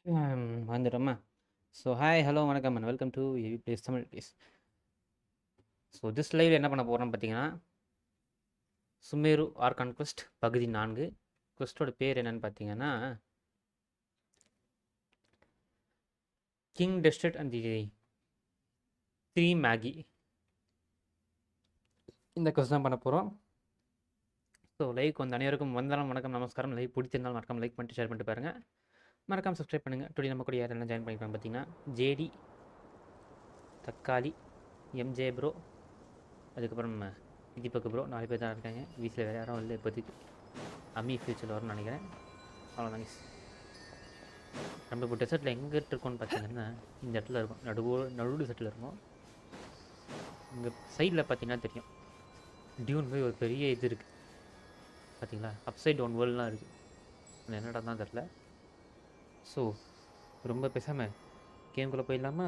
வந்துட்டோமா. So hi hello வணக்கம் and welcome to AV plays Tamil plays. So this லைவில் என்ன பண்ண போகிறோம்னு பார்த்தீங்கன்னா, சுமேரு ஆர்கான் குவெஸ்ட் பகுதி 4. குவெஸ்ட்டோட பேர் என்னன்னு பார்த்தீங்கன்னா, king tested and the 3 Maggi. இந்த குவெஸ்ட் தான் பண்ண போகிறோம். ஸோ லைக் வந்து அனைவருக்கும் வந்தாலும் வணக்கம் நமஸ்காரம். லைக் பிடிச்சிருந்தாலும் மறக்காம லைக் பண்ணிட்டு ஷேர் பண்ணிட்டு பாருங்கள். மறக்காமல் சப்ஸ்கிரைப் பண்ணுங்கள். டுடே நம்ம கூட யாரெல்லாம் ஜாயின் பண்ணிக்கலாம் பார்த்தீங்கன்னா, ஜேடி, தக்காளி, எம்ஜே ப்ரோ, அதுக்கப்புறம் தீபக் ப்ரோ, 4 பேர் தான் இருக்காங்க. வீட்டில் வேறு யாரும் இல்லை இப்போதைக்கு. அம்மி ஃபியூச்சரில் வரும்னு நினைக்கிறேன். அவ்வளோதாங்க. நம்ம இப்போ டெசர்ட்டில் எங்கே இருக்கோம்னு பார்த்தீங்கன்னா, இந்த இடத்துல இருக்கும், நடுவு செட்டில் இருக்கும். இங்கே சைடில் பார்த்தீங்கன்னா தெரியும், டியூன் போய் ஒரு பெரிய இது இருக்குது பார்த்தீங்களா, அப்சைட் டவுன் வேர்ல்ட்லாம் இருக்குது. என்னடா தான் தெரில. ஸோ ரொம்ப பேசாமல் கேம்குள்ளே போயிடலாமா?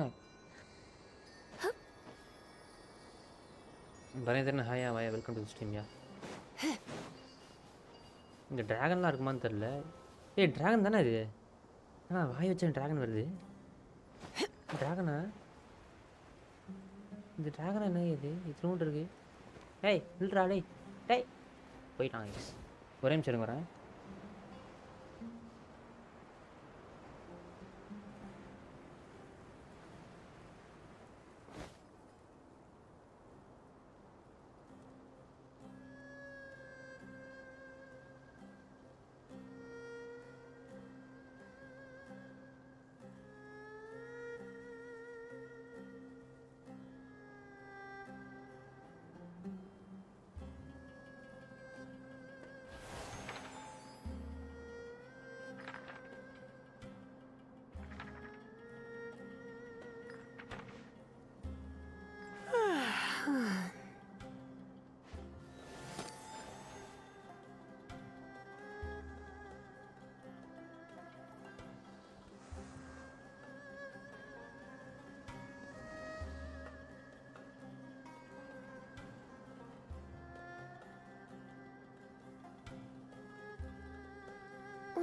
பரேந்திரன் ஹாயா வாயா, வெல்கம் டு ஸ்ட்ரீம்யா. இங்கே ட்ராகன்லாம் இருக்குமான்னு தெரில. ஏய் ட்ராகன் தானே இது? ஆனால் வாய் வச்ச ட்ராகன் வருது. ட்ராகனா? இந்த ட்ராகனா என்ன இது? இத்தனோண்டு இருக்குது. ஏய் இல்லைடா டேய் டேய் போயிட்டான். ஒரே நிமிஷம் வரேன்.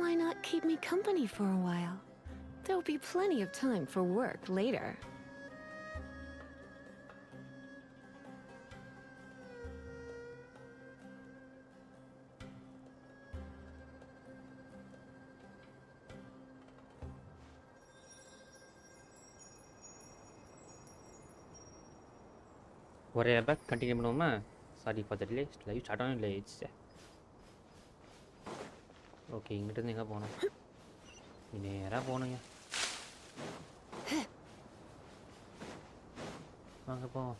Why not keep me company for a while? There'll be plenty of time for work later. ஒரே பேக் கண்டினியூ பண்ணுவோமா? Sorry for the delay. Live start ஆகும் இல்லை. ஓகே, இங்கிட்டிருந்து எங்கே போகணும்? நேராக போகணுங்க. வாங்க போவோம்.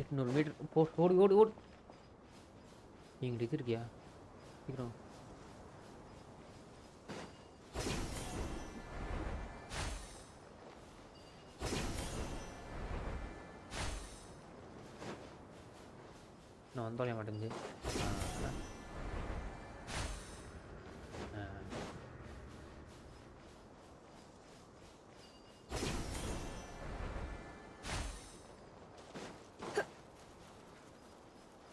எட்நூறு மீட்டர் போ. ஓடி ஓடி ஓடி. எங்கிட்ட இது இருக்கியா? சீக்கிரம். நான் வந்தோலைய மாட்டேங்குது.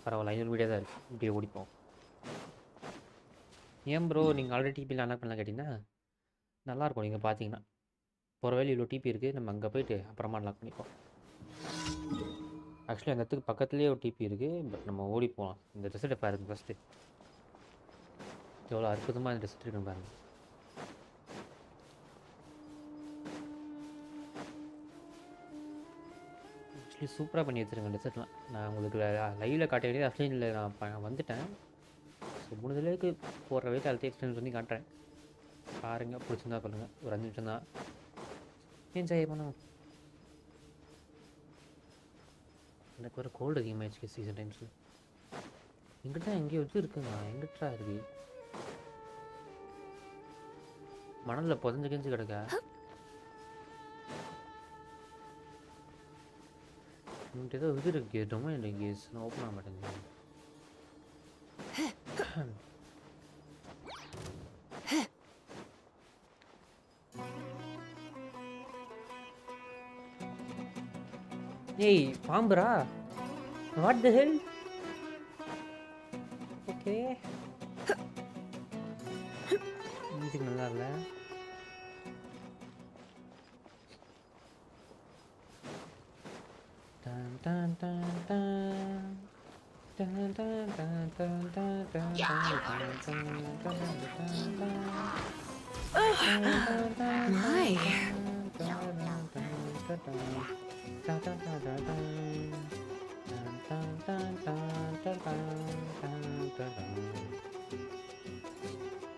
பரவாயில்ல, 500 மீடியா தான் இருக்குது. இப்படியே ஓடிப்போம். ஏன் ப்ரோ நீங்கள் ஆல்ரெடி டிபியில் அன்லாக் பண்ணலாம் கேட்டிங்கன்னா, நல்லாயிருக்கும். நீங்கள் பார்த்தீங்கன்னா போகிற வேலை இவ்வளோ டிபி இருக்குது, நம்ம அங்கே போயிட்டு அப்புறமா அன்லாக் பண்ணிப்போம். ஆக்சுவலி அந்த இடத்துக்கு பக்கத்துலேயே ஒரு டிபி இருக்குது. பட் நம்ம ஓடி போகலாம். இந்த ரிசல்ட்டை பாருங்க ஃபஸ்ட்டு. எவ்வளோ அற்புதமாக இந்த ரிசல்ட் இருக்குன்னு பாருங்கள். ஆக்சுவலி சூப்பராக பண்ணி வச்சுருங்க ரிசல்ட்லாம். நான் உங்களுக்கு லைவில் காட்ட வேண்டியது ஆக்சுவலி நான் வந்துட்டேன். ஸோ முடிஞ்சளவுக்கு போகிற வரைக்கும் அடுத்த எக்ஸ்பீரியன்ஸ் பண்ணி காட்டுறேன். பாருங்கள், பிடிச்சிருந்தா சொல்லுங்கள். ஒரு 5 நிமிஷம் தான் என்ஜாய் பண்ணுவோம். எனக்கு ஒரு கோல்டு அதிகமாகிடுச்சு சீசன் டைம்ஸில். எங்கிட்ட எங்கேயோ இது இருக்குங்க. எங்கிட்டா இருக்கு? மணலில் புதஞ்சு கிஞ்சு கிடக்க. என்கிட்ட ஏதோ இது இருக்கு. டொமைன் கேஸ் நான் ஓப்பன் ஆக மாட்டேங்குது. ஏய் பாம்புரா, what the hell? Okay, music நல்லா இல்லை. டன் டன் டன் டன். டன் டன் டன் டன் டன் டன் My.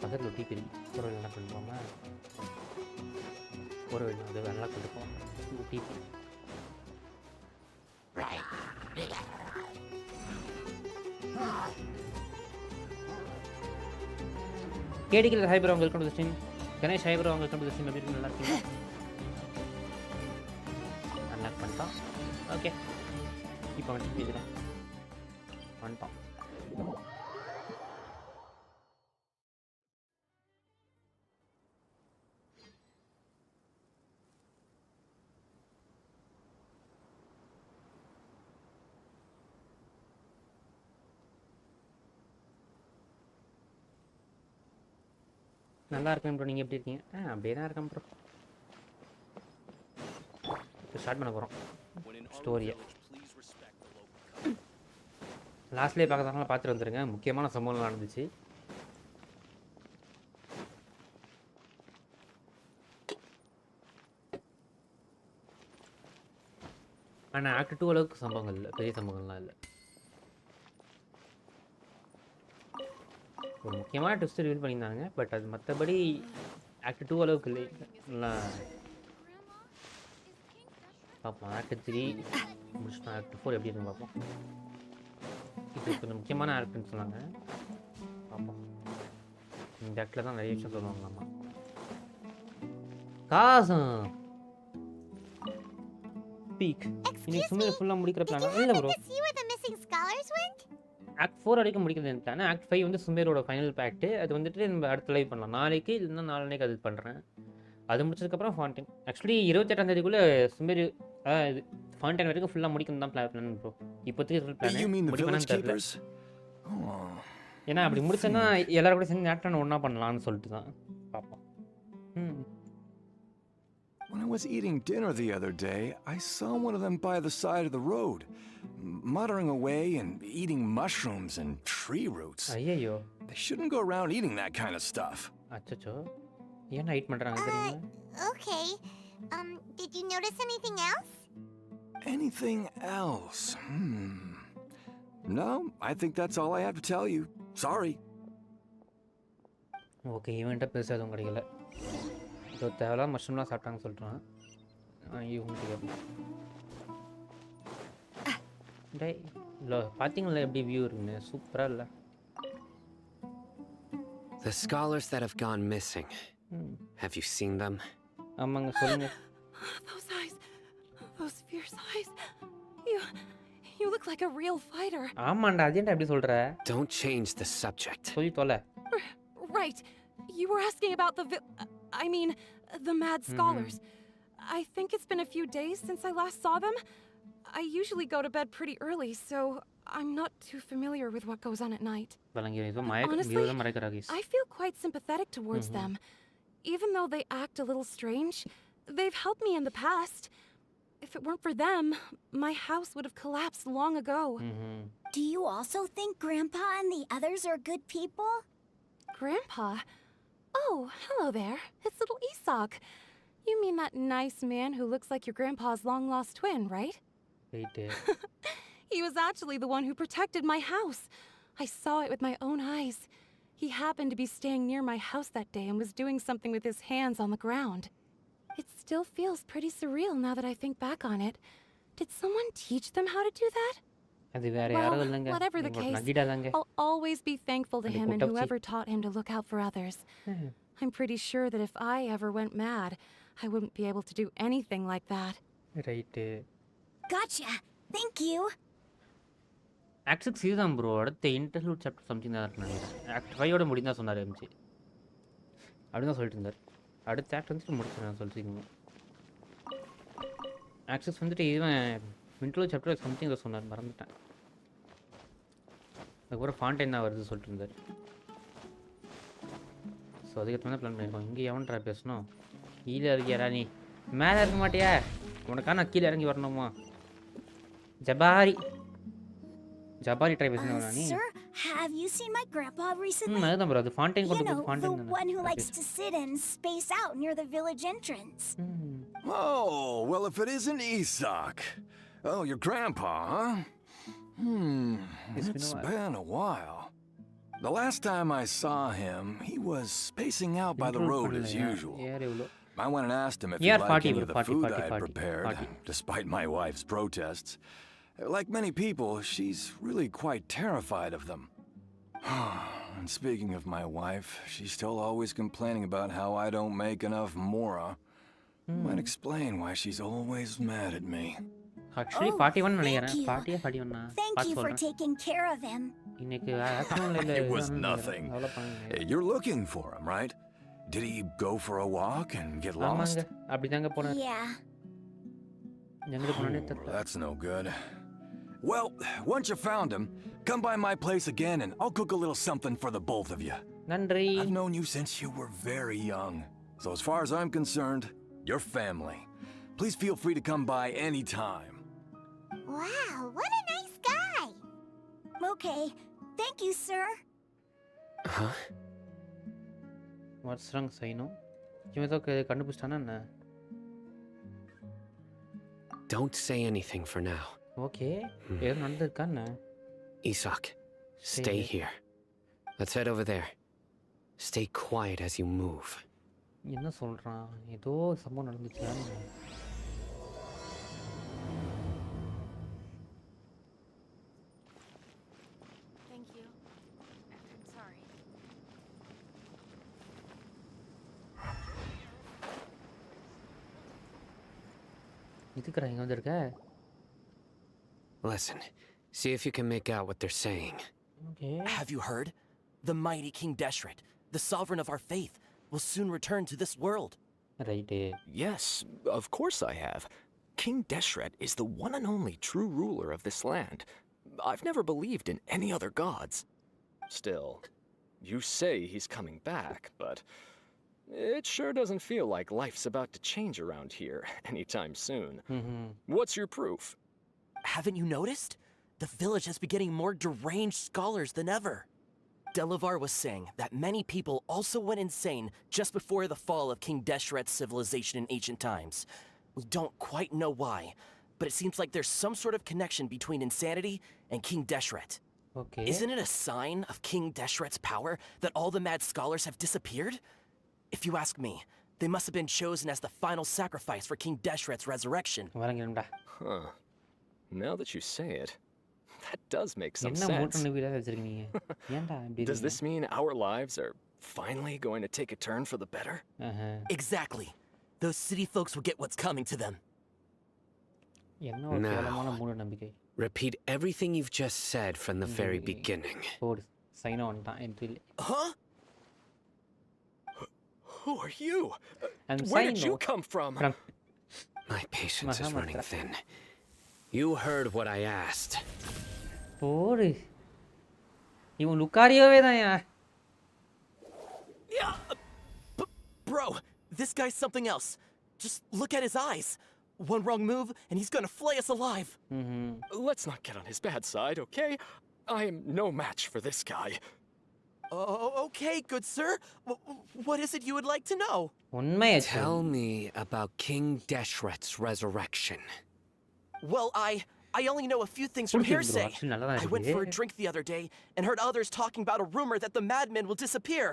பக்கத்தில் ஒட்டி பிரி ஒரு நல்லா பண்ணுவோமா? ஒரு அது நல்லா கொடுப்போம். டிபி கேடிக்கல் ஹைபர் அவங்க welcome to the stream. Ganesh ஹைபர் அவங்க வெல்கம் டு தி ஸ்ட்ரீம். எப்படி இருக்கு? நல்லா இருக்கீங்களா? அன்லாக் பண்ணிட்டோம். ஓகே, இப்போ வந்து பேசுகிறேன். வந்துட்டோம். நல்லா இருக்கேன் ப்ரோ. நீங்கள் எப்படி இருக்கீங்க? அப்படியே தான் இருக்கேன் ப்ரோ. இப்போ ஸ்டார்ட் பண்ண போகிறோம் ஸ்டோரியை. லாஸ்ட்லேயே பார்க்கறதுனால பார்த்துட்டு வந்துருங்க. முக்கியமான சம்பவம் நடந்துச்சு. ஆனால் ஆக்ட் 2 அளவுக்கு சம்பவங்கள் இல்லை, பெரிய சம்பவங்கள்லாம் இல்லை. ஒரு முக்கியமான ட்விஸ்ட் ரிவீல் பண்ணியிருந்தாங்க. பட் அது மற்றபடி ஆக்ட் 2 அளவுக்கு இல்லை. நல்லா பார்ப்போம். ஆக்ட் 3 முடிச்சுட்டோம். ஆக்ட் 4 எப்படி இருக்குன்னு பார்ப்போம். இது கொஞ்சம் முக்கியமான ஆக்ட்னு சொன்னாங்க. பார்ப்போம். இந்த ஆக்டில் தான் நிறைய விஷயம் சொல்லுவாங்க. ஆமாம், காசம் பீக். இன்னைக்கு சுமேரு ஃபுல்லாக முடிக்கிற பிளான் இல்லை ப்ரோ. ஆக்ட் 4 வரைக்கும் முடிக்கிறது பிளான். ஆக்ட் 5 வந்து சுமேரோட ஃபைனல் பேக்ட். அது வந்துட்டு நம்ம அடுத்த லைவ் பண்ணலாம். நாளைக்கு இல்லைன்னா நாளைக்கு அது பண்ணுறேன். அது முடிச்சதுக்கப்புறம் ஃபாண்டைன். ஆக்சுவலி 28ஆம் தேதிக்குள்ளே சுமேரு இது ஃபாண்டைன் வரைக்கும் ஃபுல்லாக முடிக்கணும் தான் பிளான் ப்ரோ. இப்போதைக்கு ஃபுல் பிளான் முடிக்கணும்னு தெரியல. ஏன்னா அப்படி முடிச்சேன்னா எல்லாரும் கூட சேர்ந்து நேட்ரன் ஒன்றா பண்ணலான்னு சொல்லிட்டு தான் பார்ப்போம். When I was eating dinner the other day, I saw one of them by the side of the road, muttering away and eating mushrooms and tree roots. ஐயோ, They shouldn't go around eating that kind of stuff. அச்சச்சோ, ஏன் height பண்ணுறாங்க தெரியுமா? Okay. Did you notice anything else? Anything else? No, I think that's all I have to tell you. Sorry. Okay, ஈவெண்ட்டாக பெருசாக எதுவும் கிடைக்கல. So தேவையில்லாம் மஷ்ரூம்லாம் சாப்பிட்டாங்கன்னு சொல்கிறான். இவங்க டே இல்லை பார்த்தீங்களா எப்படி வியூ இருக்குன்னு? சூப்பராக இல்லை? The scholars that have gone missing. Have you seen them? ஆமாங்க, சொல்லுங்க. Those eyes. Those fierce eyes. You look like a real fighter. ஆமாண்டா, அதேண்டா எப்படி சொல்கிற? Don't change the subject. சொல்லி தொலை. Right. You were asking about the mad scholars. I think it's been a few days since I last saw them. I usually go to bed pretty early, so I'm not too familiar with what goes on at night. Honestly, I feel quite sympathetic towards them. Even though they act a little strange, they've helped me in the past. If it weren't for them, my house would have collapsed long ago. Do you also think Grandpa and the others are good people? Grandpa? Oh, hello there. It's little Isak. You mean that nice man who looks like your grandpa's long-lost twin, right? Right. He was actually the one who protected my house. I saw it with my own eyes. He happened to be staying near my house that day and was doing something with his hands on the ground. It still feels pretty surreal now that I think back on it. Did someone teach them how to do that? Well, whatever the case, I'll always be thankful to him and whoever taught him to look out for others. I'm pretty sure that if I ever went mad, I wouldn't be able to do anything like that. Right. Gotcha. Thank you. Act 6 இதுதான் bro. அடுத்த interlude chapter something தான் இருக்கு நினைக்கிறேன். Act 5 முடிந்தா சொன்னார் MG. அப்படி தான் சொல்லிட்டு இருந்தார். அடுத்த ஆக்ட் வந்துட்டு முடிச்சிடலாம் சொல்லிருக்கீங்க. ஆக்ட் 6 வந்துட்டு இதுதான் இன்டர்லூட் சாப்டர் சம்திங் தான் சொன்னார், மறந்துட்டேன். அதுக்கப்புறம் ஃபாண்டைன் தான் வருது சொல்லிட்டு இருந்தார். ஸோ அதுக்கு தான் பிளான் பண்ணியிருக்கோம். இங்கே எவன்ட்ரா பேசணும்? கீழே இருக்கியாடா நீ? மேலே இருக்க மாட்டியா? உனக்கா நான் கீழே இறங்கி வரணுமா? ஜபாரி ட்ரை பேசணும் நீ? Sir, have you seen my grandpa recently? அதுதான் ப்ரோ, அது ஃபாண்டைன் You கொண்டு know, போய் the ஃபாண்டைன் one who likes to sit and space out near the village entrance. Oh, well, if it isn't Isak. Oh, your grandpa, huh? It's been a while. The last time I saw him, he was spacing out by the road as usual. I went and asked him if he liked any of the food I had prepared, despite my wife's protests. Like many people, she's really quite terrified of them. And speaking of my wife, she's still always complaining about how I don't make enough mora. Might explain why she's always mad at me. Actually, Oh, 41 thank நினைக்கிறேன். you. 40 41 Thank you for taking care of him. இன்னைக்கு ஆக்சுவலா இல்ல. It was nothing. You're looking for him, right? Did he go for a walk and get lost? ஆமாங்க, அப்படிதாங்க போனாரு. Yeah. எங்க போனானே தெரியல. That's no good. Well, once you found him, come by my place again and I'll cook a little something for the both of you. நன்றி. I've known you since you were very young. So as far as I'm concerned, you're family. Please feel free to come by anytime. Wow, what a nice guy. Okay, thank you, sir. Huh? What's wrong, Saino? இவன் ஏதோ கண்டுபிடிச்சிட்டானா என்ன? Don't say anything for now. Okay. ஏதோ நடந்துருக்கா என்ன? Isak, stay here. Let's head over there. Stay quiet as you move. என்ன சொல்றான்? ஏதோ சம்பவம் நடந்துச்சா? Thank you. I'm sorry. இதுக்குறா இங்க வந்திருக்க? Listen, see if you can make out what they're saying. Okay. Have you heard? The mighty King Deshret, the sovereign of our faith, will soon return to this world. Right. Yes, of course I have. King Deshret is the one and only true ruler of this land. I've never believed in any other gods. Still, you say he's coming back, but it sure doesn't feel like life's about to change around here anytime soon. What's your proof? Haven't you noticed? The village has been getting more deranged scholars than ever. Delavar was saying that many people also went insane just before the fall of King Deshret's civilization in ancient times. We don't quite know why, but it seems like there's some sort of connection between insanity and King Deshret. Okay. Isn't it a sign of King Deshret's power that all the mad scholars have disappeared? If you ask me, they must have been chosen as the final sacrifice for King Deshret's resurrection. வரங்கடா. Huh. Now that you say it, that does make some என்ன sense. மூட்டை வீடா வச்சிருக்கீங்க? ஏன்டா இப்படி Does this mean our lives are finally going to take a turn for the better? Exactly. Those city folks will get what's coming to them. என்ன ஒரு Now. கேவலமான மூட நம்பிக்கை. Repeat everything you've just said from the very beginning. போடு. Cyano வந்துட்டான் என்ட்ரில. Huh? Who are you? I'm Where did Saino. you come from? My patience is Mahamatra. running thin. You heard what I asked. போடு. இவன் லுக்காரியோவே தான்யா. Yeah. Bro, this guy's something else. Just look at his eyes. One wrong move and he's gonna flay us alive. Let's not get on his bad side, okay? I am no match for this guy. Oh, okay, good sir. What is it you would like to know? உண்மையை Tell me about King Deshret's resurrection. Well, I only know a few things from புடிச்சிருக்கு bro. hearsay. Actually நல்லா தான் I went for a இருக்கு. drink the other day and heard others talking about a rumor that the madmen will disappear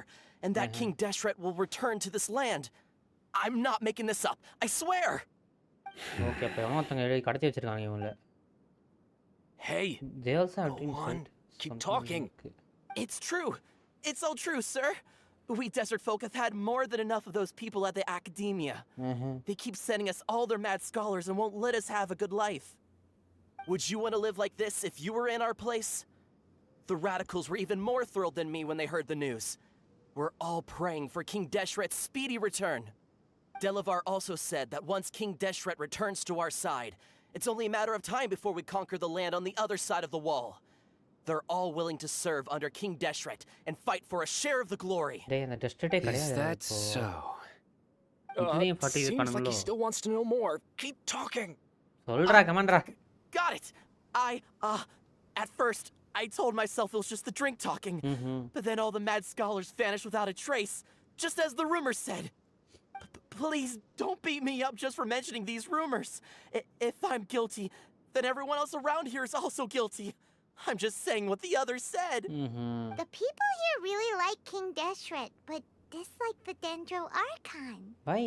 and that King Deshret will return to this land. I'm not making this up. I swear. Okay, அப்ப எவனோ ஒருத்தங்க எழுதி கடத்தி வச்சிருக்காங்க இவங்கள. Hey, They also have Go on. inside Keep something talking. like- It's true. It's all true, sir. We desert folk have had more than enough of those people at the academia. They keep sending us all their mad scholars and won't let us have a good life. Would you want to live like this if you were in our place? The radicals were even more thrilled than me when they heard the news. We're all praying for King Deshret's speedy return. Delavar also said that once King Deshret returns to our side, it's only a matter of time before we conquer the land on the other side of the wall. They're all willing to serve under King Deshret and fight for a share of the glory. டேய் அந்த டெஸ்டே Is கிடையாது that இப்போ. so? இதுலயும் 40 Seems like he பண்ணனும்ல. still wants to know more. Keep talking. சொல்றா கமான்டா. Got it. At first, I told myself it was just the drink talking. But then all the mad scholars vanished without a trace, just as the rumors said. Please don't beat me up just for mentioning these rumors. If I'm guilty, then everyone else around here is also guilty. I'm just saying what the others said. The people here really like King Deshret, but dislike the Dendro Archon. Why?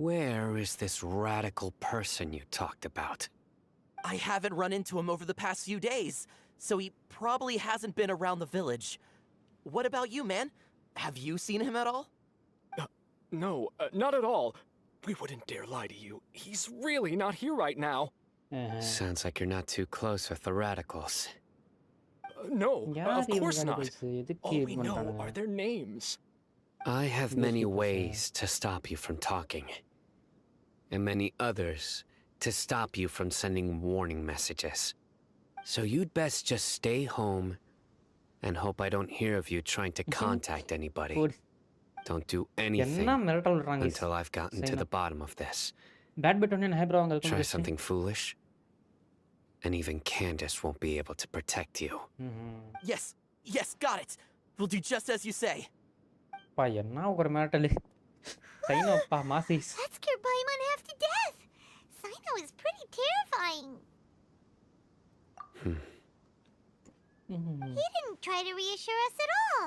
Where is this radical person you talked about? I haven't run into him over the past few days, so he probably hasn't been around the village. What about you, man? Have you seen him at all? No, not at all. We wouldn't dare lie to you. He's really not here right now. Sounds like you're not too close with the radicals. No, யார் of course இவங்க not. radicals? எதுக்கு All இது we know பண்றானுங்க? are their names. I have many ways to stop you from talking, and many others to stop you from sending warning messages. So you'd best just stay home and hope I don't hear of you trying to contact anybody. போடு. Don't do anything என்ன மிரட்டல் விடுறாங்க? until I've gotten to the bottom of this. பேட் பெட் ஒன்னு hi bro அவங்க Try something foolish, and even Candace won't be able to protect you. Yes, got it. We'll do just as you say. பா என்ன ஒரு மிரட்டல். சைனோப்பா மாசிஸ். That scared Paimon half to death. Sino is pretty terrifying. He didn't try to reassure us at all.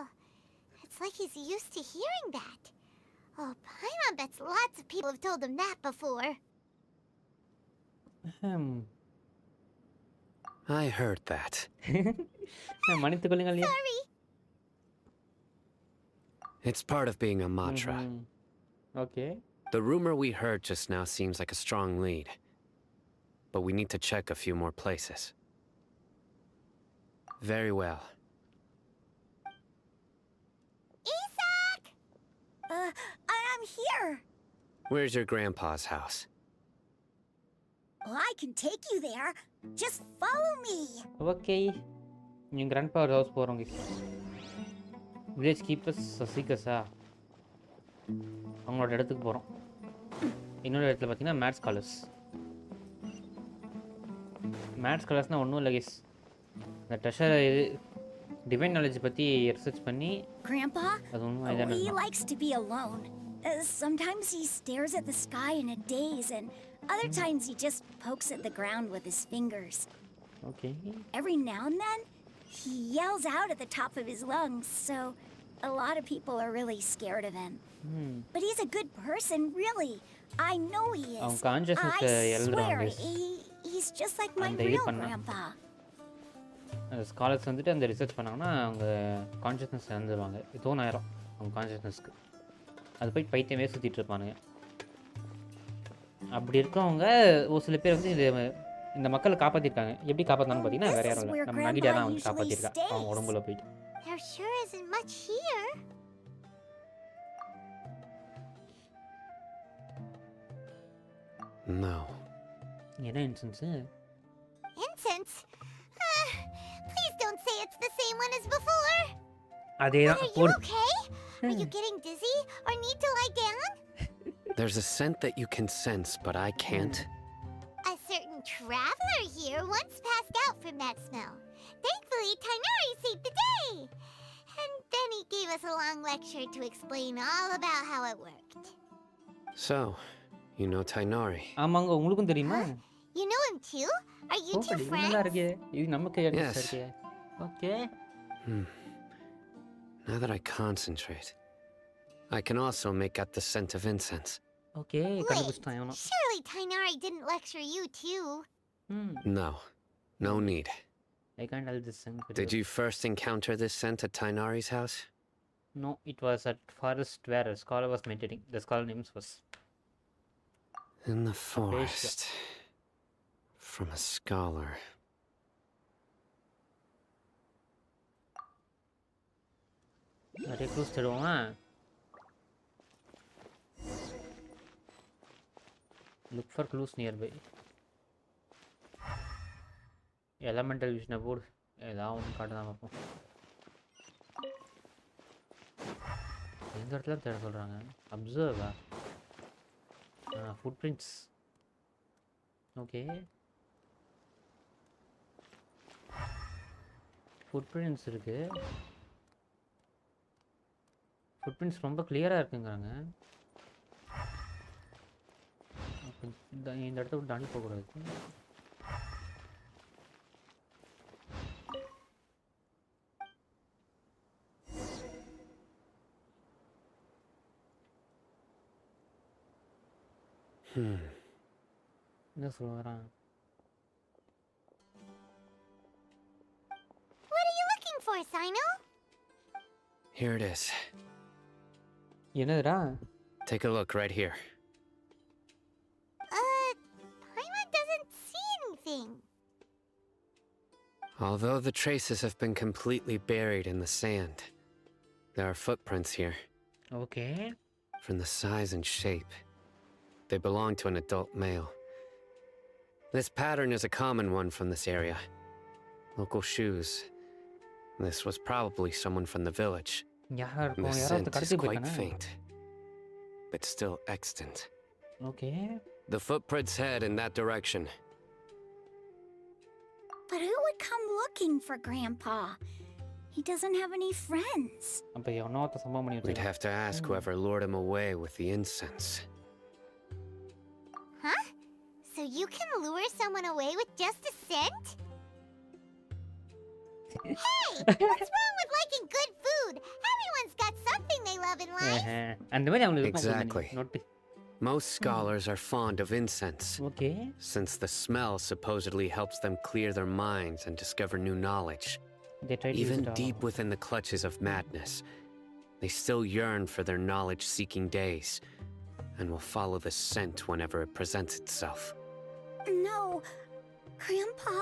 It's like he's used to hearing that. Oh, Paimon bets lots of people have told him that before. I heard that. மன்னித்துக் கொள்ளுங்கள் ஐயா. Sorry. It's part of being a mantra. Okay. The rumor we heard just now seems like a strong lead. But we need to check a few more places. Very well. Isaac! I'm here. Where's your grandpa's house? Well, I can take you there. Just follow me. Okay. N grandpa house போறோம் guys. Village keepers சசிகஸா அவங்களோட இடத்துக்கு போறோம். இன்னொரு இடத்துல பார்த்தீங்கன்னா mat scholars. Mat ஸ்காலர்ஸ்னால் ஒன்றும் இல்லை guys. இந்த ட்ரெஷர் டிவைன் நாலேஜ் பற்றி ரிசர்ச் பண்ணி Grandpa, அது ஒன்றும் he likes to be alone. Sometimes he stares at the sky in a daze, and other times he just pokes at the ground with his fingers. Okay. Every now and then, he yells out at the top of his lungs, so a lot of people are really scared of him. But he's a good person, really. I know he is. அவன் consciousness I swear, எழுதுறாங்க. he's just like my அந்த இது real பண்ணா. grandpa. அந்த scholars வந்துட்டு அந்த research பண்ணாங்கன்னா அவங்க கான்ஷியஸ்னஸ் இழந்துருவாங்க. தோணாயிரம் அவங்க கான்ஷியஸ்னஸ்க்கு. அது போய் பைத்தியமே சுற்றிட்டு இருப்பானுங்க. அப்படி இருக்கவங்க ஒரு சில பேர் வந்து இந்த மக்களை காப்பாற்றிருக்காங்க. எப்படி காப்பாற்றினான்னு பார்த்தீங்கன்னா வேற யாரும் இல்லை, நம்ம நகிடா தான் வந்து காப்பாற்றிருக்கா அவங்க உடம்புல போயிட்டு. There sure isn't much here. No. என்ன இன்சென்ஸு? Incense? Please don't say it's the same one as before. அதே Are தான் you போடு. okay? Are you getting dizzy or need to lie down? There's a scent that you can sense, but I can't. A certain traveler here once passed out from that smell. Thankfully, Tainari saved the day. And then he gave us a long lecture to explain all about how it worked. So, you know Tainari. ஆமாங்க, உங்களுக்கும் தெரியுமா? You know him too? Are you two நல்லா friends? இருக்கே. இது நமக்கு Yes. இருக்கே. Okay. Now that I concentrate, I can also make out the scent of incense. Okay, கண்டுபிடிச்சிட்டான் இவனும். Surely Tainari didn't lecture you too. No, no need. I can't tell this scent. Did you first encounter this scent at Tainari's house? No, it was at forest where a scholar was meditating. The scholar name was In the forest. From a scholar. நிறைய clues தருவோமா? Look for clues nearby. Elemental விஷனை போடு ஏதாவது ஒன்று காட்டு தான் பார்ப்போம். எந்த இடத்துல தேட சொல்கிறாங்க? அப்சர்வா? Footprints. Okay, footprints இருக்குது. ஃபுட் பிரிண்ட்ஸ் ரொம்ப கிளியராக இருக்குங்கிறாங்க. இந்த இடத்த விட்டு தாண்டி போகக்கூடாது. என்ன சொல்லுவாரான்? What are you looking for, Sino? Here it is. என்னதுடா? Take a look right here. Paimon doesn't see anything. Although the traces have been completely buried in the sand, there are footprints here. Okay, From the size and shape, they belong to an adult male. This pattern is a common one from this area. Local shoes. This was probably someone from the village. யாரா The இருக்கும்? யாராவது scent is கடத்தி quite போயிட்டானா? faint, but still extant. Okay, The footprints head in that direction. But who would come looking for Grandpa? He doesn't have any friends. அப்போ எவனோ ஒருத்த சம்பவம் பண்ணி We'd வச்சிருக்கான். have to ask whoever lured him away with the incense. Huh? So you can lure someone away with just a scent? Hey, what's wrong with liking good food? Everyone's got something they love in life. அந்த மாதிரி அவங்களுக்கு Exactly. Note. Most scholars are fond of incense, okay, since the smell supposedly helps them clear their minds and discover new knowledge. they try to use Even it all. deep within the clutches of madness, they still yearn for their knowledge-seeking days, and will follow the scent whenever it presents itself. No, Grandpa.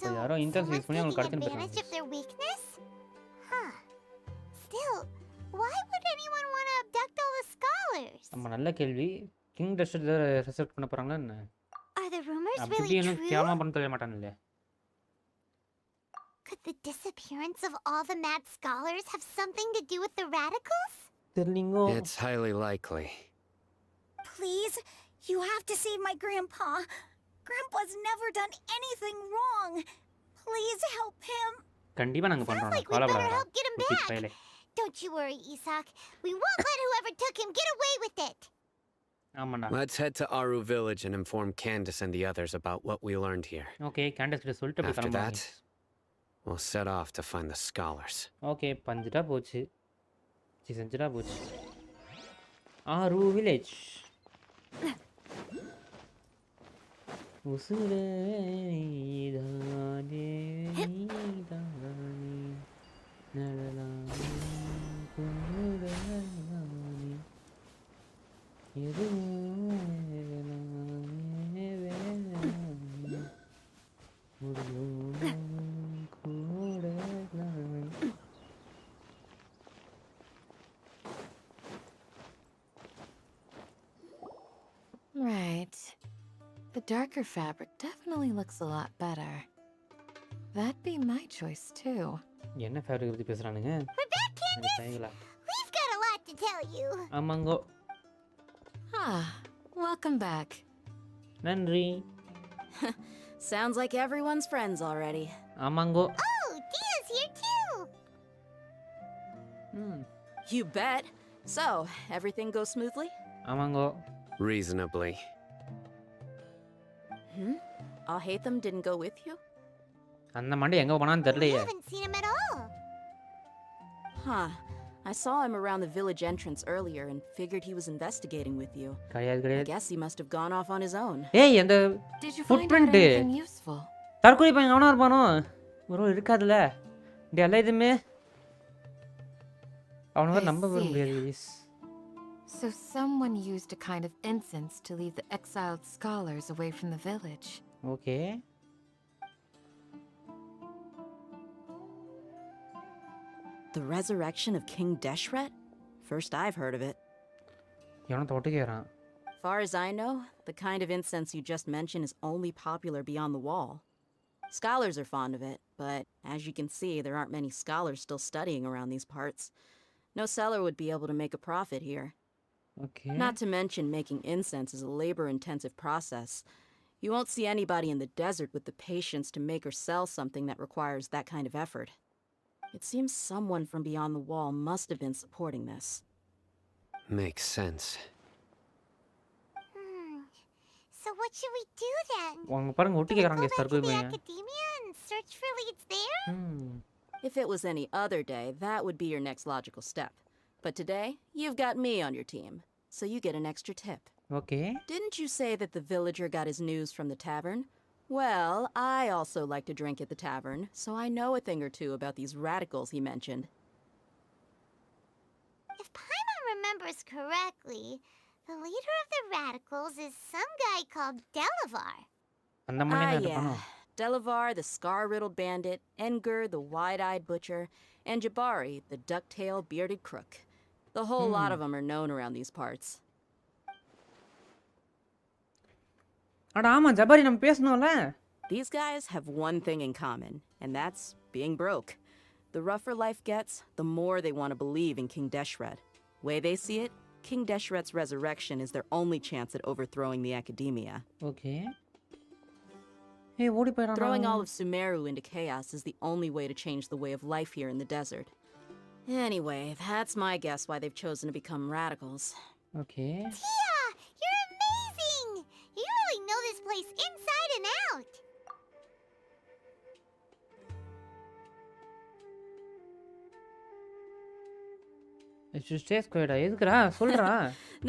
So யாரோ இன்டர்ஸ் use பண்ணி someone's அவங்க taking கடத்திட்டு advantage போயிட்டாங்க. of their weakness? Huh. Still, why would anyone want to abduct all the scholars? நம்ம நல்ல கேள்வி. King dust research பண்ண போறாங்களா என்ன? Are the rumors அப்படி really இன்னும் true? கேவலமா பண்ண தெரிய மாட்டானுல்ல. Could the disappearance of all the mad scholars have something to do with the radicals? தெரியலீங்கோ. It's highly likely. Please, you have to save my Grandpa. Grandpa's never done anything wrong. Please help him. கண்டிப்பா நாங்க Sounds பண்றோம். like we better கவலைப்படாத. help get him குட்டி back. பயலே. Don't you worry, Isak. We won't let whoever took him get away with it. ஆமாடா. Let's head to Aru village and inform Candace and the others about what we learned here. Okay, Candace கிட்ட சொல்லிட்டு போய் After கிளம்புறாங்க. that, we'll set off to find the scholars. Okay, பஞ்சுட்டா போச்சு. செஞ்சுட்டா போச்சு. ஆரு வில்லேஜ். உசுரே நீதானே நீதானே நலலானே குமுறலானே எதுவானே வேணானே முருகன் கூடலானே. Right. The darker fabric definitely looks a lot better. That'd be my choice too. என்ன ஃபேப்ரிக் பத்தி பேசுறானுங்க? We're back, Candace. பையங்களா. We've got a lot to tell you. ஆமாங்கோ. Ah, welcome back. நன்றி. Sounds like everyone's friends already. ஆமாங்கோ. Oh, Dia's here too. You bet. So, everything goes smoothly? ஆமாங்கோ. Reasonably. Alhaitham didn't go with you? அந்த மண்டி எங்க போனான்னு We தெரியலையே. haven't seen him at all. Huh. I saw him around the village entrance earlier and figured he was investigating with you. கிடையாது I கிடையாது. guess he must have gone off on his own. ஏய் அந்த Did you find out footprint. anything useful? தற்கொலை பையன் அவனா இருப்பானோ? ஒரு இருக்காதுல்ல. டே எல்லாம் இதுமே அவனால I நம்ப see. முடியாது. So someone used a kind of incense to lead the exiled scholars away from the village. Okay. The resurrection of King Deshret? First I've heard of it. எவனோ தொட்டுக்கிறான். Far as I know, the kind of incense you just mentioned is only popular beyond the wall. Scholars are fond of it, but as you can see, there aren't many scholars still studying around these parts. No seller would be able to make a profit here. Okay. Not to mention making incense is a labor-intensive process. You won't see anybody in the desert with the patience to make or sell something that requires that kind of effort. It seems someone from beyond the wall must have been supporting this. Makes sense. So what should we do then? வாங்க பாருங்க ஒட்டி Do we go கேக்குறாங்க back to தற்கொலை the பையன். academia and search for leads there? If it was any other day, that would be your next logical step. But today, you've got me on your team, so you get an extra tip. Okay. Didn't you say that the villager got his news from the tavern? Well, I also like to drink at the tavern, so I know a thing or two about these radicals he mentioned. If Paimon remembers correctly, the leader of the radicals is some guy called Delavar. அந்த மண்ணே தான் yeah. இருப்பானோ? Delavar, the scar-riddled bandit, Engur, the wide-eyed butcher, and Jabari, the duck-tailed bearded crook. The whole lot of them are known around these parts. அட ஆமா ஜபாரி நம்ம பேசணும்ல. These guys have one thing in common, and that's being broke. The rougher life gets, the more they want to believe in King Deshret. Way they see it, King Deshret's resurrection is their only chance at overthrowing the academia. Okay. Hey, ஓடி போயிரானா? Throwing all of Sumeru into chaos is the only way to change the way of life here in the desert. Anyway, that's my guess why they've chosen to become radicals. Okay. Tia, you're amazing! You really know this place inside and out. It's just stay squared. எதுக்குடா சொல்றா?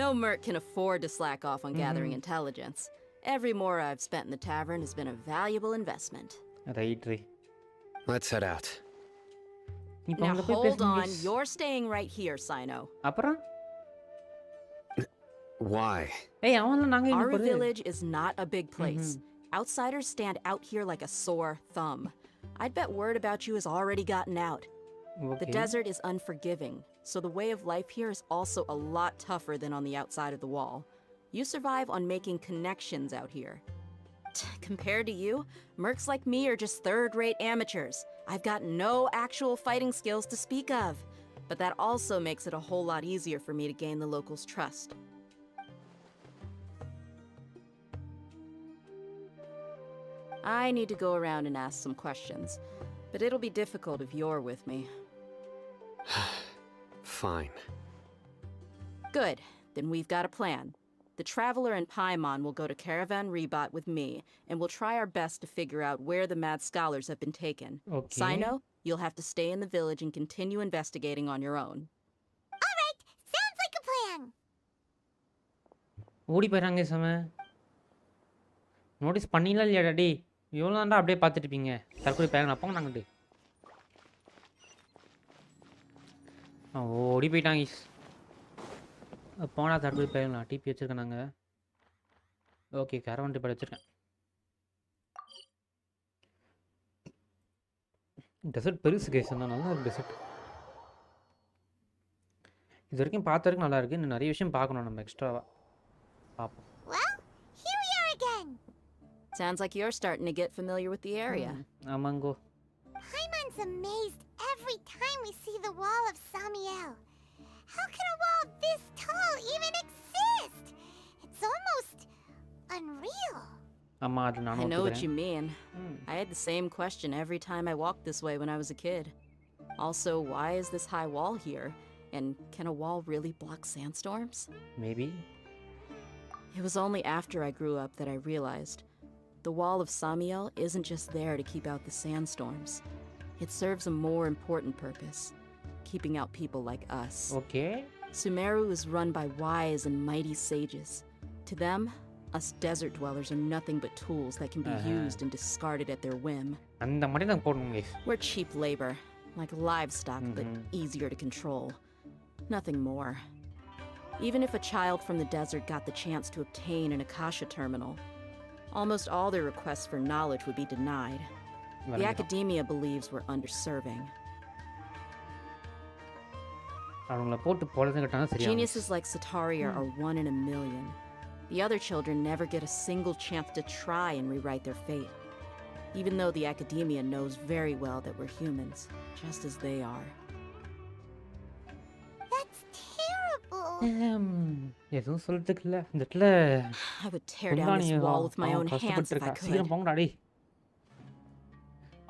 No merc can afford to slack off on gathering intelligence. Every mora I've spent in the tavern has been a valuable investment. Right. Let's head out. இப்போ Now அங்க போய் hold பேசணும். on, you're staying right here, Sino. அப்புறம் Why? ஏய் அவன்ல நாங்க இங்க Our போறது. village is not a big place. Outsiders stand out here like a sore thumb. I'd bet word about you has already gotten out. The Okay. desert is unforgiving, so the way of life here is also a lot tougher than on the outside of the wall. You survive on making connections out here. Compared to you, mercs like me are just third-rate amateurs. I've got no actual fighting skills to speak of. But that also makes it a whole lot easier for me to gain the locals' trust. I need to go around and ask some questions, but it'll be difficult if you're with me. Fine. Good, then we've got a plan. The Traveler and Paimon will go to Caravan Rebot with me, and we'll try our best to figure out where the mad scholars have been taken. Okay. Sino, you'll have to stay in the village and continue investigating on your own. All right, sounds like a plan. ஓடி போயிறாங்க சம. Notice பண்ணில இல்லையாடா டேய். இவ்வளவு தான்டா அப்படியே பார்த்துட்டு இருப்பீங்க. தற்கொலை பையன் அப்பங்க நாங்கட்டு. ஓடி போயிட்டாங்க. போனா தற்கொலை பையன் டிபி வச்சிருக்கேன் நாங்க. ஓகே கரவன் டிபி வச்சிருக்கேன். டெசர்ட் பெருசு கேஸ் நல்லா இருக்கு டெசர்ட். இது வரைக்கும் பார்த்த வரைக்கும் நல்லா இருக்கு. இன்னும் நிறைய விஷயம் பார்க்கணும் நம்ம எக்ஸ்ட்ராவா. பாப்போம். Well, here we are again. Sounds like you're starting to get familiar with the area. ஆமாங்கோ. Paimon's amazed every time we see the wall of Samiel. How can a wall this tall even exist? It's almost unreal. ஆமா அது I நானும் know what you ஒத்துக்கிறேன். mean. I had the same question every time I walked this way when I was a kid. Also, why is this high wall here? And can a wall really block sandstorms? Maybe. It was only after I grew up that I realized the wall of Samiel isn't just there to keep out the sandstorms. It serves a more important purpose, keeping out people like us. Okay. Sumeru is run by wise and mighty sages. To them, us desert dwellers are nothing but tools that can be used and discarded at their whim. அந்த மாதிரி தான் போடணும் guys. We're cheap labor, like livestock, but easier to control. Nothing more. Even if a child from the desert got the chance to obtain an Akasha terminal, almost all their requests for knowledge would be denied. The academia believes we're underserving. அவங்கள போட்டு பொழுது கட்டானா சரியா. Geniuses like Sataria are one in a million. The other children never get a single chance to try and rewrite their fate. even though the academia knows very well that we're humans, just as they are. That's terrible. எதுவும் சொல்றதுக்கு இல்ல இந்த இடத்துல I would tear down this wall with my own hands if I கஷ்டப்பட்டிருக்கா could. சீக்கிரம் போங்கடா டேய்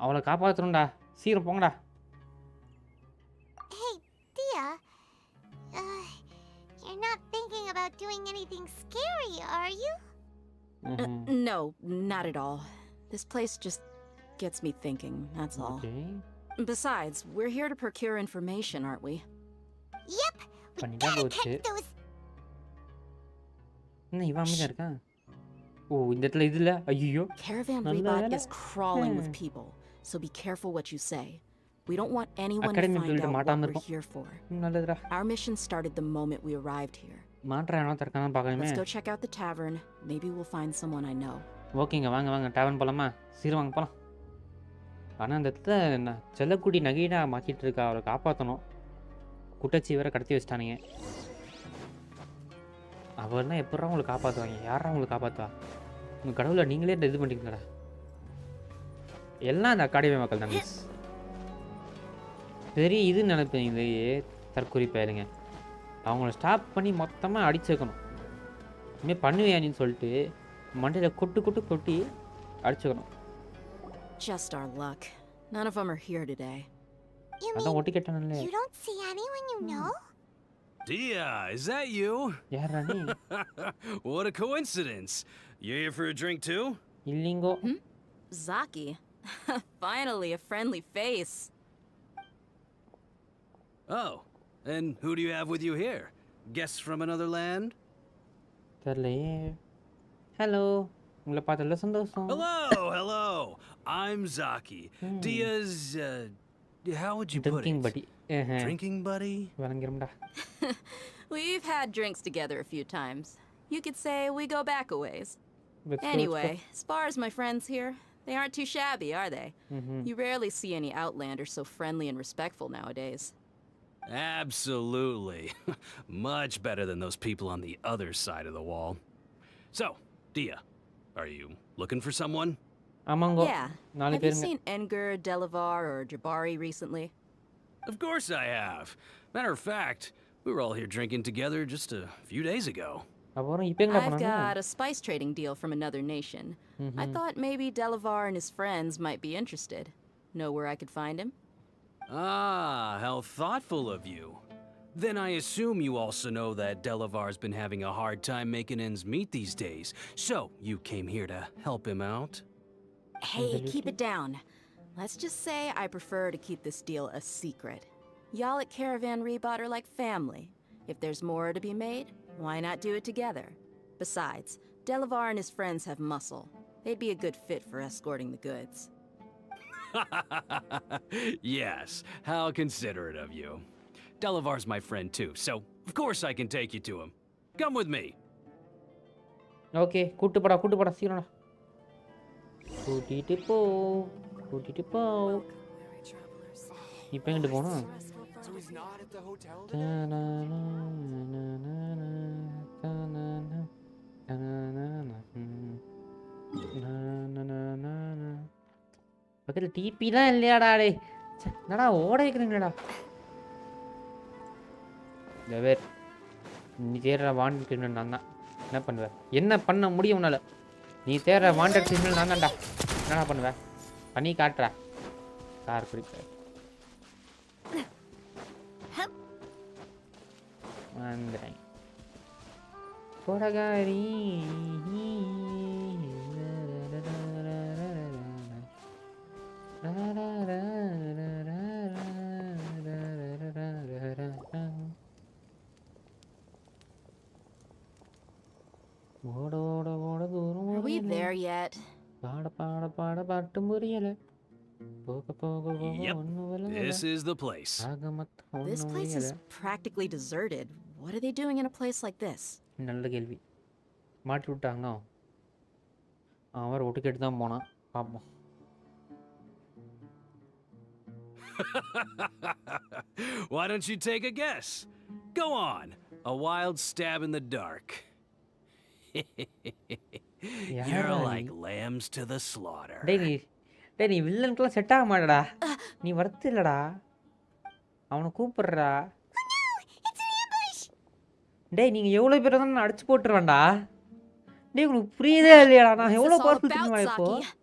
அவளை காப்பாற்றணும்டா சீக்கிரம் போங்கடா Hey, Dia. You're not thinking about doing anything scary, are you? No, not at all. This place just gets me thinking, that's all. Okay Besides, we're here to procure information, aren't we? Yep. We பண்ணிட்டா gotta போச்சு catch those. என்ன இவன் அமைதியா இருக்கான் ஓ இந்த இடத்துல இது இல்ல ஐயோ Caravan நல்ல Rebot வேளை. is crawling with people, so be careful what you say. We don't want anyone to Academy find build out what மாட்டாம we're இருக்கும். here for. நல்லதுடா Our mission started the moment we arrived here. மாற்ற என்ன தரக்கான பார்க்கணுமே Let's go check out the tavern. Maybe we'll find someone I know. ஓகேங்க வாங்க வாங்க டேவன் போலாமா சீக்கிரம் வாங்க போலாம் ஆனால் அந்த இடத்துல செல்லக்குடி நகையிடா மாற்றிட்டு இருக்கா அவரை காப்பாற்றணும் குட்டச்சி வேற கடத்தி வச்சிட்டானுங்க அவர்னா எப்படா உங்களை காப்பாற்றுவாங்க யாரா உங்களை காப்பாற்றுவா உங்கள் கடவுளை நீங்களே இது பண்ணிக்கலடா எல்லாம் அந்த அகாடமி மக்கள் தாங்க சரி இது நினைப்பேன் இதையே தற்கொலை பயிருங்க அவங்கள ஸ்டாப் பண்ணி மொத்தமாக அடிச்சு வைக்கணும் இனிமேல் பண்ணுவியானின்னு சொல்லிட்டு மண்டையில் கொட்டி அடிச்சுக்கணும் Just our luck. None of them are here today. You அதான் mean ஒட்டி கேட்டானே you don't see anyone you know? Dia, is that you? யாரா நீ What a coincidence. You here for a drink too? இல்லைங்கோ Zaki. Finally, a friendly face. Oh, and who do you have with you here? Guests from another land? தெரியலையே hello உங்களை பார்த்ததுல சந்தோஷம் Hello. I'm Zaki. Dia's, how would you put drinking it? படி Drinking buddy? விளங்கிரும்டா We've had drinks together a few times. You could say we go back a ways. Let's go. Anyway, as far as my friends here, they aren't too shabby, are they? You rarely see any Outlanders so friendly and respectful nowadays. Absolutely. Much better than those people on the other side of the wall. So, Dia, are you looking for someone? ஆமாங்கோ Yeah. நாலு Have you பேருங்க seen Enger, Delavar, or Jabari recently? Of course I have. Matter of fact, we were all here drinking together just a few days ago. அப்புறம் இப்போ எங்க I've போனாங்க got a spice trading deal from another nation. I thought maybe Delavar and his friends might be interested. Know where I could find him? Ah, how thoughtful of you. Then I assume you also know that Delavar's been having a hard time making ends meet these days. So, you came here to help him out? Hey, keep it down. Let's just say I prefer to keep this deal a secret. Y'all at Caravan Rebot are like family. If there's more to be made, why not do it together? Besides, Delavar and his friends have muscle. They'd be a good fit for escorting the goods. Yes, how considerate of you. Delavar's my friend too, so of course I can take you to him. Come with me. Okay கூட்டு போடா சீக்கிரம்டா கூட்டிட்டு போ இப்போ எங்கிட்டு போகணும் So he's not at the hotel? பக்கத்தில் டிபிலாம் இல்லையாடா டே என்னடா ஓட வைக்கிறீங்களா வேர் நீ தேடுற வாண்டட் கிரிமினல் நான் தான் என்ன பண்ணுவேன் என்ன பண்ண முடியும் உன்னால நீ தேடுற வாண்டட் கிரிமினல் நான் தான்டா என்னடா பண்ணுவேன் பண்ணி காட்டுறா கார் பிடிப்ப வந்துடுறேன் கொடகாரி Are we there yet? பாட பாட்டும் புரியல போக போக போக Yep, ஒன்னும் விளங்கல This is the place. ஆக மொத்தம் This ஒன்னும் place புரியல is practically deserted. What are they doing in a place like this? நல்ல கேள்வி மாட்டி விட்டாங்க அவன் ஒட்டு கேட்டு தான் போனான் பார்ப்போம் Why don't you take a guess? Go on. A wild stab in the dark. You're யாரா like நீ? lambs to the slaughter. டேய் நீ டேய் நீ வில்லனுக்குலாம் செட் ஆக மாட்டடா. நீ வர்த்து இல்லடா. அவனை கூப்பிடுறா. It's an ambush! டேய் நீங்க எவ்வளவு பேர் தான் அடிச்சு போட்டுருவேன்டா. டேய் உனக்கு புரியுதே இல்லையாடா நான் What's எவ்வளவு this all பவர்ஃபுல் about, தெரியுமா இப்போ? Saki?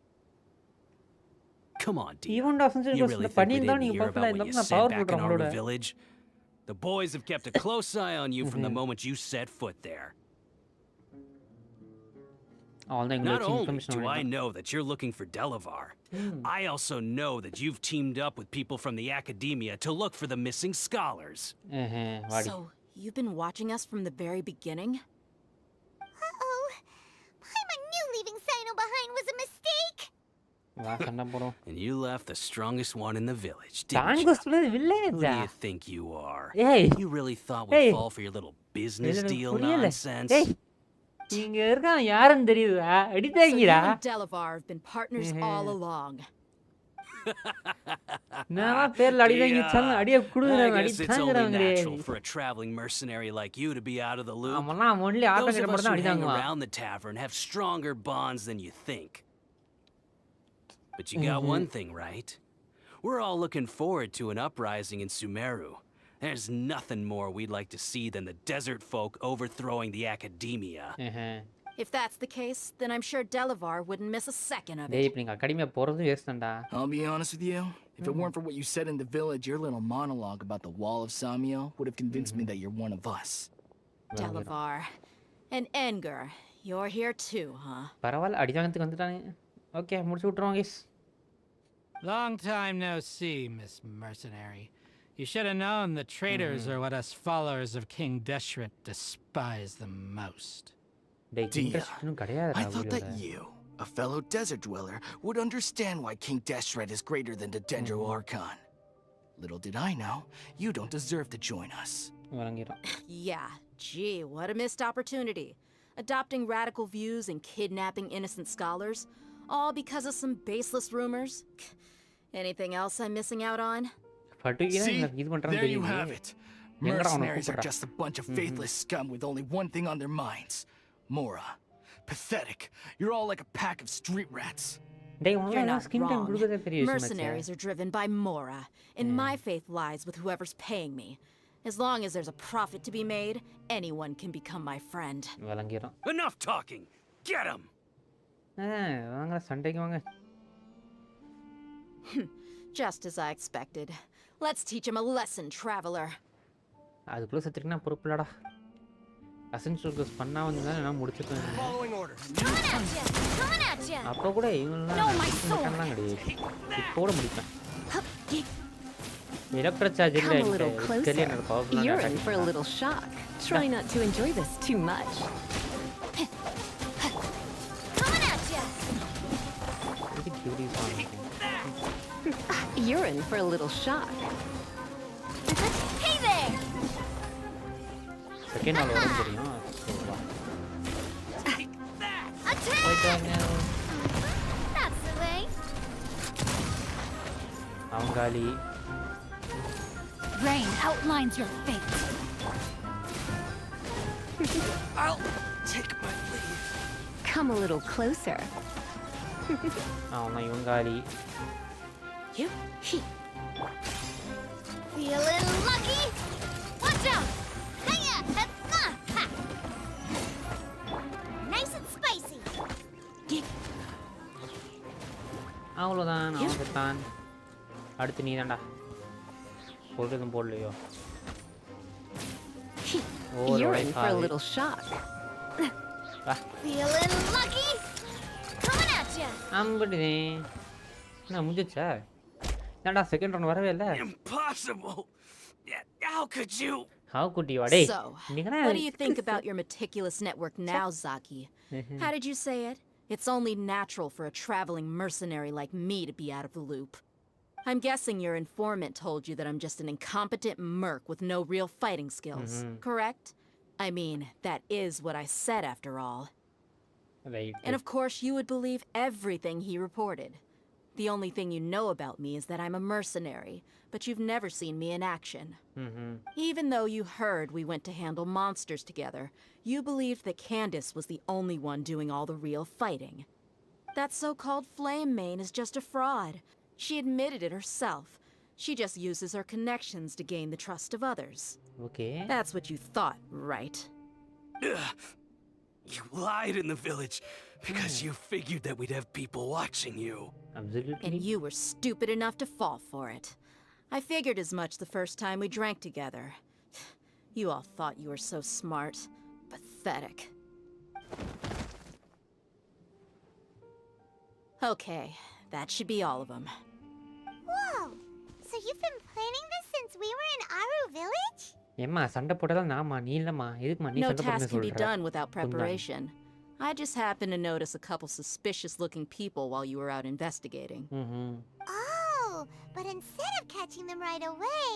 Come on, dear. Even Ascension You கோர்ஸ்ல really think we பண்ணியிருந்தா didn't நீங்க hear பவர்ஃபுல்லா about what இருந்தா you நான் said powerful back in our நம்மளோட. village? The boys have kept a close eye on you from the moment you set foot there. அவள்தான் Not எங்களுக்கு only information do I know that you're looking for Delavar, I also know that you've teamed up with people from the academia to look for the missing scholars. வாடி. So, you've been watching us from the very beginning? Uh-oh. I knew leaving Sino behind was a mistake. வா சண்டை போறோம். And you left the strongest one in the village, didn't you? தாங்கஸ்ல Who வில்லேஜா? do you think you are? ஏய் You really thought Hey. we'd fall for your little business எனக்கு deal புரியல. nonsense? டேய் இங்க இருக்கான் யாருன்னு தெரியுதா? So you அடிதாங்கடா. and Delavar have been partners all along. நான் பேர்ல அடிதாங்கி வச்சாலும் அடிய I குடுக்குறாங்க guess it's only அடிதாங்கறாங்க. natural for a traveling mercenary like you to be out of the loop. அவன்லாம் ஒன்லி ஆட்ட Those கிட்ட of us மட்டும் தான் who hang அடிதாங்குவான். around the tavern have stronger bonds than you think. But you got one thing right. We're all looking forward to an uprising in Sumeru. There's nothing more we'd like to see than the desert folk overthrowing the academia. If that's the case, then I'm sure Delavar wouldn't miss a second of டேய் it. இப்ப நீங்க academia போறது waste தான்டா. I'll be honest with you. If it weren't for what you said in the village, your little monologue about the wall of Samiel would have convinced me that you're one of us. Delavar. And Enger, you're here too, huh? பரவாயில்ல அடிதாங்கத்துக்கு வந்துட்டானுங்க. Okay முடிச்சு விட்டுறோம் guys. Long time no see, Miss Mercenary. You should have known the traitors are what us followers of King Deshret despise the most. டேய் Dia, இன்ட்ரஸ்ட்னும் கிடையாதுடா I thought that வீடியோல. you, a fellow desert dweller, would understand why King Deshret is greater than the Dendro Archon. Little did I know, you don't deserve to join us. வழங்கிரும். Yeah, gee, what a missed opportunity. Adopting radical views and kidnapping innocent scholars, all because of some baseless rumors. Anything else I'm missing out on? பட்டுக்கினா See, இது பண்றான்னு there you தெரியுது. have it. எங்கடா அவனை Mercenaries are கூப்பிடுறா? just a bunch of faithless scum with only one thing on their minds. Mora. Pathetic. You're all like a pack of street rats. டேய் You're உனக்கு not skin time wrong. கொடுக்கதே பெரிய விஷயம் Mercenaries are driven by Mora, and my faith lies with whoever's paying me. As long as there's a profit to be made, anyone can become my friend. வழங்கிரும். Enough talking! Get him! வாங்க சண்டைக்கு வாங்க. Just as I expected. Let's teach him a lesson, traveler. அதுக்குள்ள செத்துக்கினா பொறுப்பு இல்லடா. Essential course பண்ணா வந்தா நான் முடிச்சிட்டேன். Following orders. Coming at ya! அப்போ கூட இவங்கலாம் பண்ணலாம் கிடையாது. இப்போ கூட முடிப்பேன். எலக்ட்ரிக் சார்ஜ் இல்ல. Come a little closer. தெரியல பவர்ஃபுல்லா You're in for a little shock. Try not to enjoy this too much. Coming at ya! You're in for a little shock. Hey there! Second நாள் வரும் தெரியும். Attack! போயிட்டு வாங்க. That's the way. அவங்காலி. Rain outlines your fate. I'll take my leave. Come a little closer. அவன் இவங்காலி. You? Feeling lucky? Watch out! Hiya! Ha! Nice and spicy. அவ்வளோதான் அவன் செத்தான். அடுத்து நீ தான்டா. போடுறதும் போடலையோ. You're in for a little shock. Feeling lucky? Coming at ya! அம்படிதே. நான் முடிஞ்சிச்சா? ஏன்டா செகண்ட் ரவுண்ட் வரவே இல்ல? Impossible! How could you? How could you? டேய். So, what do you think about your meticulous network now, Zaki? How did you say it? It's only natural for a traveling mercenary like me to be out of the loop. I'm guessing your informant told you that I'm just an incompetent merc with no real fighting skills, correct? I mean, that is what I said after all. Right. And of course, you would believe everything he reported. The only thing you know about me is that I'm a mercenary, but you've never seen me in action. Even though you heard we went to handle monsters together, you believed that Candace was the only one doing all the real fighting. That so-called flame main is just a fraud. She admitted it herself. She just uses her connections to gain the trust of others. Okay. That's what you thought, right? You lied in the village because you figured that we'd have people watching you. Absolutely. And you were stupid enough to fall for it. I figured as much the first time we drank together. You all thought you were so smart. Pathetic. Okay, that should be all of them. Whoa! So you've been planning this since we were in Aru village? ஏம்மா சண்டை போட்டதால் நாமா நீ இல்லம்மா எதுக்குமா நீ No சண்டை task போட்டுன்னு can be சொல்ற done without preparation. I just happened to notice a couple suspicious-looking people while you were out investigating. Oh, but instead of catching them right away,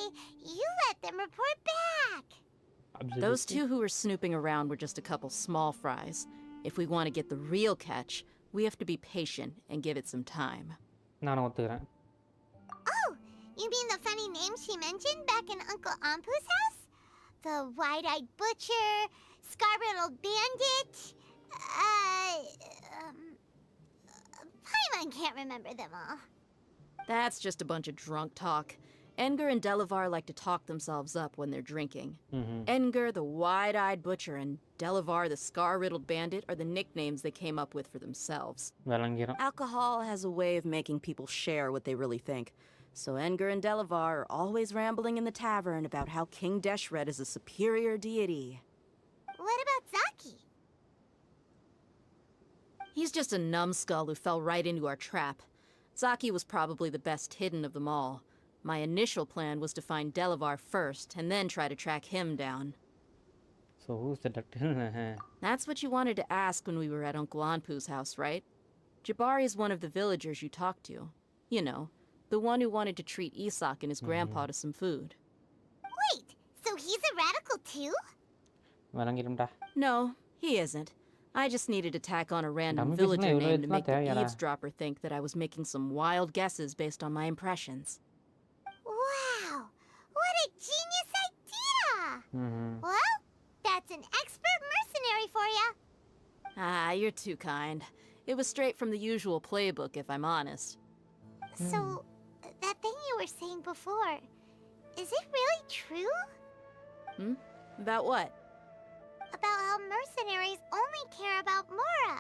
you let them report back. Those two who were snooping around were just a couple small fries. If we want to get the real catch, we have to be patient and give it some time. நானும் ஒத்துக்கிறேன். Oh, you mean the funny name she mentioned back in Uncle Ampu's house? The wide-eyed butcher, scar-riddled bandit, Paimon can't remember them all. That's just a bunch of drunk talk. Edgar and Delavar like to talk themselves up when they're drinking. Edgar, the wide-eyed butcher, and Delavar, the scar-riddled bandit, are the nicknames they came up with for themselves. விளங்கிறோம். Alcohol has a way of making people share what they really think. So Edgar and Delavar are always rambling in the tavern about how King Deshret is a superior deity. What about Zaki? He's just a numbskull who fell right into our trap. Zaki was probably the best hidden of them all. My initial plan was to find Delavar first, and then try to track him down. So who's the doctor? That's what you wanted to ask when we were at Uncle Anpu's house, right? Jabari is one of the villagers you talked to. You know, the one who wanted to treat Isak and his grandpa to some food. Wait, so he's a radical too? விளங்கிடும்டா. No, he isn't. I just needed to tack on a random Dummy villager business, name to it's make not the there, eavesdropper think that I was making some wild guesses based on my impressions. Wow, what a genius idea! Well, that's an expert mercenary for ya. Ah, you're too kind. It was straight from the usual playbook, if I'm honest. So, that thing you were saying before, is it really true? About what? About how mercenaries only care about Mora,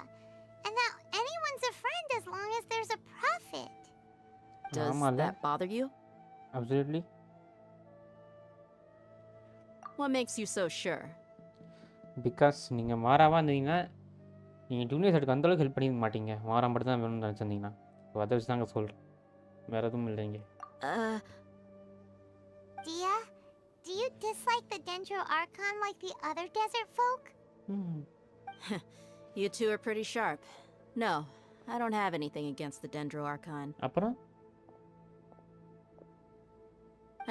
and that anyone's a friend as long as there's a profit. Does ஆமால. that bother you? Absolutely. What makes you so sure? Because நீங்கள் மாறாவாக இருந்தீங்கன்னா நீங்கள் junior சைடுக்கு அந்தளவுக்கு help பண்ணிக்க மாட்டீங்க மாறா மட்டும் தான் வேணும்னு நினச்சிருந்தீங்கன்னா ஸோ அதை வச்சு தாங்க சொல்கிறேன் வேறு எதுவும் இல்லைங்க. Dia, do you dislike the Dendro Archon like the other desert folk? You two are pretty sharp. No, I don't have anything against the Dendro Archon. அப்புறம்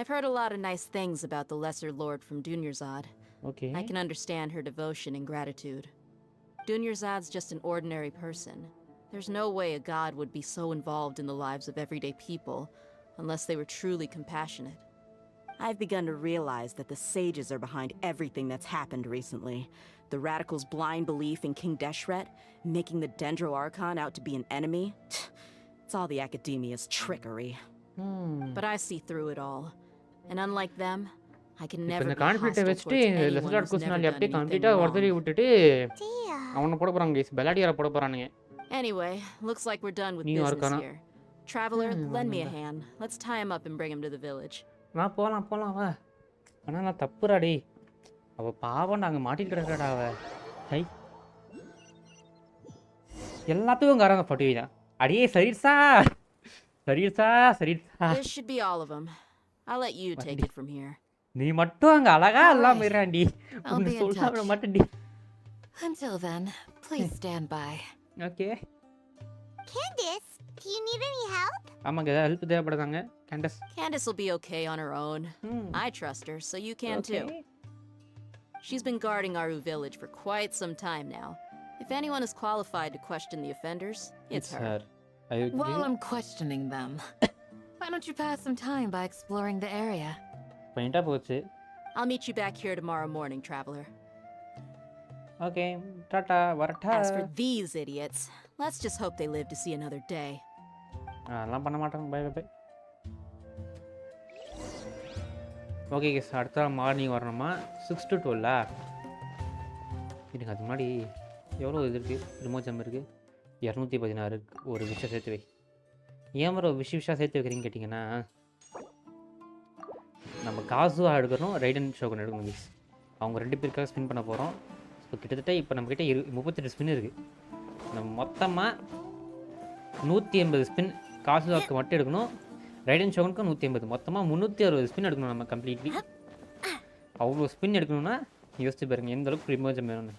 I've heard a lot of nice things about the Lesser Lord from Dunyarzad. Okay I can understand her devotion and gratitude. Dunyarzad's just an ordinary person. There's no way a god would be so involved in the lives of everyday people unless they were truly compassionate. I've begun to realize that the sages are behind everything that's happened recently. The radicals' blind belief in King Deshret, making the Dendro Archon out to be an enemy. It's all the academia's trickery. But I see through it all. And unlike them, I can இப்போ never இந்த be கான்ஃப்ளிக்ட்டை hostile வச்சுட்டு towards anyone லெசலாட் who's குஸ்னாலி never அப்படியே done anything கம்ப்ளீட்டாக ஒருத்தரையும் wrong. விட்டுட்டு Dia. அவனை போட போகிறாங்க கேஸ் பெலாடியாரை போட போகிறானுங்க. Anyway, looks like we're done with New business Arcana. here. Traveler, lend me a hand. Let's tie him up and bring him to the village. நான் போகலாம் வா. ஆனால் நான் தப்புறாடி அவள் பாவம் நாங்கள் மாட்டிட்டு கிடக்கடா அவள் ஹை எல்லாத்துக்கும் காரங்க பட்டுவி தான் அடியே சரிசா. This should be all of them. I'll let you take it from here. நீ மட்டும் அங்கே அழகா எல்லாம் போயிடறாண்டி I'll be in சொல்ல touch. மாட்டேன்டி. Until then, please stand by. Okay Candace, do you need any help? ஆமாங்க ஏதாவது ஹெல்ப் தேவைப்படுதாங்க Candace. Candace will be okay on her own. I trust her, so you can too. She's been guarding Aru village for quite some time now. If anyone is qualified to question the offenders, it's her. I agree. While I'm questioning them, why don't you pass some time by exploring the area? பாயிண்டா போச்சு. I'll meet you back here tomorrow morning, Traveler. Okay Tata வரட்டா. As for these idiots, let's just hope they live to see another day. அதெல்லாம் பண்ண மாட்டாங்க. Bye bye bye. Okay guys, அடுத்த நாள் morning வரணுமா? 6 to 12 இதுக்கு அதுக்கு முன்னாடி எவ்வளோ இது இருக்குது, ரிமோட் ஜம் இருக்குது, 216 இருக்குது. ஒரு விஷயம் சேர்த்து வை. ஏன் ஒரு விஷயம் சேர்த்து வைக்கிறீங்கன்னு கேட்டிங்கன்னா, நம்ம காசுவாக எடுக்கணும், ரைடன் ஷோகன் எடுக்கணும் கேஸ். அவங்க 2 பேருக்காக ஸ்பின் பண்ண போகிறோம். ஸோ கிட்டத்தட்ட இப்போ நம்மக்கிட்ட 38 ஸ்பின் இருக்குது. நம்ம மொத்தமாக 180 ஸ்பின் காசுவாக்கு மட்டும் எடுக்கணும், ரைடன் ஷோகனுக்கு 180, மொத்தமாக 360 ஸ்பின் எடுக்கணும் நம்ம கம்ப்ளீட்லி. அவ்வளோ ஸ்பின் எடுக்கணும்னா யோசிச்சு பாருங்க எந்த அளவுக்கு ரிமோஜம் வேணும்னு.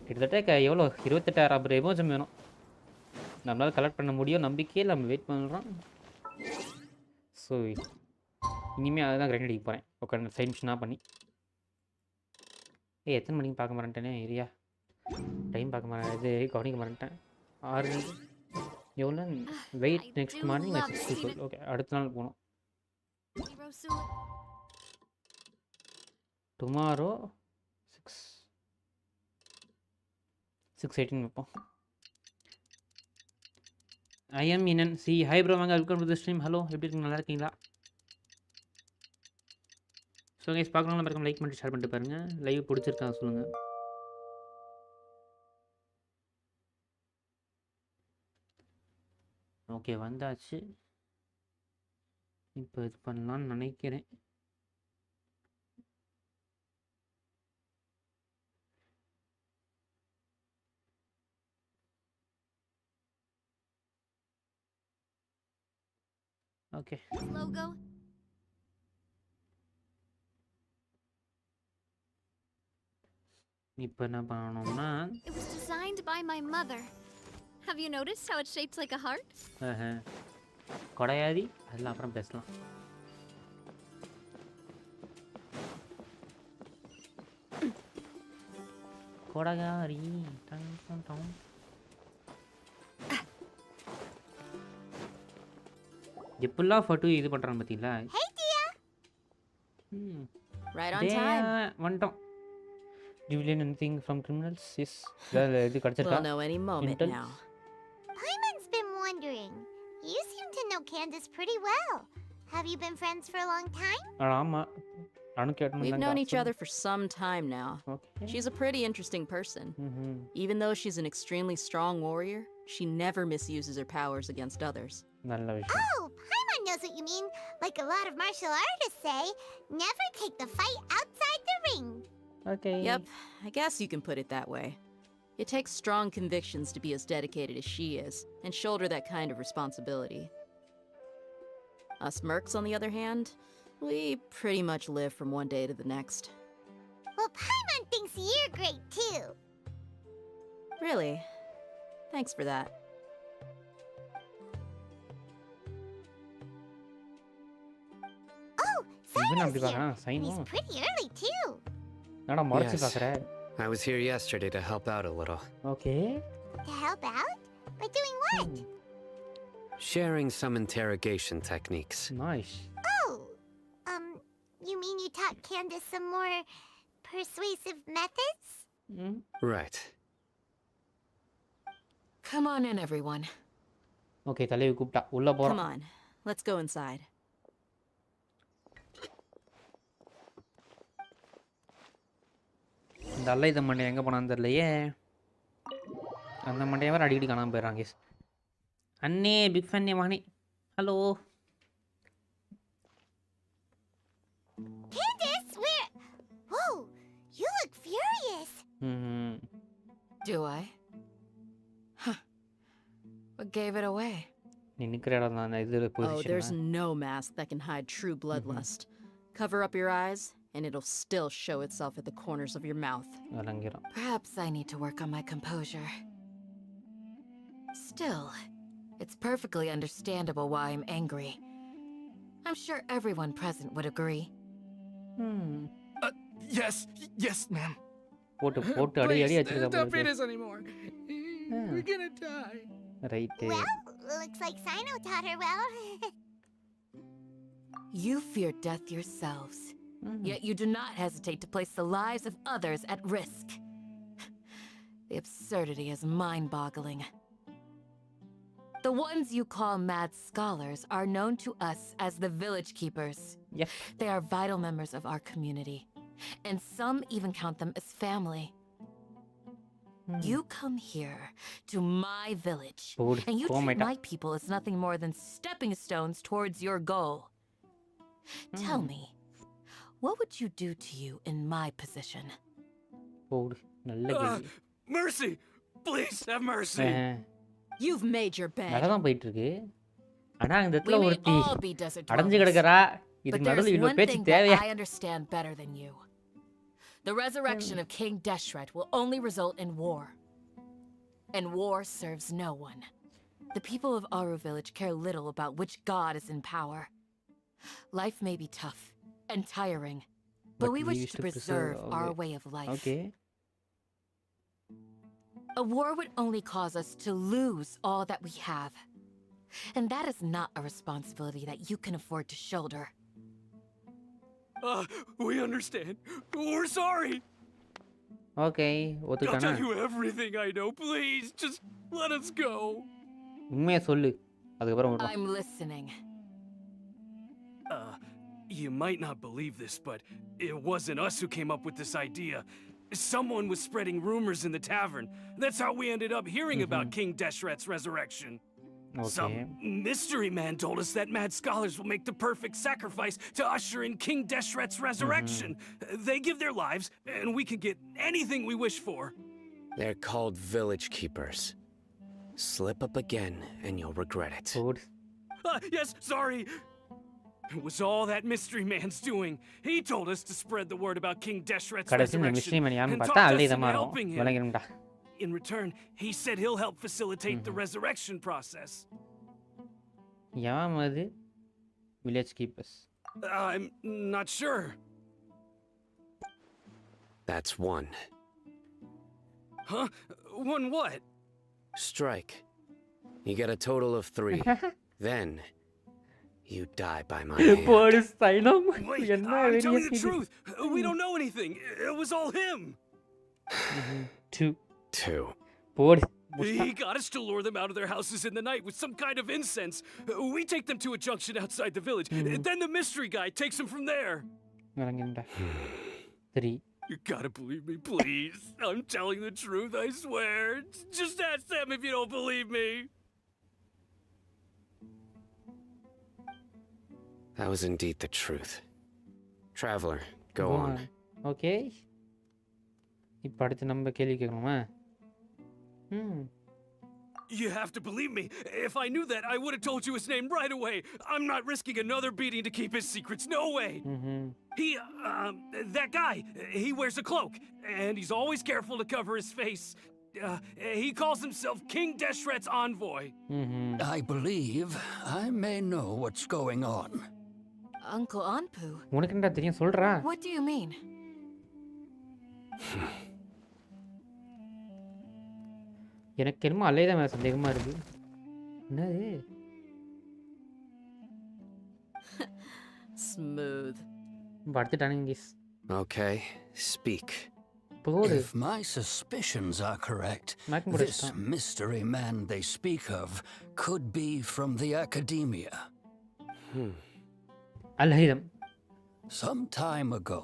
கிட்டத்தட்ட எவ்வளோ 28,000 ரிமோஜம் வேணும். நம்மளால் கலெக்ட் பண்ண முடியும் நம்பிக்கையில் நம்ம வெயிட் பண்ணுறோம். ஸோ இனிமேல் அதை தான் கிரைண்ட் அடிக்க போகிறேன் உட்காந்து சைட் மிஷனாக பண்ணி. எத்தனை மணிக்கு பார்க்க மாட்டேனே ஏரியா டைம் பார்க்க மாட்டேன், இது கவனிக்க மாட்டேன். 6 மணிக்கு எவ்வளோ wait next morning 6 people. Okay அடுத்த நாள் போகணும். டுமாரோ 6:18 வைப்போம். ஐ எம் இனன் சி ஹை ப்ரோ, வாங்க welcome to the stream. Hello, எப்படி இருக்கீங்க, நல்லா இருக்கீங்களா? ஸோ கைஸ் பார்க்கணும் மறக்காம லைக் பண்ணிட்டு ஷேர் பண்ணிட்டு பாருங்கள். லைவ் பிடிச்சிருக்கா சொல்லுங்கள். ஓகே வந்தாச்சு. இப்போ இது பண்ணலான்னு நினைக்கிறேன். Okay Logo. இப்போ என்ன பண்ணணும்னா, It was designed by my mother. Have you noticed how it's shaped like a heart? கொடையாதி அதெல்லாம் அப்புறம் பேசலாம். கொடையாரி டன் டன் டன். எப்பெல்லாம் ஃபட்டு இது பண்ணுறான்னு பார்த்தீங்களா? Hey, Dia. Right on time. வந்துட்டோம். Do you learn anything from criminals? Yes. இது கிடைச்சிருக்கா? We'll know any moment now. Paimon's been wondering. You seem to know Candace pretty well. Have you been friends for a long time? ஆமாம், நானும் கேட்டேன். We've known each other for some time now. Okay. She's a pretty interesting person. Even though she's an extremely strong warrior, she never misuses her powers against others. நல்ல விஷயம். Oh, Paimon knows what you mean. Like a lot of martial artists say, never take the fight outside the ring. Okay. Yep, I guess you can put it that way. It takes strong convictions to be as dedicated as she is, and shoulder that kind of responsibility. Us mercs, on the other hand, we pretty much live from one day to the next. Well, Paimon thinks you're great too. Really? Thanks for that. Oh, இவன் அப்படி Sino's here. பார்க்கறான், And cyano. he's pretty early too. என்னடா மறைச்சு Yes. பார்க்குற? I was here yesterday to help out a little. Okay. To help out? By doing what? Sharing some interrogation techniques. Nice. Oh, you mean you taught Candace some more persuasive methods? Right. Come on in, everyone. Okay, தலைவி கூப்பிட்டா உள்ள Come போறோம். on, let's go inside. இந்த அல்ல இந்த மண்டை எங்கே போனான்னு தெரியலையே. அந்த மண்டையை வேறு அடிக்கடி காணாமல் போயிடுறாங்க. கேஸ் அண்ணே, big fan Vani. Hello. Candace, where? Whoa, you look furious. Do I? Huh. What gave it away? நீ நிற்கிற இடம் தான் இது Oh, there's position. no mask that can hide true bloodlust. Cover up your eyes, and it'll still show itself at the corners of your mouth. விளங்கிறோம். Perhaps I need to work on my composure. Still, it's perfectly understandable why I'm angry. I'm sure everyone present would agree. Yes, ma'am. போட்டு போட்டு அடி அடி Don't beat வச்சிருக்க. us anymore. We're gonna die. Right. Well, looks like Sino taught her well. You fear death yourselves, yet you do not hesitate to place the lives of others at risk. The absurdity is mind-boggling. The ones you call mad scholars are known to us as the Village Keepers. Yep. They are vital members of our community, and some even count them as family. You come here to my village, and you treat my people as nothing more than stepping stones towards your goal. Tell me, what would you do to you in my position? Mercy! Please have mercy! You've made your bed. நல்லாதான் போயிட்டு இருக்கு. ஆனா இந்த இடத்துல We may ஒருத்தி all be desert அடைஞ்சு dwellers, கிடக்குறா. but இதுக்கு there's நடுவுல இவ்வளவு one பேச்சு thing that தேவையா? I understand better than you. The resurrection of King Deshret will only result in war. And war serves no one. The people of Aru village care little about which god is in power. Life may be tough and tiring, but we wish to preserve our way of life. Okay. A war would only cause us to lose all that we have. And that is not a responsibility that you can afford to shoulder. We understand. We're sorry. Okay. I'll ஒத்துக்கிட்டானா? tell you everything I know. Please, just let us go. உண்மையா சொல்லு. அதுக்கப்புறம் விடுறோம். I'm listening. You might not believe this, but it wasn't us who came up with this idea. Someone was spreading rumors in the tavern. That's how we ended up hearing about King Deshret's resurrection. Okay. Some mystery man told us that mad scholars will make the perfect sacrifice to usher in King Deshret's resurrection. They give their lives, and we can get anything we wish for. They're called Village Keepers. Slip up again, and you'll regret it. Yes, sorry. It was all that mystery man's doing. He told us to spread the word about King Deshret's resurrection and talked us into helping him. In return, he said he'll help facilitate the resurrection process. யாம் அது village keepers. I'm not sure. That's one. Huh? One what? Strike. You get a total of 3. Then, you die by my hand. போடு சைனம். Wait, என்ன I'm வெளிய telling the இது? truth. We don't know anything. It was all him. 2. போடு. He got us to lure them out of their houses in the night with some kind of incense. We take them to a junction outside the village. Then the mystery guy takes them from there. 3. You gotta believe me, please. I'm telling the truth, I swear. Just ask them if you don't believe me. That was indeed the truth. Traveler, go on. Okay. இப்போ அடுத்து நம்ம கேள்வி கேட்கணுமா? You have to believe me. If I knew that, I would have told you his name right away. I'm not risking another beating to keep his secrets. No way. That guy, he wears a cloak, and he's always careful to cover his face. He calls himself King Deshret's envoy. I believe I may know what's going on. Uncle Anpu? உனக்கு என்ன தெரியும் சொல்றா? What do you mean? எனக்கு என்னமோ அலையதான் மேல சந்தேகமா இருக்கு. என்னது? Smooth. படுத்துட்டானுங்க. Okay, speak. If my suspicions are correct, this mystery man they speak of could be from the academia. Al-Haytham. Some time ago,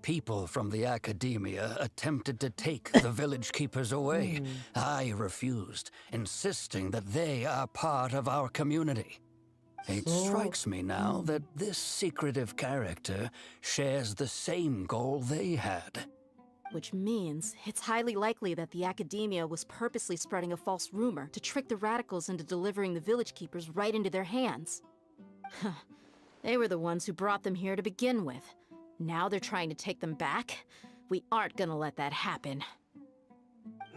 people from the academia attempted to take the village keepers away. I refused, insisting that they are part of our community. It strikes me now that this secretive character shares the same goal they had. Which means it's highly likely that the academia was purposely spreading a false rumor to trick the radicals into delivering the village keepers right into their hands. They were the ones who brought them here to begin with. Now they're trying to take them back? We aren't gonna let that happen.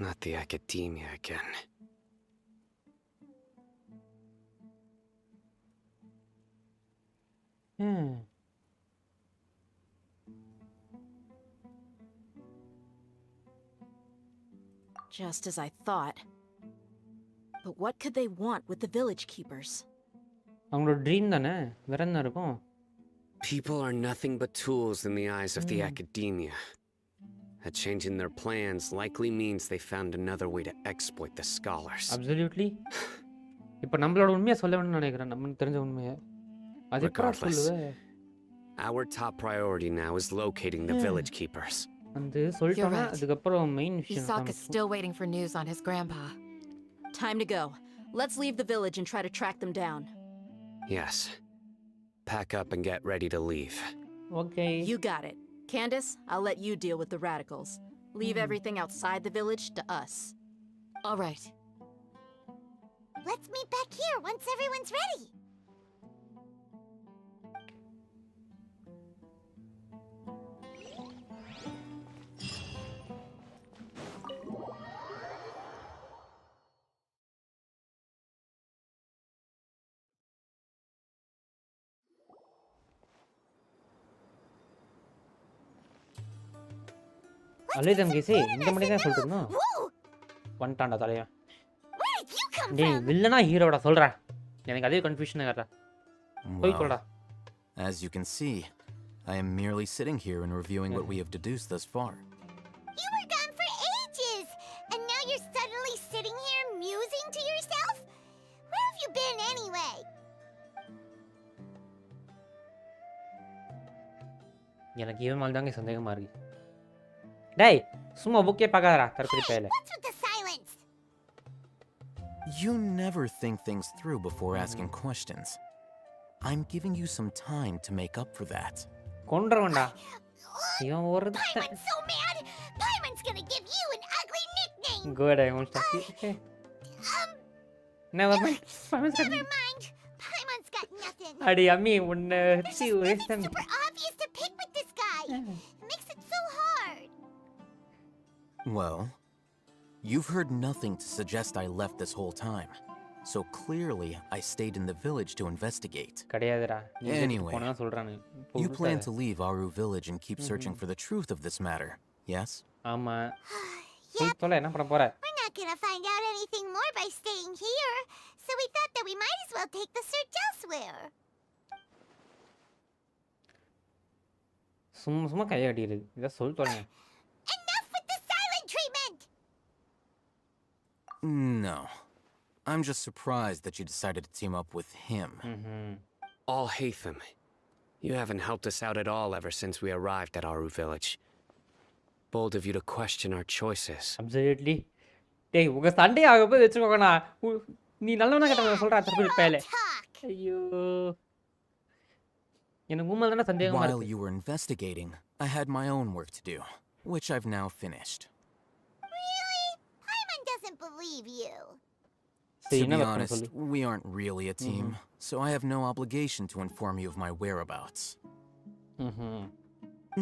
Not the academia again. Just as I thought. But what could they want with the village keepers? அவங்களோட dream தானே வேற என்ன இருக்கும்? People are nothing but tools in the eyes of the academia. A change in their plans likely means they found another way to exploit the scholars. Absolutely. இப்போ நம்மளோட உண்மையை சொல்ல வேணும்னு நினைக்கிறேன், நமக்கு தெரிஞ்ச உண்மையை. அது எப்படா சொல்லுவே? Our top priority now is locating the village keepers. அந்த சொல்லிட்டோம்னா அதுக்கப்புறம் மெயின் விஷயம் Isaac is still waiting for news on his grandpa. Time to go. Let's leave the village and try to track them down. Yes. Pack up and get ready to leave. Okay. You got it. Candace, I'll let you deal with the radicals. Leave everything outside the village to us. All right. Let's meet back here once everyone's ready. அலைதம் கேசி இந்த மாதிரி தான் சொல்லிட்டுருந்தோம். வந்துட்டான்டா தலையா. டேய் வில்லனா ஹீரோடா சொல்றா. எனக்கு அதே confusion ஆகறா. போய் சொல்றா. As you can see, I am merely sitting here and reviewing what we have deduced thus far. You were gone for ages, and now you're suddenly sitting here musing to yourself? Where have you been anyway? எனக்கு இவன் மேல தாங்க சந்தேகமா இருக்கு. டேய் சும்மா புக்கே பார்க்காதடா தரக்குறி பேல. What's with the silence? You never think things through before asking questions. I'm giving you some time to make up for that. கொன்றவன்டா. இவன் ஒரு Paimon's so mad. Paimon's gonna give you an ugly nickname. good I want to see. Never mind. Never mind. Paimon's got nothing. அடி அம்மி உன்னை It's just nothing super obvious to pick with this guy. It makes it so hard. Well, you've heard nothing to suggest I left this whole time. So clearly, I stayed in the village to investigate. கிடையாதுடா. Anyway, you plan to leave Aru village and keep searching for the truth of this matter, yes? ஆமா. போய் தொலை என்ன பண்ண போற? We're not gonna find out anything more by staying here, so we thought that we might as well take the search elsewhere. சும்மா கையடிக்குது. இத சொல் தொலை. Enough with the silent treatment. No. I'm just surprised that you decided to team up with him. All Hatham. You haven't helped us out at all ever since we arrived at Aru village. Bold of you to question our choices. Absolutely. டேய் உங்க Sunday ஆக போய் வெச்சுக்கோங்கடா. நீ நல்லவனா கேட்டவன சொல்றா தரக்குறி பேல. ஐயோ. எனக்கு உம்மல தான சந்தேகமா இருக்கு. While you were investigating, I had my own work to do, which I've now finished. Really? Paimon doesn't believe you. To be honest, we aren't really a team, so I have no obligation to inform you of my whereabouts.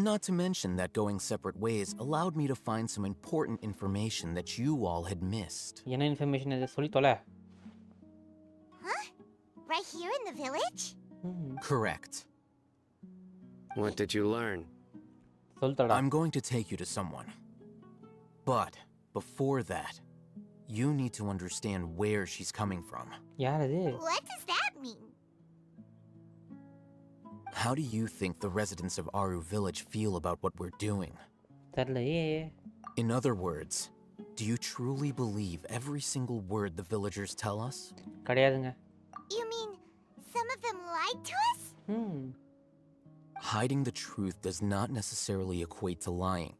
Not to mention that going separate ways allowed me to find some important information that you all had missed. என்ன information இது சொல்லி தொலை. Huh? Right here in the village? Correct. What did you learn? I'm going to take you to someone. But before that, you need to understand where she's coming from. யார் அது? What does that mean? How do you think the residents of Aru village feel about what we're doing? தெரியலையே. In other words, do you truly believe every single word the villagers tell us? கிடையாதுங்க. You mean some of them lied to us? Hiding the truth does not necessarily equate to lying.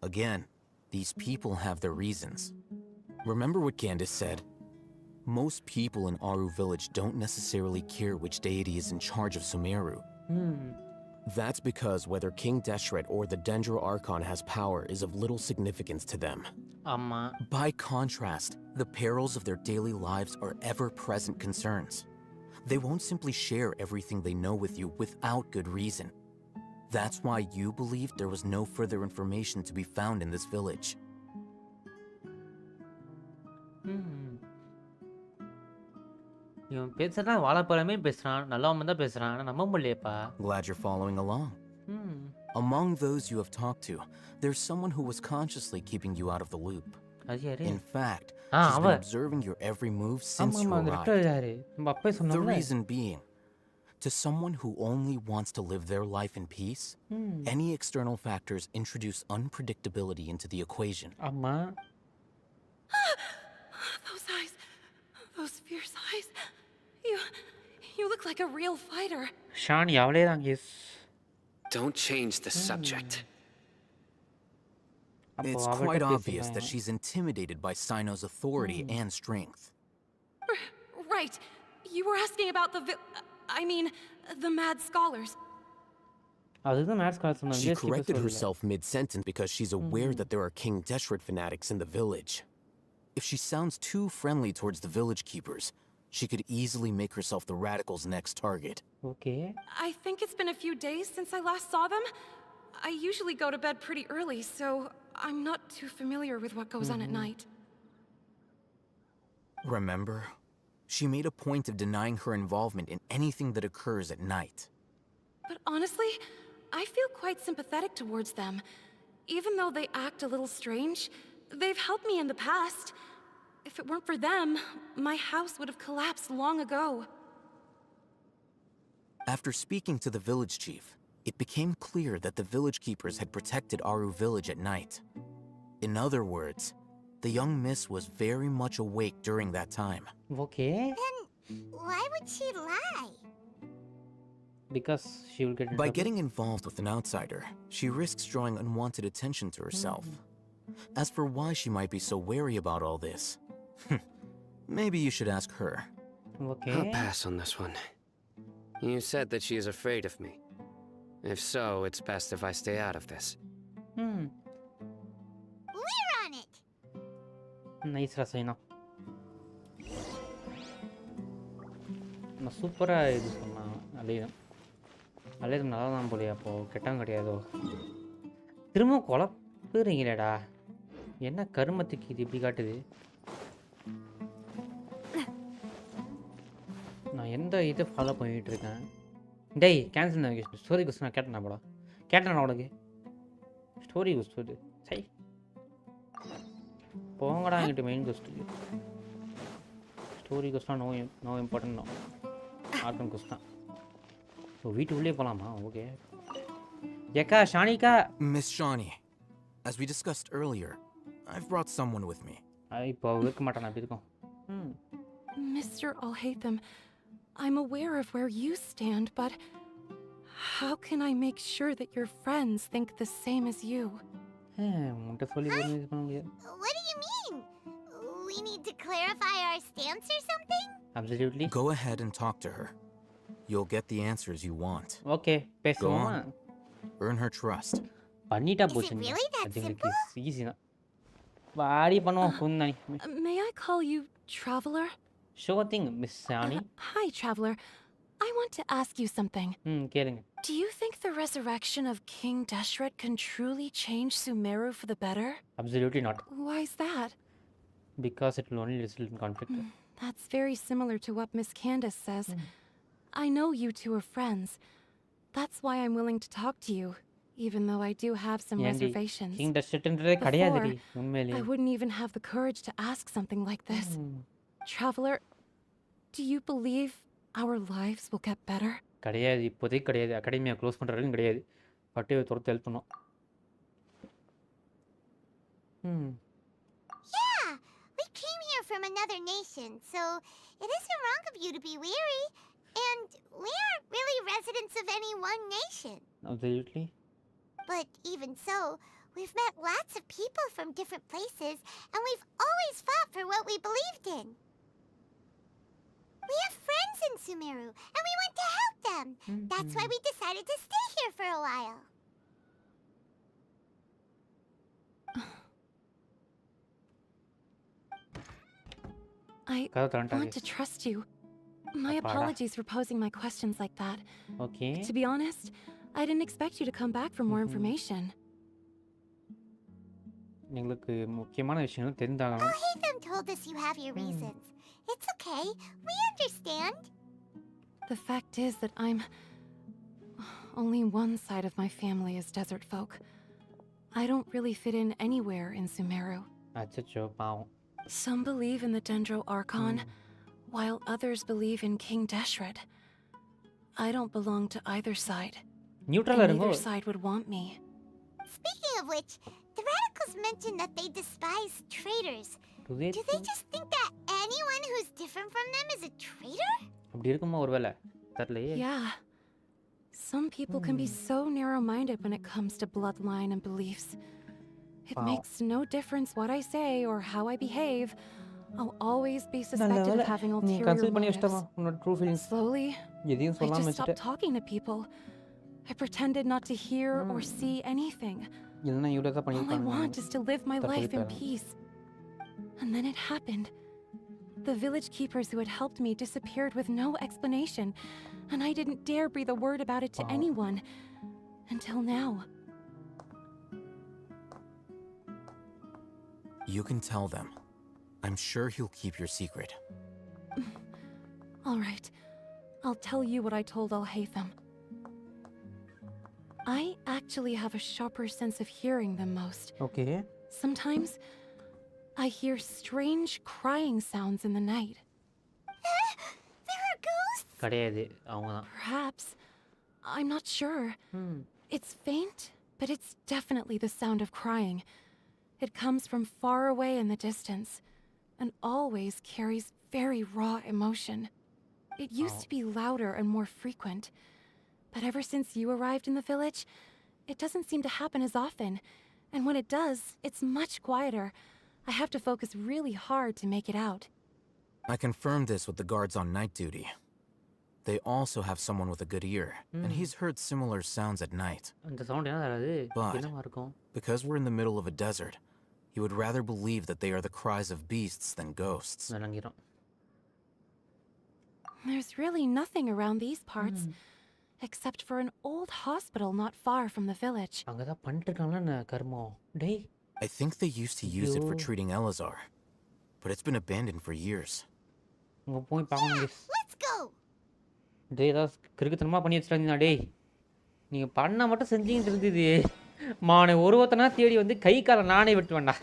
Again, these people have their reasons. Remember what Candace said? Most people in Aru village don't necessarily care which deity is in charge of Sumeru. That's because whether King Deshret or the Dendro Archon has power is of little significance to them. By contrast, the perils of their daily lives are ever-present concerns. They won't simply share everything they know with you without good reason. That's why you believed there was no further information to be found in this village. இவன் பேசுறா வாழைப்பழமே பேசுறான், நல்லவன் தான் பேசுறான், ஆனா நம்ப முடியலையேப்பா. Glad you're following along. Among those you have talked to, there's someone who was consciously keeping you out of the loop. In fact, she's been observing your every move since you arrived. The reason being, To someone who only wants to live their life in peace, any external factors introduce unpredictability into the equation. Amma. Those eyes. Those fierce eyes. You look like a real fighter. Shani, avale yes. Don't change the subject. It's quite obvious that she's intimidated by Sino's authority and strength. Right. You were asking about the mad scholars. She corrected herself mid-sentence because she's aware that there are King Deshret fanatics in the village. If she sounds too friendly towards the village keepers, she could easily make herself the radicals' next target. Okay. I think it's been a few days since I last saw them. I usually go to bed pretty early, so I'm not too familiar with what goes on at night. Remember? She made a point of denying her involvement in anything that occurs at night. But honestly, I feel quite sympathetic towards them. Even though they act a little strange, they've helped me in the past. If it weren't for them, my house would have collapsed long ago. After speaking to the village chief, it became clear that the village keepers had protected Aru village at night. In other words, the young miss was very much awake during that time. Okay. Then why would she lie? Because she will get in By trouble. getting involved with an outsider, she risks drawing unwanted attention to herself. As for why she might be so wary about all this, maybe you should ask her. Okay. I'll pass on this one. You said that she is afraid of me. If so, it's best if I stay out of this. We're on it. Nice Rasina. நான் சூப்பரா இது சொன்னான் அலேது நல்லா தான் போலியா அப்போ கெட்டாங்க கிடையாதோ திரும்ப குழப்புறீங்களேடா என்ன கருமத்துக்கு இது இப்படி காட்டுது நான் எந்த இதை ஃபாலோ பண்ணிட்டு இருக்கேன் டேய் கேன்சல் தான் ஸ்டோரி கொஸ்டின் நான் கேட்டேனா போடா கேட்டேனா உனக்கு ஸ்டோரி கொஸ்டின் சரி போங்கடா என்கிட்ட main question story question no important no ஆர்கன் கொஸ்டின் வீட்டுக்குள்ளே போகலாமா ஓகே ஏக்கா Shanika Miss Shawnee, as we discussed earlier, I've brought someone with me. இப்போ இருக்க மாட்டான் அப்படி இருக்கும் Mr. Alhaitham, I'm aware of where you stand, but how can I make sure that your friends think the same as you? உன்கிட்ட சொல்லி பண்ண முடியாது What do you mean? We need to clarify our stance or something? Absolutely. Go ahead and talk to her. You'll get the answers you want. Okay, Go on. Earn her trust. பண்ணிட்டா Is போச்சு it really that அதுங்களுக்கு simple? Easy தான் வாடி பண்ணுவோம் குந்தானி May I call you Traveler? Sure thing, Miss Shani. Hi, Traveler. I want to ask you something. கேளுங்க Do you think the resurrection of King Deshret can truly change Sumeru for the better? Absolutely not. Why is that? Because it will only result in conflict. That's very similar to what Miss Candace says. I know you two are friends. That's why I'm willing to talk to you, even though I do have some reservations. King Deshretன்றதே கிடையாதுடி Before, உண்மையிலேயே I wouldn't even have the courage to ask something like this. Traveler, do you believe our lives will get better? கிடையாது இப்போதைக்கு கிடையாது academia close பண்ற வரைக்கும் கிடையாது பட்டு துரத்து எழுப்பணும் Yeah, we came here from another nation, so it isn't wrong of you to be weary. And we aren't really residents of any one nation. Absolutely. But even so, we've met lots of people from different places, and we've always fought for what we believed in. We have friends in Sumeru, and we want to help them. That's why we decided to stay here for a while. I want to trust you. My apologies for posing my questions like that. Okay. To be honest, I didn't expect you to come back for more information. எங்களுக்கு முக்கியமான விஷயம் தெரிந்தாகணும் Alhaitham told us you have your reasons. It's okay. We understand. The fact is that only one side of my family is desert folk. I don't really fit in anywhere in Sumeru. அச்சச்சோ பாவம் Some believe in the Dendro Archon, while others believe in King Deshret. I don't belong to either side. Neutral And neither side would want me. Speaking of which, the radicals mentioned that they despise traitors. Do they just think that anyone who's different from them is a traitor? அப்படி இருக்குமா ஒருவேளை தெரியலையே. Yeah. Some people can be so narrow-minded when it comes to bloodline and beliefs. It makes no difference what I say or how I behave. I'll always be suspected of having ulterior motives. Slowly, I just stopped talking to people. I pretended not to hear or see anything. All I want is to live my life in peace. And then it happened. The village keepers who had helped me disappeared with no explanation, and I didn't dare breathe a word about it to anyone. Until now. You can tell them. I'm sure he'll keep your secret. All right. I'll tell you what I told Al-Haytham. I actually have a sharper sense of hearing than most. Okay. Sometimes, I hear strange crying sounds in the night. There are ghosts? கிடையாது அவங்க தான். Perhaps. I'm not sure. It's faint, but it's definitely the sound of crying. It comes from far away in the distance, and always carries very raw emotion. It used to be louder and more frequent, but ever since you arrived in the village, it doesn't seem to happen as often, and when it does, it's much quieter. I have to focus really hard to make it out. I confirmed this with the guards on night duty. They also have someone with a good ear, and he's heard similar sounds at night. But because we're in the middle of a desert, he would rather believe that they are the cries of beasts than ghosts. There's really nothing around these parts, except for an old hospital not far from the village. I think they used to use it for treating Elazar, but it's been abandoned for years. Let's go! டேய் ஏதாவது கிறுக்குத்தனமாக பண்ணி வச்சுட்டாங்க டேய். நீங்கள் பண்ண மட்டும் செஞ்சீங்கன்னு இருந்தது மானை ஒருவத்தனா தேடி வந்து கை காலை நானே விட்டு வேண்டா.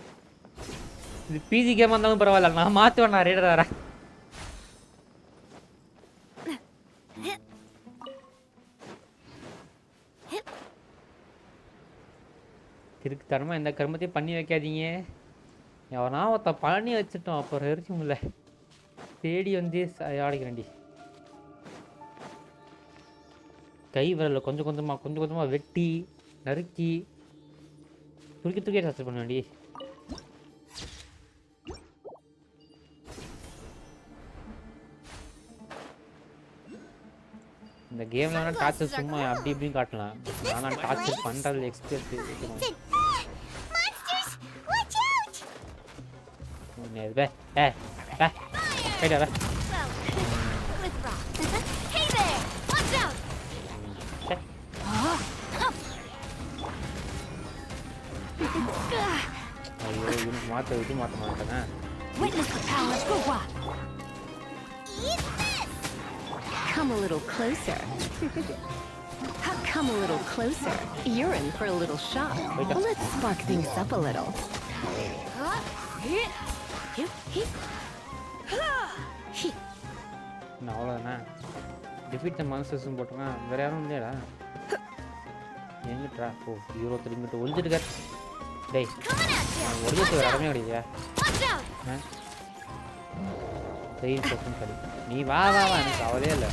இது பிஜி கேமாக இருந்தாலும் பரவாயில்ல, நான் மாற்றி வேண்டா ரேடர் வேற. கிறுக்குத்தனமாக எந்த கர்மத்தையும் பண்ணி வைக்காதீங்க. எவனா ஒருத்த பண்ணி வச்சுட்டோம் அப்புறம் எரிச்சும் இல்லை தேடி வந்து ஆடிக்கிறேன்டி. கை விரலில் கொஞ்சம் கொஞ்சமாக வெட்டி நறுக்கி துருக்கி சர்ச் பண்ண வேண்டி. இந்த கேமில் வேணால் டார்ச்சர் சும்மா அப்படி இப்படின்னு காட்டலாம். ஆனால் டார்ச்சர் பண்ணுறது எக்ஸ்பீரியன்ஸ் ஐயோ இவனுக்கு மாற்ற விட்டு மாற்ற மாட்டேன். Come a little closer. Come a little closer. You're in for a little shock. Let's spark things up a little. நான் அவ்வளோதானே டிஃபீட் த மான்ஸ்டர்ஸ்னு போட்டோம்னா வேறு யாரும் இல்லையாடா? எங்கிட்டா ஓ ஹீரோ திரும்பிட்டு ஒழிஞ்சிட்டுக்கார். டேய் ஒழிஞ்சிட்டு வேறு இடமே கிடையாது. செயின் பர்சன் சரி நீ வா எனக்கு அவளே இல்லை.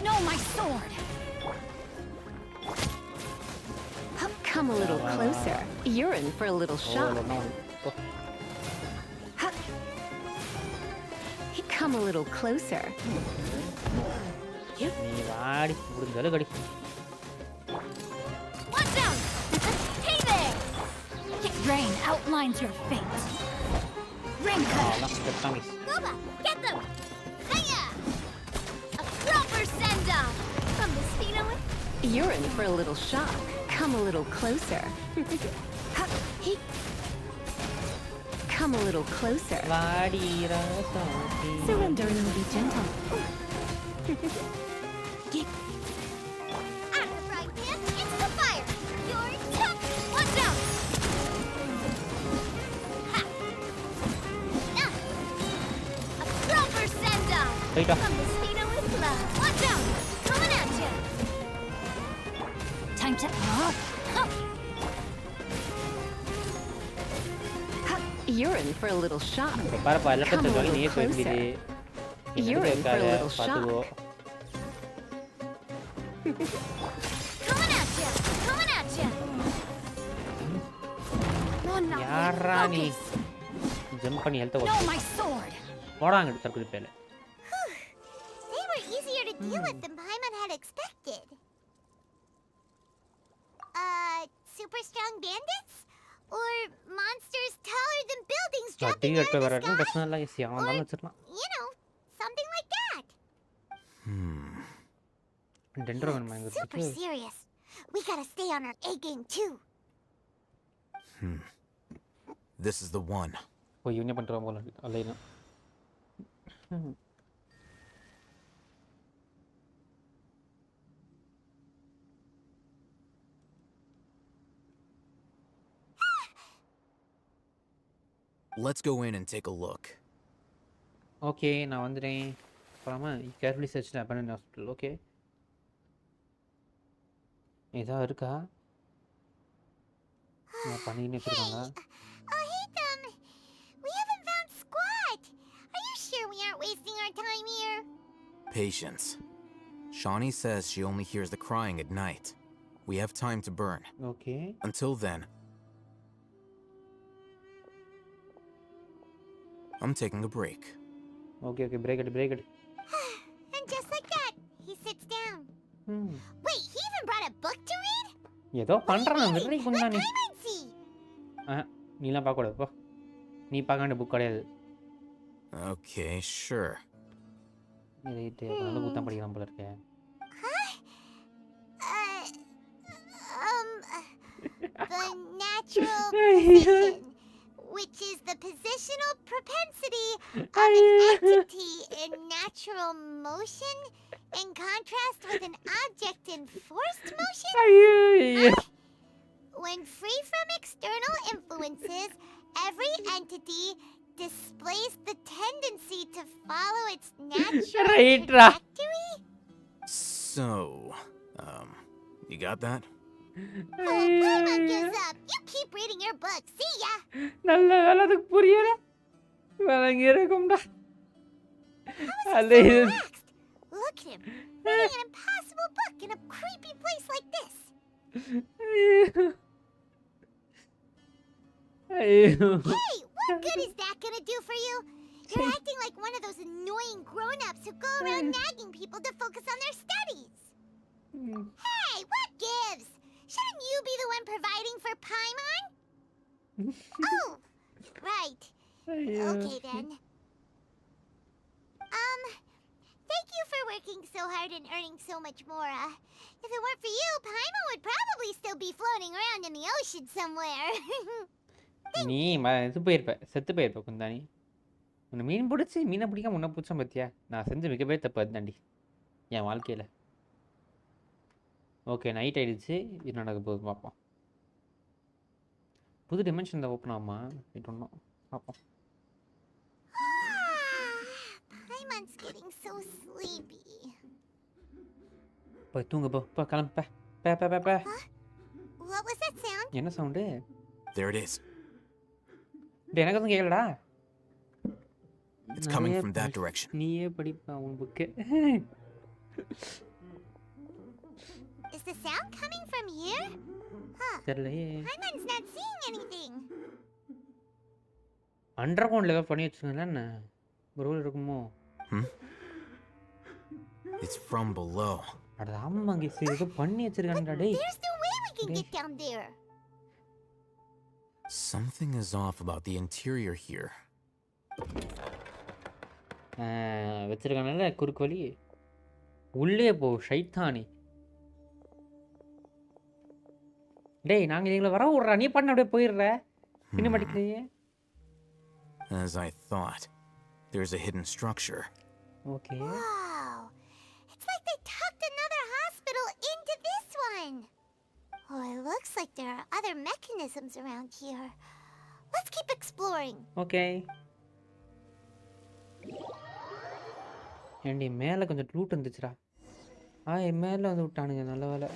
No, my sword. Come a little closer. You're in for a little shock. Come a little closer. நீ வாடி முடிஞ்சாலும் கடி. Watch out! Hey there! Rain outlines your fate. Rain cut. Boba, get them! Hiya! A proper send-off! From the Spino. You're in for a little shock. Come a little closer. Come a little closer. Surrender and be gentle. Out of the frying pan into the fire! You're Fight off. A mosquito with love. Watch out! Coming at you. Time to. You're in for a little shock. பாருப்பா எல்லாத்தையும் சொல்லி நீயே பேசுறீ. You're in for a little shock. Coming at you. Coming at you. யாரா நீ? Jump பண்ணி health No, my sword. போடாங்க தற்கொலை பேல. They were easier to deal with than Paimon had expected. Super strong bandits? Or monsters taller than buildings dropping out of the sky? Or, you know, something like that. Super serious. We gotta stay on our A game too. This is the one. Oh, you never draw one. Alena. Let's go in and take a look. Okay, now Andre, you carefully search the abandoned hospital. Okay. Is that Erika? Hey, we haven't found squat. Are you sure we aren't wasting our time here? Patience. Shawnee says she only hears the crying at night. We have time to burn. Okay. Until then, I'm taking a break. Okay, break it. And just like that, he sits down. Wait, he even brought a book to read? ஏதோ பண்றான் very குண்டானி. Paimon see. நீலாம் பார்க்க கூடாது போ. நீ பார்க்க வேண்டிய book கிடையாது. Okay, sure. ரைட் நல்ல புக் தான் படிக்கலாம் போல இருக்கே. The natural position, which is the positional propensity of an entity in natural motion in contrast with an object in forced motion? When free from external influences, every entity displays the tendency to follow its natural trajectory? So, you got that? Oh, Paimon gives up. You keep reading your book. See ya. நல்ல வேலை அதுக்கு புரியல. வலங்கி இருக்கும்டா. Look at him, reading an impossible book in a creepy place like this. Hey, what good is that gonna do for you? You're acting like one of those annoying grown-ups who go around nagging people to focus on their studies. Hey, what gives? Shouldn't you be the one providing for Paimon? Oh, right. Okay then. Thank you for working so hard and earning so much more. If it weren't for you, Paimon would probably still be floating around in the ocean somewhere. நீ இது போயிருப்ப செத்து போயிருப்ப குந்தானி. உன்னை மீன் பிடிச்சி மீனை பிடிக்காம உன்னை பிடிச்சோம் பத்தியா? நான் செஞ்ச மிகப்பெரிய தப்பு அதுதாண்டி என் வாழ்க்கையில். ஓகே நைட் ஆயிடுச்சு. இது நடக்க போகுது பார்ப்போம். புது டிமென்ஷன் தான் ஓப்பன் ஆகுமா? இட் ஒன்றும் பார்ப்போம். Paimon's getting so sleepy. போய் தூங்க போ கிளம்பு. What was that sound? என்ன சவுண்டு? There it is. டேய் எனக்கு எதுவும் கேட்கலடா. It's coming from that direction. நீயே படிப்பா உன் book. Is the sound coming from here? தெரியலையே. Paimon's not seeing anything. Underground level பண்ணி வச்சிருக்கீங்களா என்ன? ஒரு இருக்குமோ? It's from below. அட ஆமாங்க இது பண்ணி வச்சிருக்கானடா டேய். There's no way we can get down there. Something is off about the interior here. வச்சிருக்கானல குறுக்கு வழி. உள்ளே போ ஷைத்தானி. டேய் நாங்க இவங்கள வர விடுறா நீ பண்ண அப்படியே போயிடுற. சினிமாட்டிக்லயே. As I thought, there's a hidden structure. Okay. Wow. It's like they tucked another hospital into this one. Oh, it looks like there are other mechanisms around here. Let's keep exploring. Okay. ஏண்டி மேலே கொஞ்சம் loot இருந்துச்சுடா. என் மேலே வந்து விட்டானுங்க. நல்ல வேலை.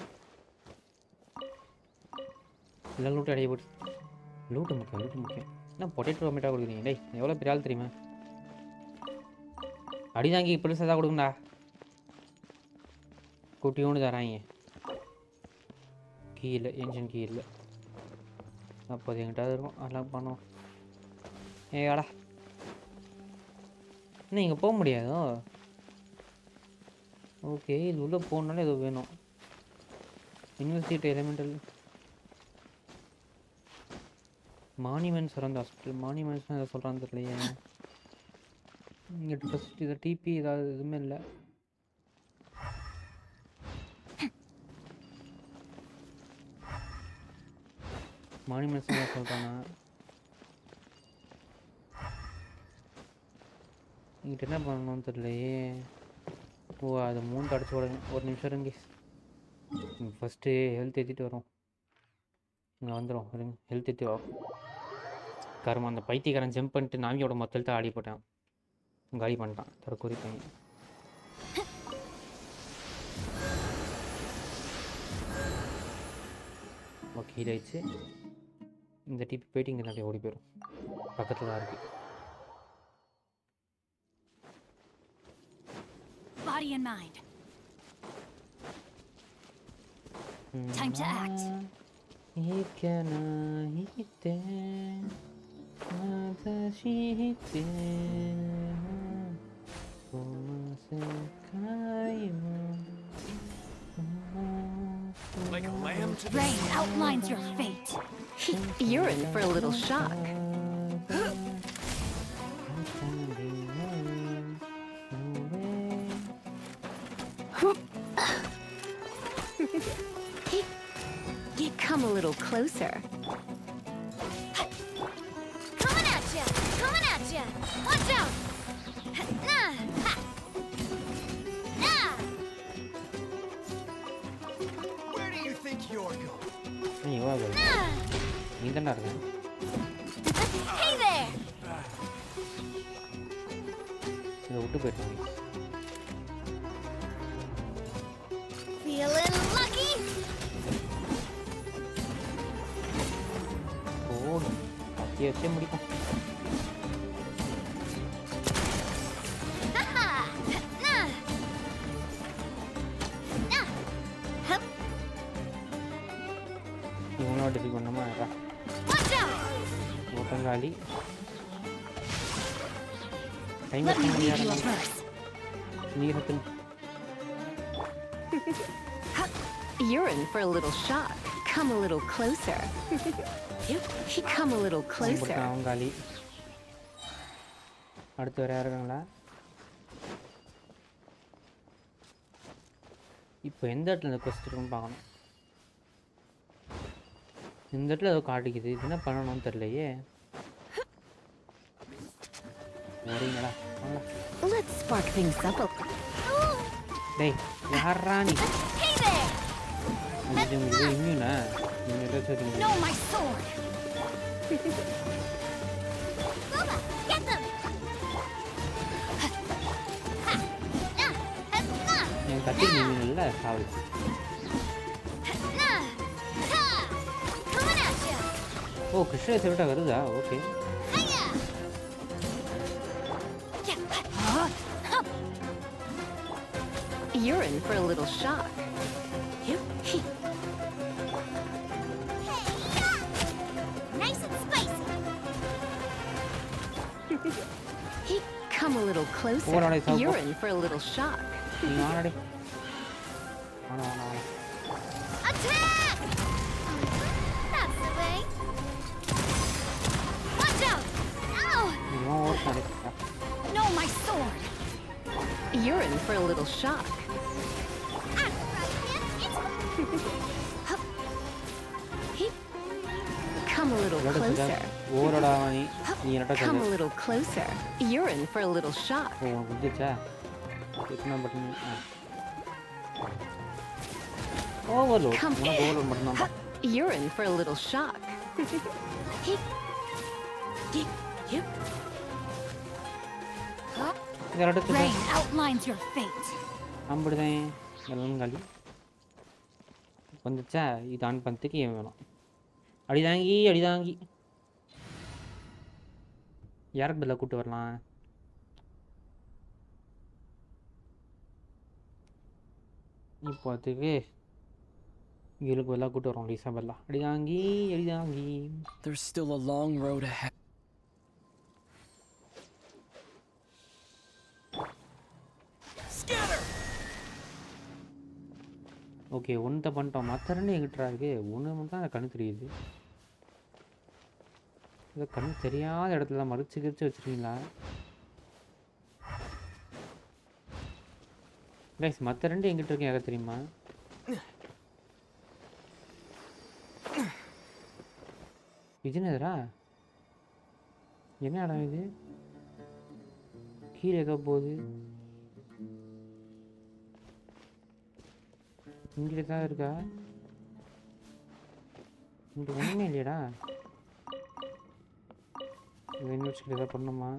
எல்லாம் loot அடைய போட்டு. லூட்டு முக்கியம். என்ன பொட்டேட்டோ டொமேட்டோ கொடுக்குறீங்க? டேய் எவ்வளோ பெரிய ஆள் தெரியுமா? அடி தாங்கி இப்படி சதா கொடுங்கடா. குட்டியோன்னு தராங்க. கீ இல்லை, என்ஜின் கீ இல்லை. அப்போது என்கிட்ட இருக்கும். அதெல்லாம் பண்ணுவோம். ஏடா இன்னும் இங்கே போக முடியாதோ? ஓகே, இது உள்ளே போகணுன்னாலே ஏதோ வேணும். University elemental monuments around hospital. மானிமெண்ட்ஸ்னால் எதை சொல்கிறான்னு தெரியலையே. இங்கே ஃபஸ்ட் இதை டிபி ஏதாவது எதுவுமே இல்லை. மானிமெண்ட்ஸ் தான் சொல்கிறாங்க. இங்கிட்ட என்ன பண்ணணும்னு தெரியலையே. அது 3 அடிச்சு விடணும். ஒரு நிமிஷம் இருங்க. ஃபஸ்ட்டு ஹெல்த் ஏற்றிட்டு வரோம். இங்கே வந்துடும். இருங்க, ஹெல்த் ஏற்றி வரும். கருமா அந்த பைத்தியக்காரன் ஜம்ப் பண்ணிட்டு நாவியோட மொத்த ஹெல்த்தை ஆடி போட்டான். காலி பண்ணிட்டான். தற்கொலை பையன். ஓகே, இதாயிடுச்சு. இந்த டிபி போயிட்டு இங்கே நிறைய ஓடி போயிடும். பக்கத்தில் தான் இருக்குது. Body and mind. Time to act. Like a lamb to the Rain outlines your fate. You're in for a little shock. Come a little closer. Coming at ya! Coming at ya! Watch out! Nah! Ha! Nah! Where do you think you're going? நீ வா வா. Nah! நீ தான்டா இருக்க. Hey there! இதை விட்டு போயிட்டாங்க. Feeling lucky? கத்தியை வச்சே முடிக்கும். இவனோட டிஃபிக் பண்ணமா ஓட்டங்காலி. Time நீரத்தில். You're in for a little shock. Come a little closer. Come a little closer. அவங்காலி. அடுத்து வேற யாருங்களா? இப்போ எந்த இடத்துல இந்த கொஸ்ட் இருக்குன்னு பார்க்கணும். இந்த இடத்துல ஏதோ காட்டிக்குது. இது என்ன பண்ணணும்னு தெரியலையே. வரீங்களா? Let's spark things up. டேய் யாரா நீ? இது இம்யூனா? நீங்க ஏதோ சொல்றீங்க. No, my sword. Booba, get them! என் கத்தி இம்யூன் இல்லை. சாவு. ஓ, கிருஷ்ண சொல்லிட்டா வருதா? Okay. You're in for a little shock. Nice and spicy. Come a little closer. You're in for a little shock. Attack! That's the way. Watch out! Ow! No, my sword. You're in for a little shock. Come a little closer. Come a little closer. You're in for a little shock. Overload. Come You're in for a little shock. Rain outlines your fate. அம்படுதேன் எல்லாம் காலி வந்துச்சா இது on பண்ணதுக்கு ஏன் வேணும் அடிதாங்கி யாருக்கு பதிலாக கூப்பிட்டு வரலாம் இப்போத்துக்கு இவளுக்கு பதிலாக கூப்பிட்டு வரோம் லீசா பதிலா அடிதாங்கி There's still a long road ahead. Okay ஒன்றை பண்ணிட்டோம் மற்ற ரெண்டு எங்கிட்டா இருக்கு ஒன்று மட்டும் தான் கண்ணு தெரியுது இதை கண்ணு தெரியாத இடத்துல மறைச்சு வச்சுருக்கீங்களா கைஸ் மற்ற ரெண்டு எங்கிட்ட இருக்கு யாருக்கு தெரியுமா இது என்னதுடா என்ன இடம் இது கீழே ஏதோ போகுது இங்கே தான் இருக்கா இங்கே ஒன்றுமே இல்லையடா யூனிவர்சிட்டி ஏதாவது பண்ணணுமா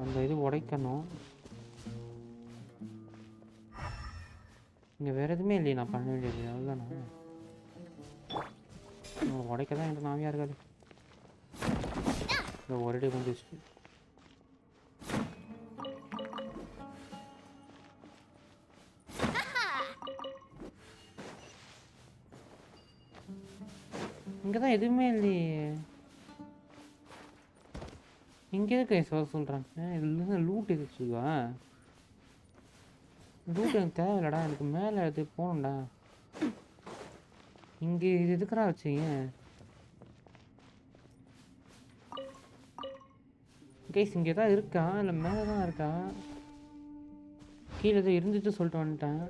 அந்த இது உடைக்கணும் இங்கே வேறு எதுவுமே இல்லையே நான் பண்ண வேண்டியது அதுதானா உடைக்க தான் எனக்கு நாவியாக இருக்காது இந்த ஒரே கொஞ்சம் இங்கே தான் எதுவுமே இல்லையே இங்கே இருக்க சொல்கிறாங்க இதுல லூட் இருக்குச்சுக்கா லூட் எனக்கு தேவையில்லடா எனக்கு மேலே இது போகணும்டா இங்கே இது எதுக்குறா வச்சிங்க கைஸ் இங்கே தான் இருக்கா இல்லை மேலே தான் இருக்கா கீழே எதோ இருந்துட்டு சொல்லிட்டு வந்துட்டேன்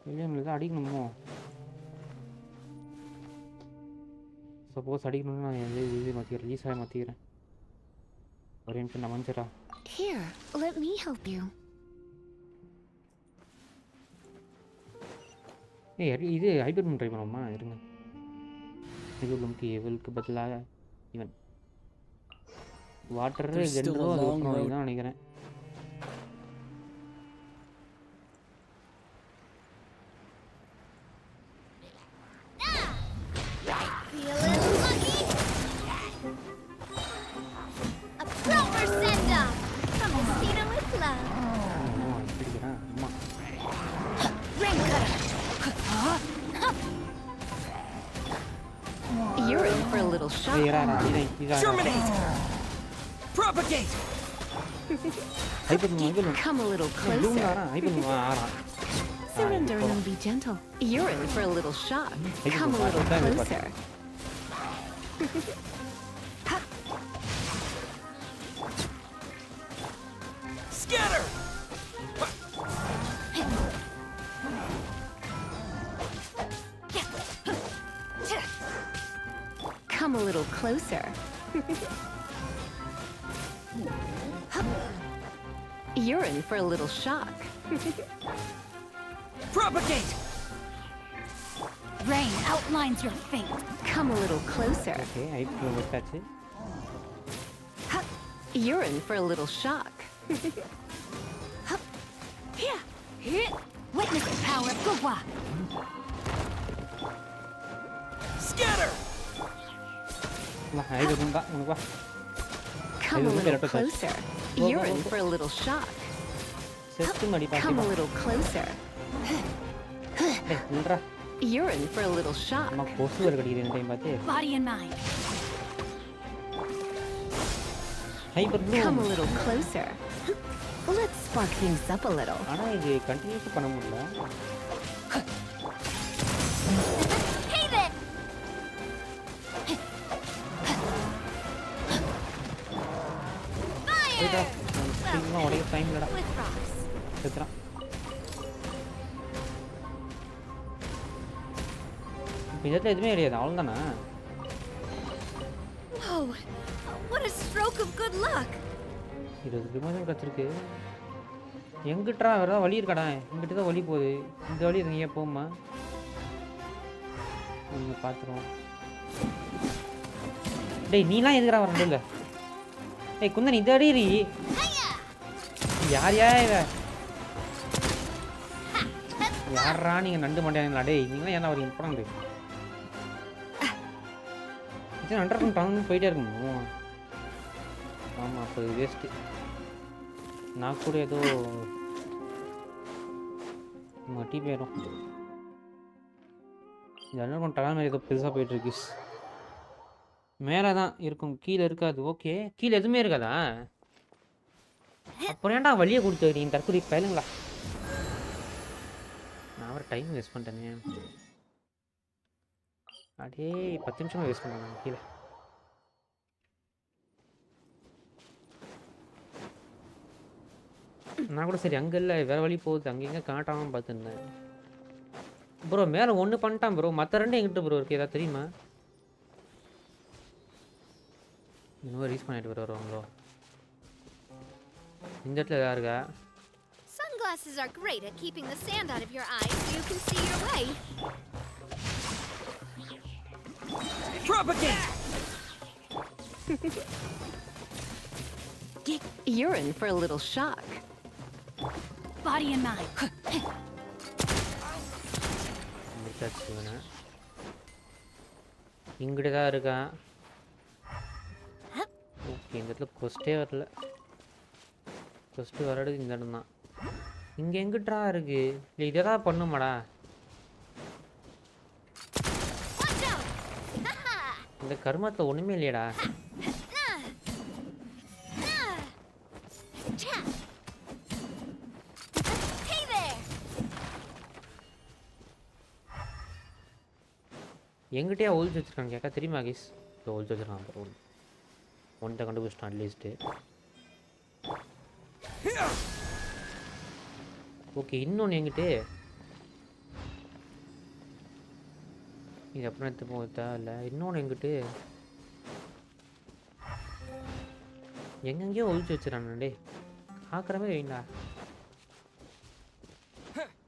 வெளியே தான் அடிக்கணுமோ சப்போஸ் அடிக்கணும்னு நான் இது மாற்றிக்கிறேன் ரிலீஸாக மாற்றிக்கிறேன் ஒரு நிமிஷம் நான் மஞ்சரா Here, let me help you. இது ஹைபர் ட்ரை பண்ணுவோமா இருங்க ஹைபர் எவளுக்கு பதிலாக ஈவன் வாட்டர் ஜென்ரோ அது ஓப்பன் தான் நினைக்கிறேன் You're in for a little shock. Terminate! Propagate! Come a little closer. Surrender and be gentle. You're in for a little shock. Come a little closer. Scatter! Come a little closer. You're in for a little shock. Propagate! Rain outlines your fate. Come a little closer. Okay, I feel like that's it. You're in for a little shock. Witness the power of Gugwa. Scatter! Come a little closer. You're in for a little shock. Come a little closer. You're in for a little shock. Body and mind. Come a little closer. Let's spark things up a little. Hey there! Whoa! What a stroke of good luck! எங்கிட்டா வேற வழி இருக்காடா இங்கிட்ட தான் வழி போகுது இந்த வழி நீ போமா நீங்க பாத்துறோம் டேய் நீலாம் எதுக்குடா வரணும் இல்ல ஏய் குந்தன் இது அடிரி யார் இவ யாரா நீங்க நண்டு மாட்டேங்களா டேய் நீங்களா ஏன்னா வரீங்க போறாங்க இது அண்டர் டவுன் போயிட்டே இருக்கும் ஆமாம் அப்போ இது வேஸ்ட்டு நான் கூட ஏதோ மட்டி போயிடும் இந்த அண்டர் டவுன் டவுன் ஏதோ பெருசாக போயிட்டுருக்கு மேலே தான் இருக்கும் கீழே இருக்காது ஓகே கீழே எதுவுமே இருக்காதா அப்புறம் ஏன்டா வழியை கொடுத்து வரீங்க தற்கொலை பயலுங்களா நான் ஒரு டைம் வேஸ்ட் பண்ணிட்டேனே அடே 10 நிமிஷமாக வேஸ்ட் பண்ணுவேன் கீழே நான் கூட சரி அங்கே இல்லை வேறு வழி போகுது அங்கே எங்கே காட்டாமல் பார்த்துருந்தேன் ப்ரோ மேலே ஒன்று பண்ணிட்டான் ப்ரோ மற்ற ரெண்டு எங்கிட்ட ப்ரோ இருக்குது ஏதாவது தெரியுமா இன்னும் ரீச் பண்ணிட்டு வருவாங்களோ இந்த இடத்துல எதாவது இருக்கா Sunglasses are great at keeping the sand out of your eyes so you can see your way. Drop again! You're in for a little shock. Body and mind. இங்கிட்ட தான் இருக்கா ஓகே இந்த இடத்துல கொஸ்டே வரல கொஸ்ட்டு வரது இந்த இடம் தான் இங்கே எங்கிட்டா இருக்கு இல்லை இதை தான் பண்ணுமாடா இந்த கர்மத்தில் ஒன்றுமே இல்லையடா எங்கிட்டயா ஒழிச்சு வச்சிருக்காங்க கேட்க தெரியுமா கேஸ் இப்போ ஒழிச்சு வச்சிருக்கான் அப்புறம் ஒன்றை கண்டுபிடிச்சிட்டான் அட்லீஸ்ட்டு ஓகே இன்னொன்று எங்கிட்ட இது அப்புறம் எடுத்து போக இல்லை இன்னொன்று எங்கிட்டு எங்கெங்கேயோ ஒழிச்சு வச்சிடறான் டே ஆக்கிரமே வைண்டா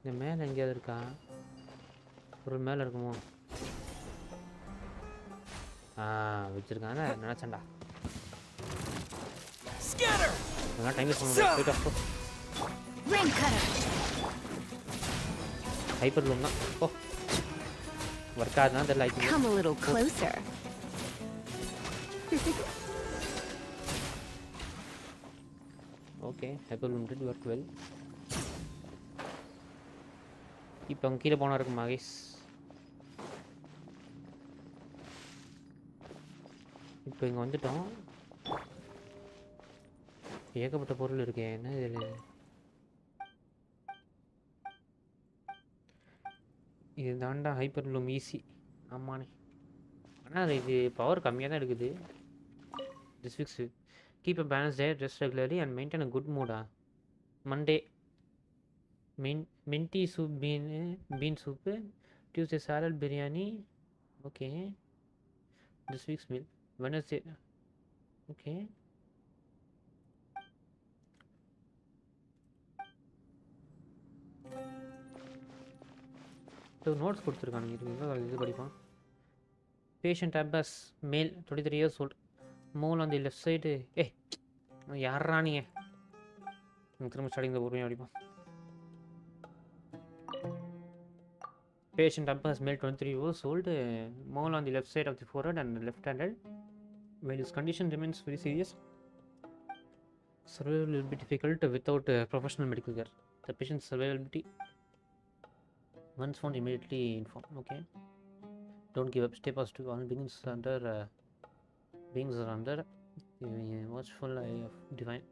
இந்த மேலே எங்கேயாவது இருக்கா ஒரு மேலே இருக்குமோ வச்சிருக்காங்க நினச்சேன்டா டைம் வேஸ்ட் பண்ணுவோம் ஹைப்பர் லூம் தான் ஓ ஒர்க் ஆகுதுன்னா தெரியல Come a little closer. Okay hyper loom did work well இப்போ அங்கே கீழே போனால் இருக்கு மகேஷ் இப்போ இங்கே வந்துட்டோம் ஏகப்பட்ட பொருள் இருக்கே என்ன இதில் இது தாண்டா ஹைப்பர் லூம் ஈஸி ஆமாண்ணே ஆனால் இது பவர் கம்மியாக தான் எடுக்குது this fix keep a balance diet rest regularly and maintain a good மூடா Monday minty soup bean soup Tuesday salad biryani okay this week's meal Wednesday okay notes கொடுத்துருக்கானுங்க இது படிப்பான் patient Abbas male 23 years old mole on the left side யாரா நீங்கள் திரும்ப starting பொறுமையாக படிப்பான் patient abbas male 23 years old mole on the left side of the forehead and left-handed when his condition remains very serious survival will be difficult without professional medical care the patient's survivability once found immediately inform okay don't give up stay positive all beings are under the watchful eye of divine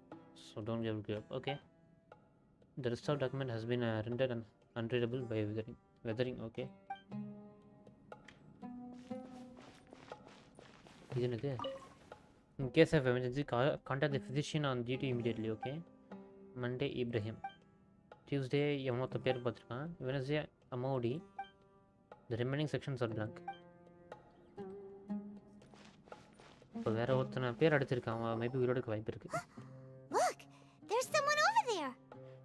so don't give up okay the rest of document has been rendered unreadable by weathering okay isn't it in case of emergency contact the physician on duty immediately okay Monday Ibrahim Tuesday Yamata பேர் பார்த்துருக்கான் Wednesday Amodi the remaining sections are blank இப்போ வேற ஒருத்தனை பேர் அடிச்சிருக்கான் maybe உயிரோட வாய்ப்பு இருக்கு Look, there's someone over there.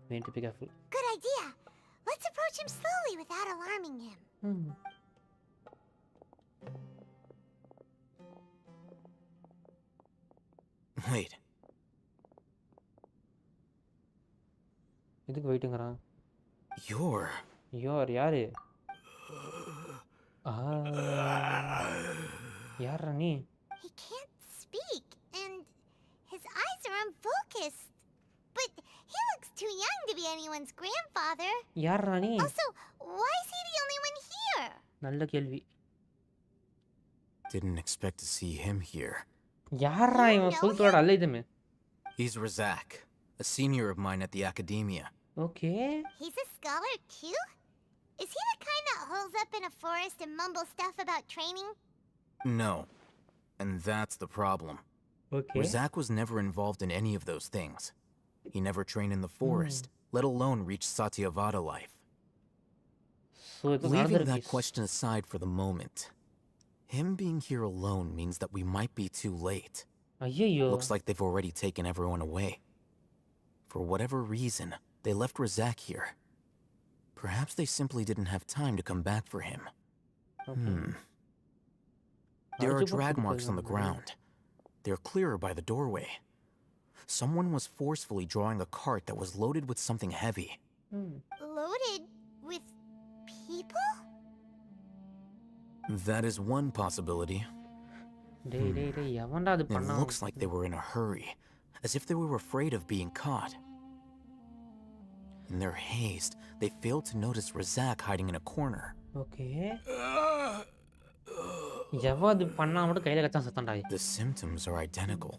We need to be careful. Good idea. Let's approach him slowly without alarming him. Wait, எதுக்கு வெயிட்டுங்கறான்? You're யாரு? யாரா நீ? He can't speak, and his eyes are unfocused. But he looks too young to be anyone's grandfather. யாரா நீ? Also, why is he the only one here? நல்ல கேள்வி. Didn't expect to see him here. யாரா இவன் சொல்றத அலையுதுமே. He's Ryzek, a senior of mine at the academia. Okay. He's a scholar too? Is he the kind that holes up in a forest and mumbles stuff about training? No. And that's the problem. Okay. Ryzek was never involved in any of those things. He never trained in the forest, let alone reach Satyavada life. So leaving that question aside for the moment, him being here alone means that we might be too late. Looks like they've already taken everyone away. For whatever reason, they left Ryzek here. Perhaps they simply didn't have time to come back for him. There are drag marks on the ground. They're clearer by the doorway. Someone was forcefully drawing a cart that was loaded with something heavy. Loaded with people? That is one possibility. It looks like they were in a hurry, as if they were afraid of being caught. In their haste, they failed to notice Ryzek hiding in a corner. Okay. The symptoms are identical.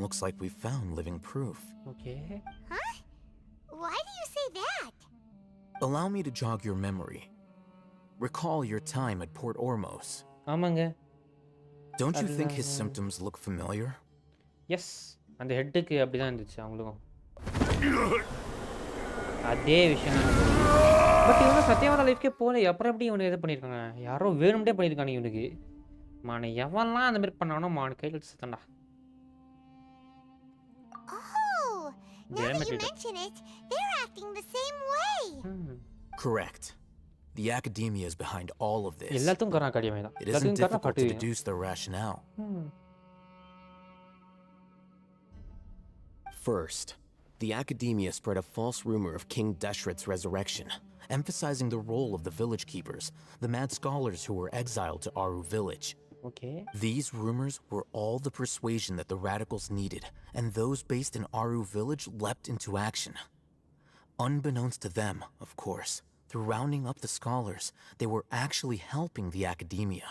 Looks like we found living proof. Okay. Huh? Why do you say that? Allow me to jog your memory. Recall your time at Port Ormos. Don't you think his symptoms look familiar? Yes. And the head அப்படிதான் இருந்துச்சு அவங்களுக்கும். அதே விஷயம் தான். But இவங்க சத்தியவாத லைஃப்க்கே போல அப்புறம் எப்படி இவனை இது பண்ணிருக்காங்க? யாரோ வேணும்டே பண்ணிருக்காங்க இவனுக்கு. மானை எவன்லாம் அந்த மாதிரி பண்ணானோ மானை கையில எடுத்து சத்தண்டா. Oh, now that you mention it, they're acting the same way. Correct. The academia is behind all of this. எல்லாத்துக்கும் காரணம் அகாடமியா தான். It isn't difficult to deduce their rationale. First, the academia spread a false rumor of King Deshret's resurrection, emphasizing the role of the village keepers, the mad scholars who were exiled to Aru village. Okay. These rumors were all the persuasion that the radicals needed, and those based in Aru village leapt into action. Unbeknownst to them, of course, through rounding up the scholars, they were actually helping the academia.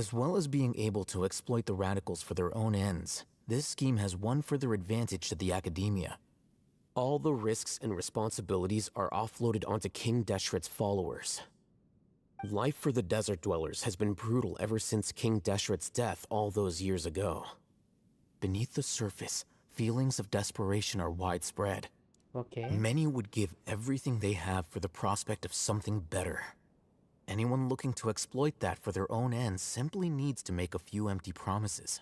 As well as being able to exploit the radicals for their own ends, this scheme has one further advantage to the academia. All the risks and responsibilities are offloaded onto King Deshret's followers. Life for the desert dwellers has been brutal ever since King Deshret's death all those years ago. Beneath the surface, feelings of desperation are widespread. Okay. Many would give everything they have for the prospect of something better. Anyone looking to exploit that for their own ends simply needs to make a few empty promises.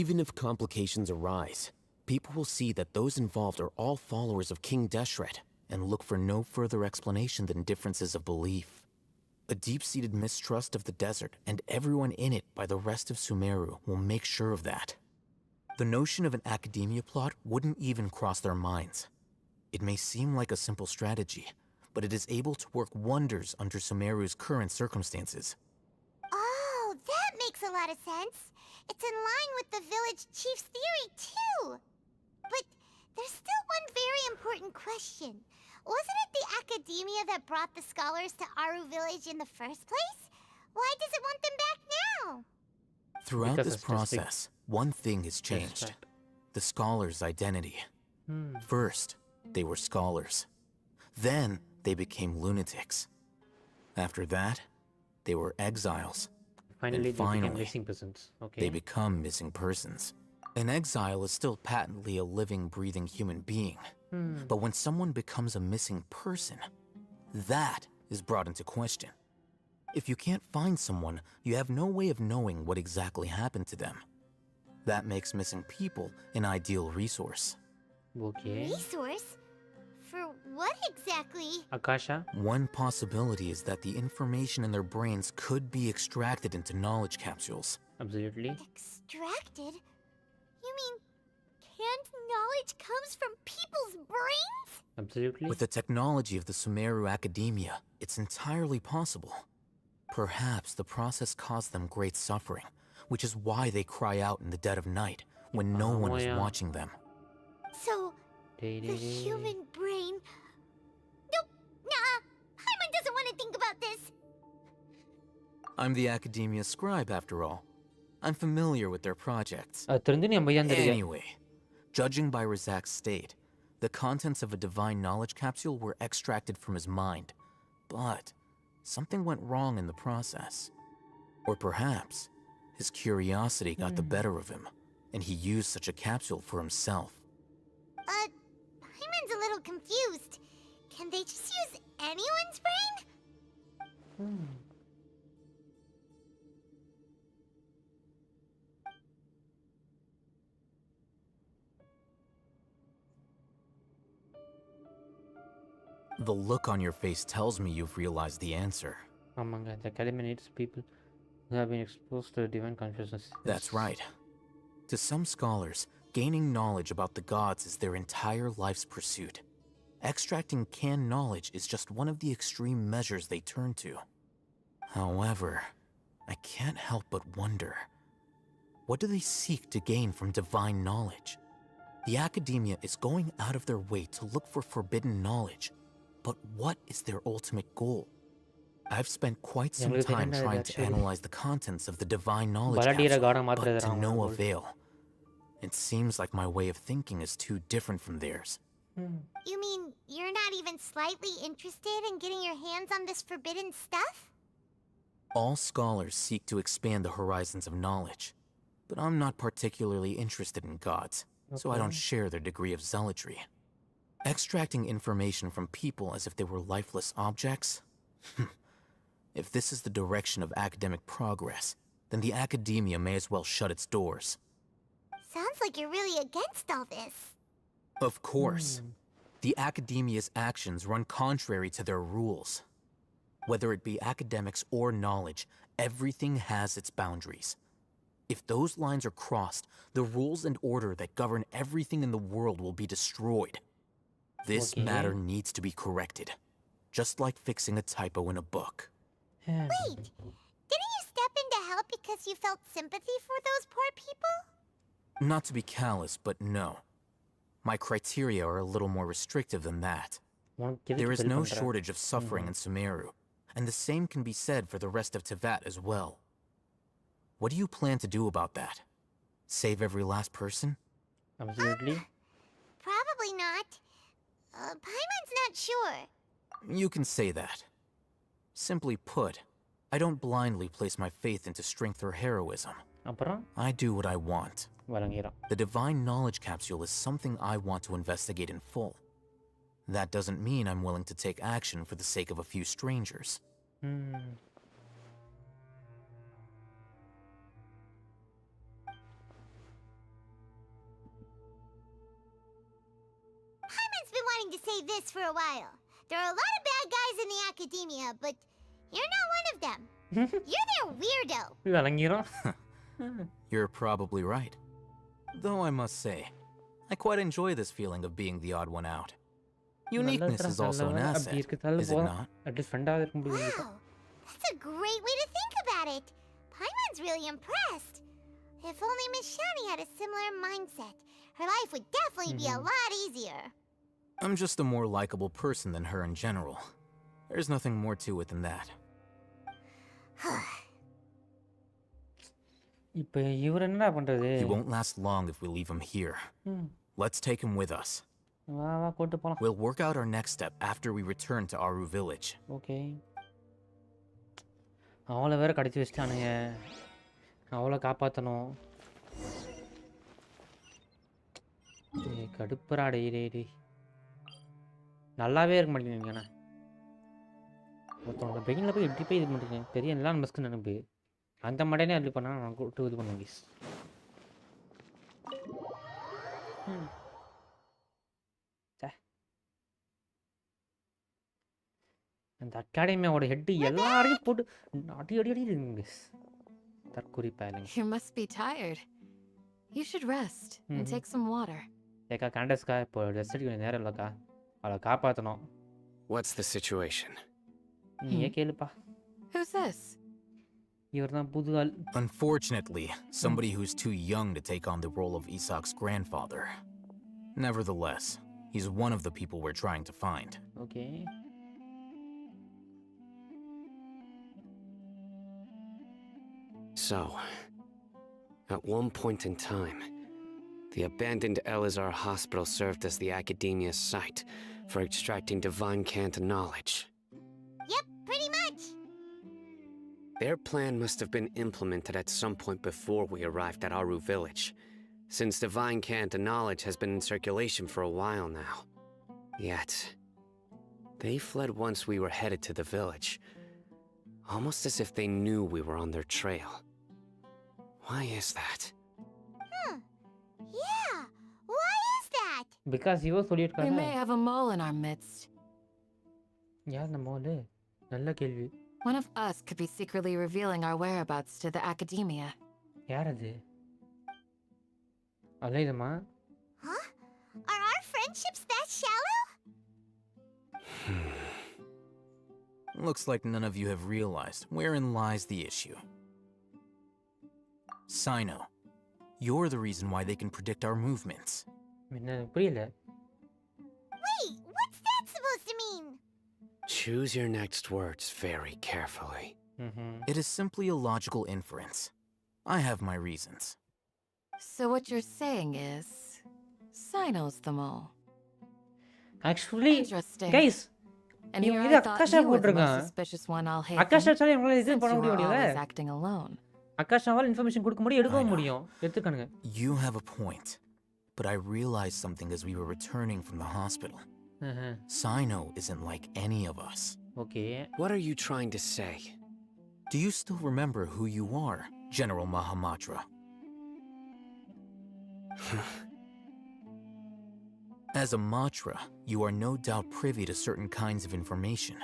Even if complications arise, people will see that those involved are all followers of King Deshret and look for no further explanation than differences of belief. A deep-seated mistrust of the desert and everyone in it by the rest of Sumeru will make sure of that. The notion of an academia plot wouldn't even cross their minds. It may seem like a simple strategy, but it is able to work wonders under Sumeru's current circumstances. Oh, that makes a lot of sense. It's in line with the village chief's theory, too. But there's still one very important question. Wasn't it the academia that brought the scholars to Aru village in the first place? Why does it want them back now? Throughout this process, one thing has changed. The scholars' identity. First, they were scholars. Then, they became lunatics. After that, they were exiles. Finally, and finally, they became missing persons. Okay. They become missing persons. An exile is still patently a living, breathing human being. But when someone becomes a missing person, that is brought into question. If you can't find someone, you have no way of knowing what exactly happened to them. That makes missing people an ideal resource. Okay. Resource? For what exactly? Akasha? One possibility is that the information in their brains could be extracted into knowledge capsules. Absolutely. Extracted? You mean, can't knowledge knowledge comes from people's brains? Absolutely. With the technology of the Sumeru academia, it's entirely possible. Perhaps the process caused them great suffering, which is why they cry out in the dead of night when no one is watching them. So, the human brain... Nope, nah, Paimon doesn't want to think about this. I'm the academia scribe, after all. I'm familiar with their projects. Anyway, judging by Rizak's state, the contents of a divine knowledge capsule were extracted from his mind. But something went wrong in the process. Or perhaps his curiosity got the better of him, and he used such a capsule for himself. Paimon's a little confused. Can they just use anyone's brain? The look on your face tells me you've realized the answer. The academy needs people who have been exposed to divine consciousness. That's right. To some scholars, gaining knowledge about the gods is their entire life's pursuit. Extracting canned knowledge is just one of the extreme measures they turn to. However, I can't help but wonder, what do they seek to gain from divine knowledge? The academia is going out of their way to look for forbidden knowledge, but what is their ultimate goal? I've spent quite some time trying to analyze the contents of the divine knowledge capsule, but to no avail. It seems like my way of thinking is too different from theirs. You mean you're not even slightly interested in getting your hands on this forbidden stuff? All scholars seek to expand the horizons of knowledge, but I'm not particularly interested in gods, so I don't share their degree of zealotry. Extracting information from people as if they were lifeless objects? If this is the direction of academic progress, then the academia may as well shut its doors. Sounds like you're really against all this. Of course. The academia's actions run contrary to their rules. Whether it be academics or knowledge, everything has its boundaries. If those lines are crossed, the rules and order that govern everything in the world will be destroyed. This matter needs to be corrected, just like fixing a typo in a book. Wait, didn't you step in to help because you felt sympathy for those poor people? Not to be callous, but no. My criteria are a little more restrictive than that. There is no shortage of suffering in Sumeru, and the same can be said for the rest of Teyvat as well. What do you plan to do about that? Save every last person? Absolutely. Probably not. Paimon's not sure. You can say that. Simply put, I don't blindly place my faith into strength or heroism. I do what I want. The divine knowledge capsule is something I want to investigate in full. That doesn't mean I'm willing to take action for the sake of a few strangers. Paimon's been wanting to say this for a while. There are a lot of bad guys in the academia, but you're not one of them. You're their weirdo. You're probably right. Though I must say, I quite enjoy this feeling of being the odd one out. Uniqueness is also an asset, is it not? Wow, that's a great way to think about it. Paimon's really impressed. If only Miss Shani had a similar mindset, her life would definitely be a lot easier. I'm just a more likable person than her in general. There's nothing more to it than that. He won't last long if we leave him here. Let's take him with us. We'll work out our next step after we return to Aru village. Okay. அவளை வேற கடிச்சு வச்சிட்டானுங்க. அவளை காப்பாத்தணும். கடுப்புறா டேய். நல்லாவே இருக்க மாட்டேங்குதுங்க. ஒருத்தவங்க பெயின்ல போய் எப்படி போய் இது பண்ணுறீங்க? பெரிய எல்லாம் மஸ்க்கு நினைப்பு. அந்த மடைனே அப்படி பண்ணா நான் கூப்பிட்டு இது பண்ணுவேன் ப்ளீஸ். அந்த அகாடமியோட ஹெட் எல்லாரையும் போட்டு அடி இருக்குங்க. தற்கொலை பயலுங்க. You must be tired. You should rest and take some water. ஏக்கா கேண்டஸ்க்கா இப்போ ரெஸ்ட் எடுக்க நேரம் இல்லைக்கா அவளை காப்பாற்றணும். What's the situation? நீயே கேளுப்பா. Who's this? இவர் தான் புது ஆள். Unfortunately, somebody who's too young to take on the role of Isak's grandfather. Nevertheless, he's one of the people we're trying to find. Okay. So, at one point in time, the abandoned Elazar Hospital served as the Academia's site for extracting divine cant knowledge. Yep, pretty much. Their plan must have been implemented at some point before we arrived at Aru village, since divine cant knowledge has been in circulation for a while now. Yet, they fled once we were headed to the village, almost as if they knew we were on their trail. Why is that? Yeah, why is that? Because இவ We சொல்லியிருக்காங்க. may have a mole in our midst. யார் இந்த mole? நல்ல கேள்வி. One of us could be secretly revealing our whereabouts to the academia. யார் அது? அலைதமா? Huh? Are our friendships that shallow? Looks like none of you have realized wherein lies the issue. Sino, you're the reason why they can predict our movements. என்ன புரியல. Wait, what's that supposed to mean? Choose your next words very carefully. It is simply a logical inference. I have my reasons. So what you're saying is, Sino's the mole. Actually, Interesting. guys, And here இது I thought அக்காஷா you were the most போட்டிருக்கான். suspicious one, I'll hate அக்காஷா them, வச்சாலே இவங்களால எதுவும் since பண்ண you were முடியல. always acting alone. அக்காஷாவால் information கொடுக்க முடியும், எடுக்கவும் முடியும். எடுத்துக்கணுங்க. You have a point, but I realized something as we were returning from the hospital. Sino isn't like any of us. Okay. What are you trying to say? Do you still remember who you are, General Mahamatra? As a Matra, you are no doubt privy to certain kinds of information.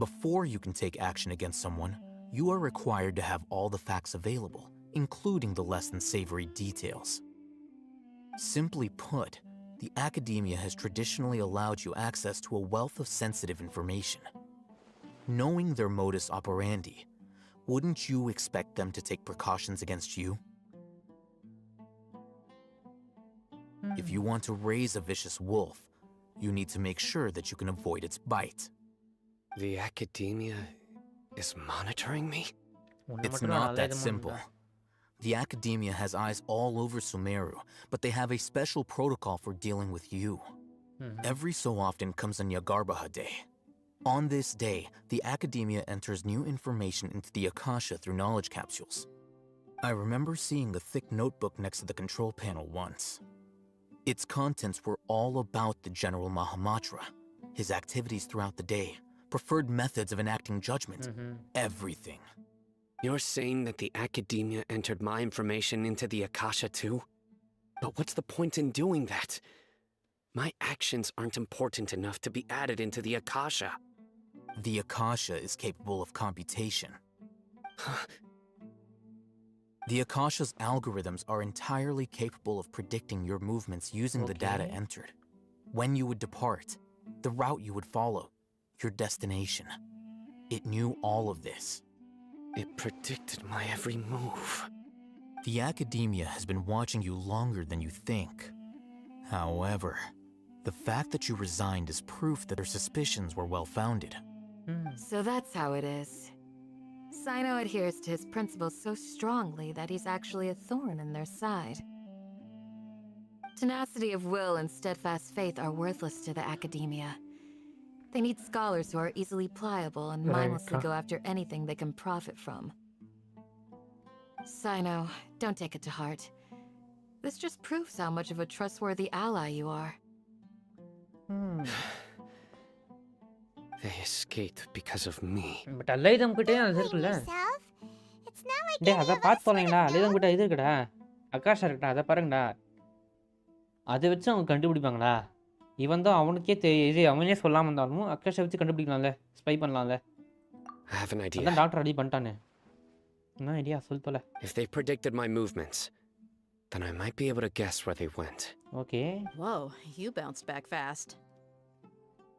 Before you can take action against someone, you are required to have all the facts available, including the less than savory details. Simply put, the academia has traditionally allowed you access to a wealth of sensitive information. Knowing their modus operandi, wouldn't you expect them to take precautions against you? If you want to raise a vicious wolf, you need to make sure that you can avoid its bite. The academia is monitoring me? It's not that simple. The academia has eyes all over Sumeru, but they have a special protocol for dealing with you. Every so often comes a Nyagarbaha Day. On this day, the academia enters new information into the Akasha through knowledge capsules. I remember seeing the thick notebook next to the control panel once. Its contents were all about the General Mahamatra, his activities throughout the day, preferred methods of enacting judgment, everything. You're saying that the academia entered my information into the Akasha too? But what's the point in doing that? My actions aren't important enough to be added into the Akasha. The Akasha is capable of computation. The Akasha's algorithms are entirely capable of predicting your movements using the data entered. When you would depart, the route you would follow, your destination. It knew all of this. It predicted my every move. The academia has been watching you longer than you think. However, the fact that you resigned is proof that their suspicions were well-founded. So that's how it is. Sino adheres to his principles so strongly that he's actually a thorn in their side. Tenacity of will and steadfast faith are worthless to the academia. They need scholars who are easily pliable and mindlessly go after anything they can profit from. Sino, don't take it to heart. This just proves how much of a trustworthy ally you are. They escaped because of me. But அலைதம் கிட்டே அது இருக்குல்ல. டேய் அத பாத்து போறீங்களா? அலைதம் கிட்ட இது இருக்குடா. அக்காஷா இருக்குடா. அத பாருங்கடா. அதை வச்சு அவங்க கண்டுபிடிப்பாங்களா? இவன் தான் அவனுக்கே தெரியுது. அவனே சொல்லாம இருந்தாலும் அக்காஷா வச்சு கண்டுபிடிக்கலாம்ல. ஸ்பை பண்ணலாம்ல. I have an idea. அதான் டாக்டர் ரெடி பண்ணிட்டானே. என்ன ஐடியா சொல் போல. If they predicted my movements, then I might be able to guess where they went. Okay. Whoa, you bounced back fast.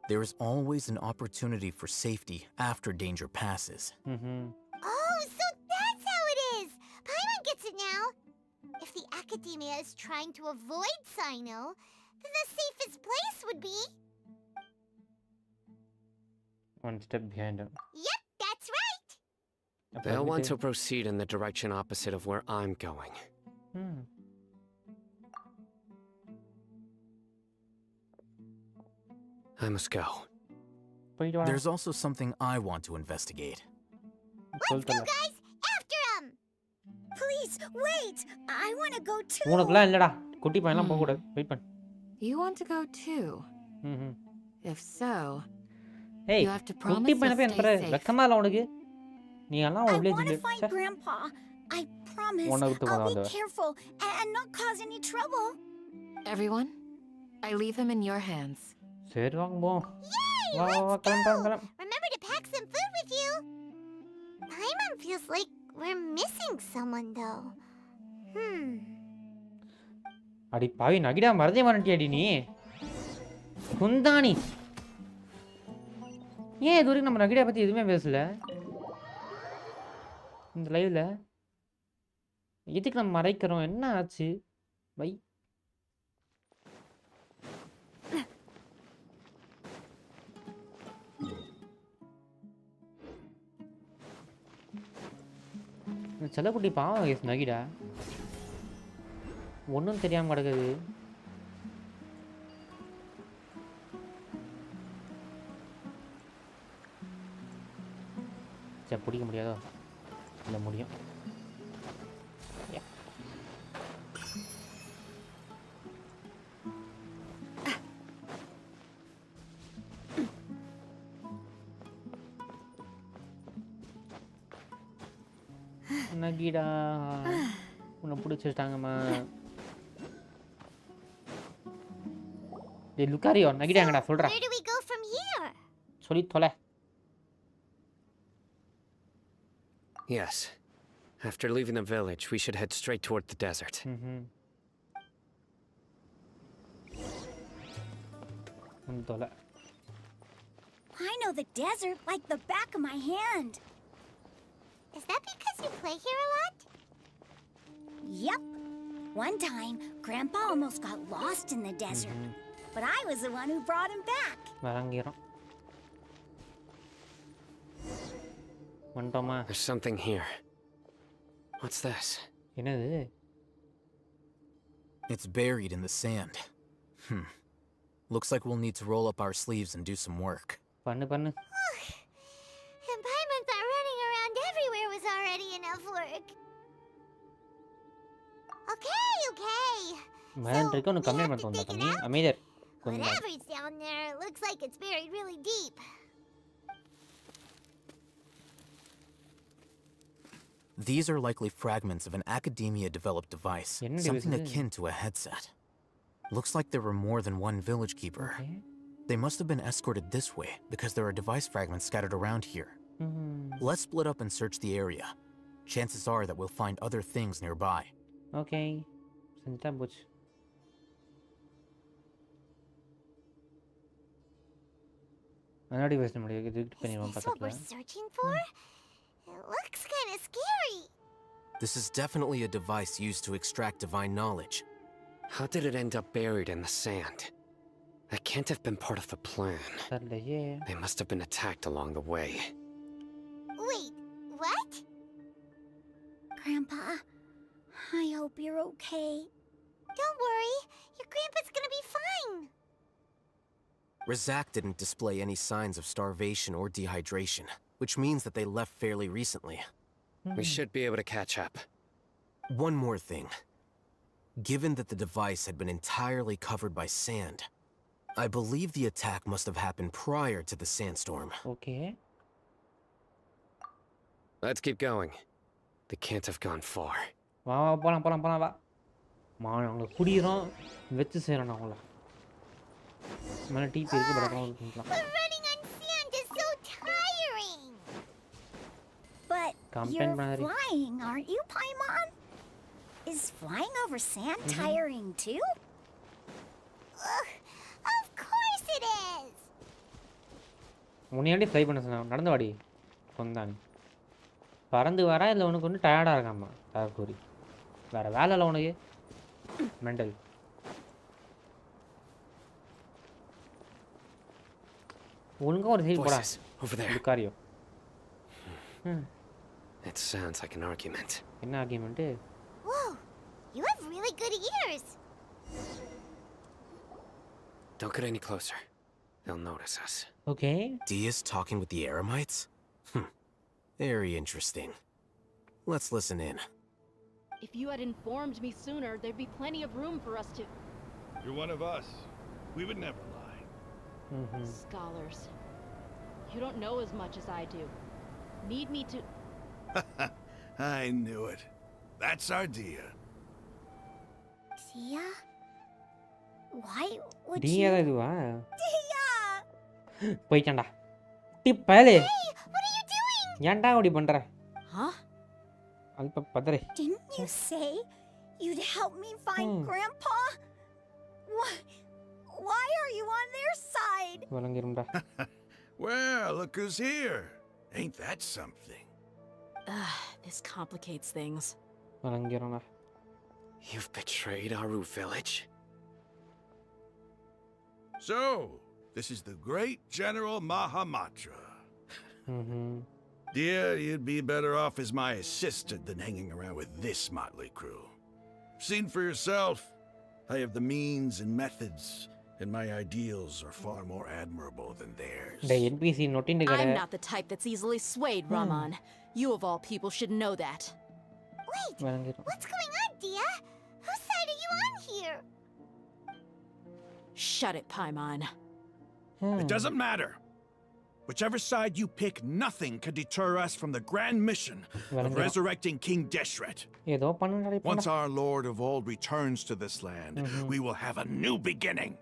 There is always an opportunity for safety after danger passes. Oh, so that's how it is! Paimon gets it now! If the Academia is trying to avoid Sino, then the safest place would be... One step behind him. Yep, that's right! They'll want to proceed in the direction opposite of where I'm going. I must go. There's also something I want to investigate. Let's go, guys! After him! Please, wait! I want to go too! உனக்குலாம் இல்லடா குட்டி பையன்லாம் போக கூடாது wait பண்ணு You want to go too? If so, ஏய் you have to குட்டி promise பையனை to போய் stay அனுப்புற safe. வெக்கமா இல்ல உனக்கு நீ எல்லாம் ஒரு I village want to find Grandpa. I promise I'll be careful and not cause any trouble. Everyone, I leave him in your hands. சரி வாங்க போ Yay! வா வா Let's கிளம்பு go! Remember to pack some food with you. Paimon feels like we're missing someone, though. அடி பாவி நகிடா மறந்தே மாட்டேடி நீ குந்தாணி ஏன் இது வரைக்கும் நம்ம நகிடா பத்தி எதுவுமே பேசல இந்த லைவ்ல எதுக்கு நம்ம மறைக்கிறோம் என்ன ஆச்சு பை செல்லக்குட்டி பாவம் கேஸ் நகிடா ஒன்றும் தெரியாம கிடக்குது சரி பிடிக்க முடியாதோ இல்லை முடியும் நகிடா உன்னை பிடிச்சிட்டாங்கம்மா டேய் லுக்காரியோ நகிடாங்கடா சொல்றா Where do we go from here? சொல்லி தொலை Yes. After leaving the village, we should head straight toward the desert. தொலை I know the desert like the back of my hand. Is that because you play here a lot? Yep. One time, Grandpa almost got lost in the desert. But I was the one who brought him back. வரங்கிறோம் வந்துட்டோமா There's something here. What's this? என்னது It's buried in the sand. Looks like we'll need to roll up our sleeves and do some work. பண்ணு பண்ணு And Paimon thought running around everywhere was already enough work. Okay. Man இருக்க உனக்கு complaint பண்ண தோணுதா கம்மி அமைதியா கொஞ்சம் Whatever's down there, it looks like it's buried really deep. These are likely fragments of an Academia-developed device, something akin to a headset. Looks like there were more than one village keeper. They must have been escorted this way because there are device fragments scattered around here. Let's split up and search the area. Chances are that we'll find other things nearby. Okay. செஞ்சுட்டா போச்சு முன்னாடி பேச முடியாது இதுக்கு பண்ணிடுவோம் That's what we're பக்கத்தில் searching for? It looks kind of scary. This is definitely a device used to extract divine knowledge. How did it end up buried in the sand? That can't have been part of the plan. They must have been attacked along the way. Wait, what? Grandpa, I hope you're okay. Don't worry, your grandpa's gonna be fine. Rizak didn't display any signs of starvation or dehydration, which means that they left fairly recently. We should be able to catch up. One more thing. Given that the device had been entirely covered by sand, I believe the attack must have happened prior to the sandstorm. Okay. Let's keep going. They can't have gone far. வா வா போலாம் போலாம் போலாம் வா அவங்களை குடிக்கிறோம் வச்சு செய்கிறோம் நான் அவங்கள மேலே டீப் இருக்கு படம் But running on sand is so tiring. But Complain you're Mary. flying, aren't you, Paimon? Is flying over sand tiring too? Of course it is. உன்னையாண்டி ஃப்ளை பண்ண சொன்னா நடந்து வாடி கொந்தானி பறந்து வரா இல்லை உனக்கு ஒன்று டயர்டாக இருக்காம்மா தரக்கூரி வேறு வேலை இல்லை உனக்கு மெண்டல் ஒழுங்கா ஒரு சீட் போடா over there. Lucario It sounds like an argument. என்ன argument Whoa, you have really good ears. Don't get any closer. They'll notice us. Okay. Dia's talking with the Eremites? Very interesting. Let's listen in. If you had informed me sooner, there'd be plenty of room for us to... You're one of us. We would never lie. Scholars. You don't know as much as I do. Need me to... I knew it. That's our Dia. Dia? Why would Dia you... இதுவா Dia! போய்க்கண்டா tip பயலே Hey, what are you doing? ஏன்டா அப்படி பண்ற Huh? அல்ப பதறே Didn't you say you'd help me find Grandpa? Why are you on their side? வலங்கிரும்டா Well, look who's here. Ain't that something? This complicates things. வலங்கிரும்டா You've betrayed Aru village. So, this is the great General Mahamatra. Dear, you'd be better off as my assistant than hanging around with this motley crew. Seen for yourself, I have the means and methods, and my ideals are far more admirable than theirs. The NPC notin I'm not the type that's easily swayed, Raman. You of all people should know that. Wait, what's going on, Dia? Whose side are you on here? Shut it, Paimon. It doesn't matter. Whichever side you pick, nothing can deter us from the grand mission of resurrecting King Deshret. Once our Lord of Old returns to this land, we will have a new beginning.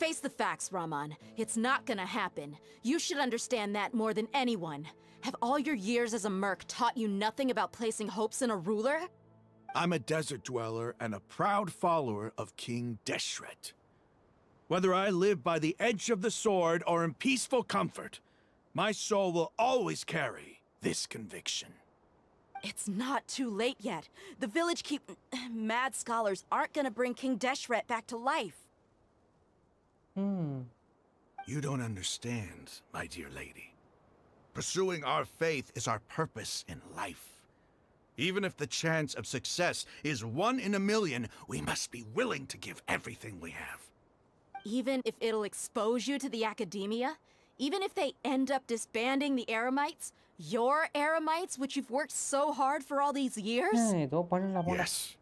Face the facts, Raman. It's not gonna happen. You should understand that more than anyone. Have all your years as a merc taught you nothing about placing hopes in a ruler? I'm a desert dweller and a proud follower of King Deshret. Whether I live by the edge of the sword or in peaceful comfort, my soul will always carry this conviction. It's not too late yet. The village mad scholars aren't gonna bring King Deshret back to life. You don't understand, my dear lady. Pursuing our faith is our purpose in life. Even if the chance of success is 1 in a million, we must be willing to give everything we have. Even if it'll expose you to the academia? Even if they end up disbanding the Eremites? Your Eremites, which you've worked so hard for all these years? Yes.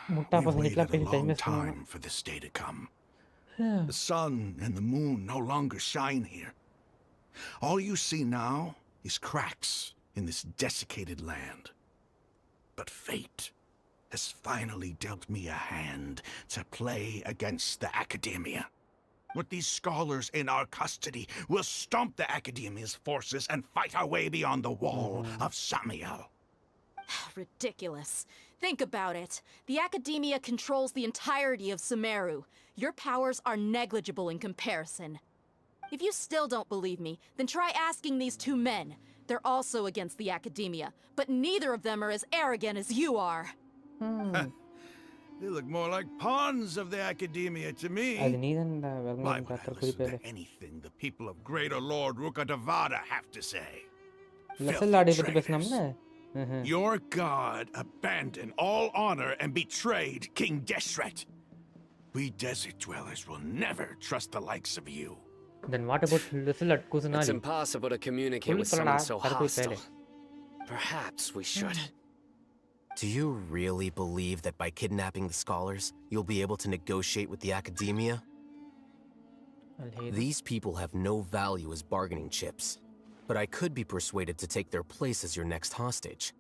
We've waited a long time for this day to come. The sun and the moon no longer shine here. All you see now is cracks in this desiccated land. But fate has finally dealt me a hand to play against the academia. With these scholars in our custody, we'll stomp the academia's forces and fight our way beyond the wall of Samiel. Ridiculous. Think about it. The academia controls the entirety of Sumeru. Your powers are negligible in comparison. If you still don't believe me, then try asking these two men. They're also against the academia, but neither of them are as arrogant as you are. They look more like pawns of the academia to me. Why would I listen to anything the people of Greater Lord Rukadavada have to say? Filthy traitors. Your god abandoned all honor and betrayed King Deshret. We desert dwellers will never trust the likes of you. Then what about Lizard Kusanali? It's impossible to communicate with someone so hostile. Perhaps we should. Do you really believe that by kidnapping the scholars, you'll be able to negotiate with the academia? These people have no value as bargaining chips, but I could be persuaded to take their place as your next hostage.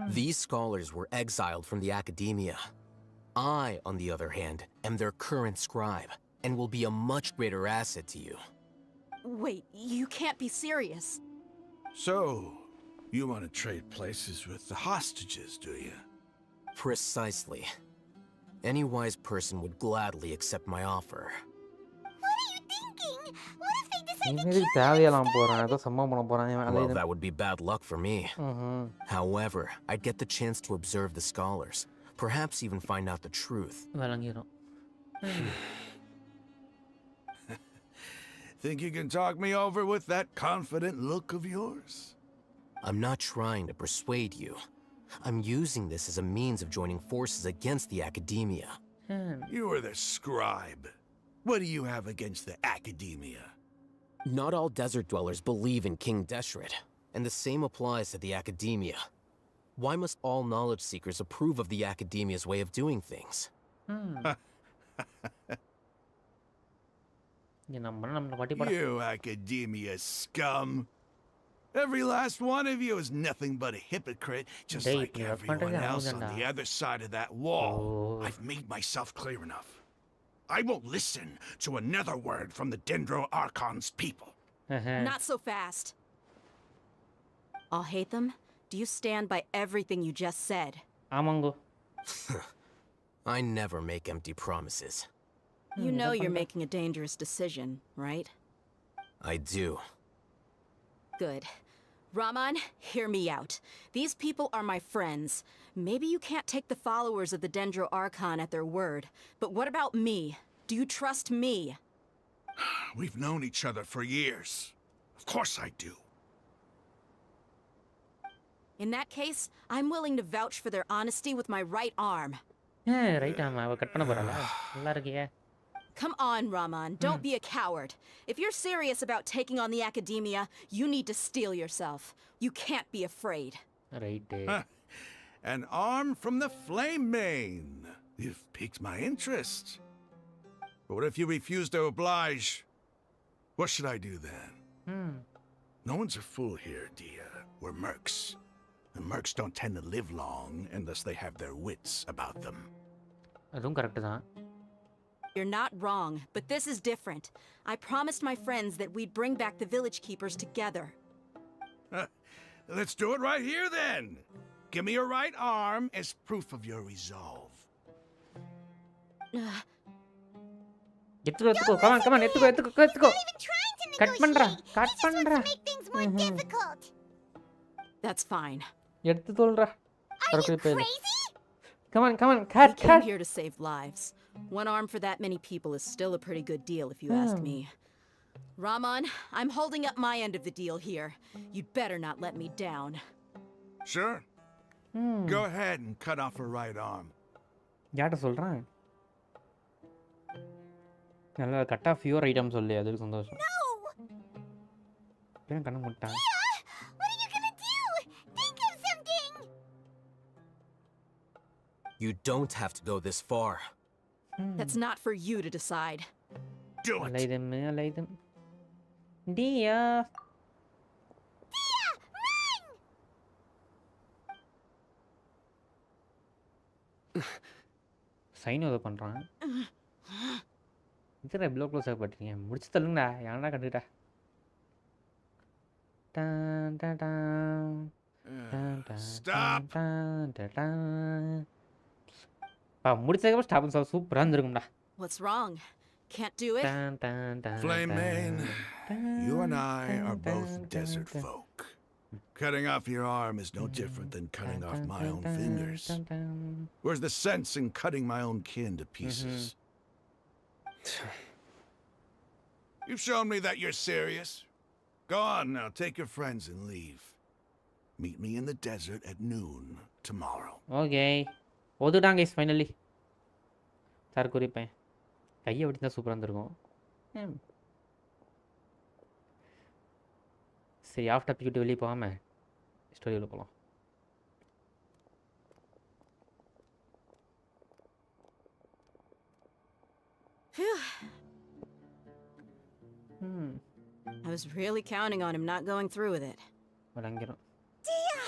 These scholars were exiled from the academia. I, on the other hand, am their current scribe, and will be a much greater asset to you. Wait, you can't be serious. So, you want to trade places with the hostages, do you? Precisely. Any wise person would gladly accept my offer. What are you thinking? What if they decide to இவனுக்கு தேவையெல்லாம் போறான் ஏதோ சம்பவம் பண்ண போறான் இவன் Well, அலையுது. that would be bad luck for me. However, I'd get the chance to observe the scholars, perhaps even find out the truth. விளங்கிரும். Think you can talk me over with that confident look of yours? I'm not trying to persuade you. I'm using this as a means of joining forces against the academia. You are the scribe. What do you have against the academia? Not all desert dwellers believe in King Deshret, and the same applies to the academia. Why must all knowledge seekers approve of the academia's way of doing things? You academia scum. Every last one of you is nothing but a hypocrite, just like everyone else on the other side of that wall. I've made myself clear enough. I won't listen to another word from the Dendro Archon's people. Not so fast. I'll hate them. Do you stand by everything you just said? ஆமாங்கோ. I never make empty promises. You know you're making a dangerous decision, right? I do. Good. Raman, hear me out. These people are my friends. Maybe you can't take the followers of the Dendro Archon at their word, but what about me? Do you trust me? We've known each other for years. Of course I do. In that case, I'm willing to vouch for their honesty with my right arm. Right ஆமா அவ cut பண்ண போறாளா? நல்லா இருக்கே. Come on, Raman. Don't be a coward. If you're serious about taking on the academia, you need to steel yourself. You can't be afraid. Right. An arm from the Flame Mane. You've piqued my interest. But what if you refuse to oblige? What should I do then? No one's a fool here, Dia. We're mercs. And mercs don't tend to live long unless they have their wits about them. அதுவும் correct தான். You're not wrong, but this is different. I promised my friends that we'd bring back the village keepers together. Let's do it right here then. Give me your right arm as proof of your resolve. எடுத்துக்கோ. Come on, எடுத்துக்கோ. Cut பண்றா. make things more difficult. That's fine. எடுத்து தோல்றா. Are you crazy? Come on, cut. We came here to save lives. One arm for that many people is still a pretty good deal, if you ask me. Raman, I'm holding up my end of the deal here. You'd better not let me down. Sure. Go ahead and cut off her right arm. யார்ட்ட சொல்றான்? நல்லா cut off your item சொல்லி அதுக்கு சந்தோஷம். ஏன் கண்ண முட்டான்? What are you gonna do? Think of something. You don't have to go this far. That's not for you to decide. Do it. அலைதம். Dia, run! Sign ஓத பண்றான். இதுல ப்ளோ க்ளோஸ் ஆகப்பட்டீங்க. முடிச்சு தள்ளுங்கடா. யாரடா கண்டுட்டா? டான் டான் டான். Stop. பா முடிச்சதுக்கு ஸ்டாப் பண்ண சூப்பரா இருந்திருக்கும்டா. What's wrong? Can't do it? Flame Mane, you and I are both desert folk. Cutting off your arm is no different than cutting off my own fingers. Where's the sense in cutting my own kin to pieces? You've shown me that you're serious. Go on now, take your friends and leave. Meet me in the desert at noon tomorrow. Okay. ஓதுடாங்க guys finally. Sir குறிப்பேன். கையை விட்டு சூப்பரா இருந்திருக்கும். சரி of topic விட்டு வெளியே போகாம ஸ்டோரியில போலாம். I was really counting on him not going through with it. வழங்கிறோம். Dia!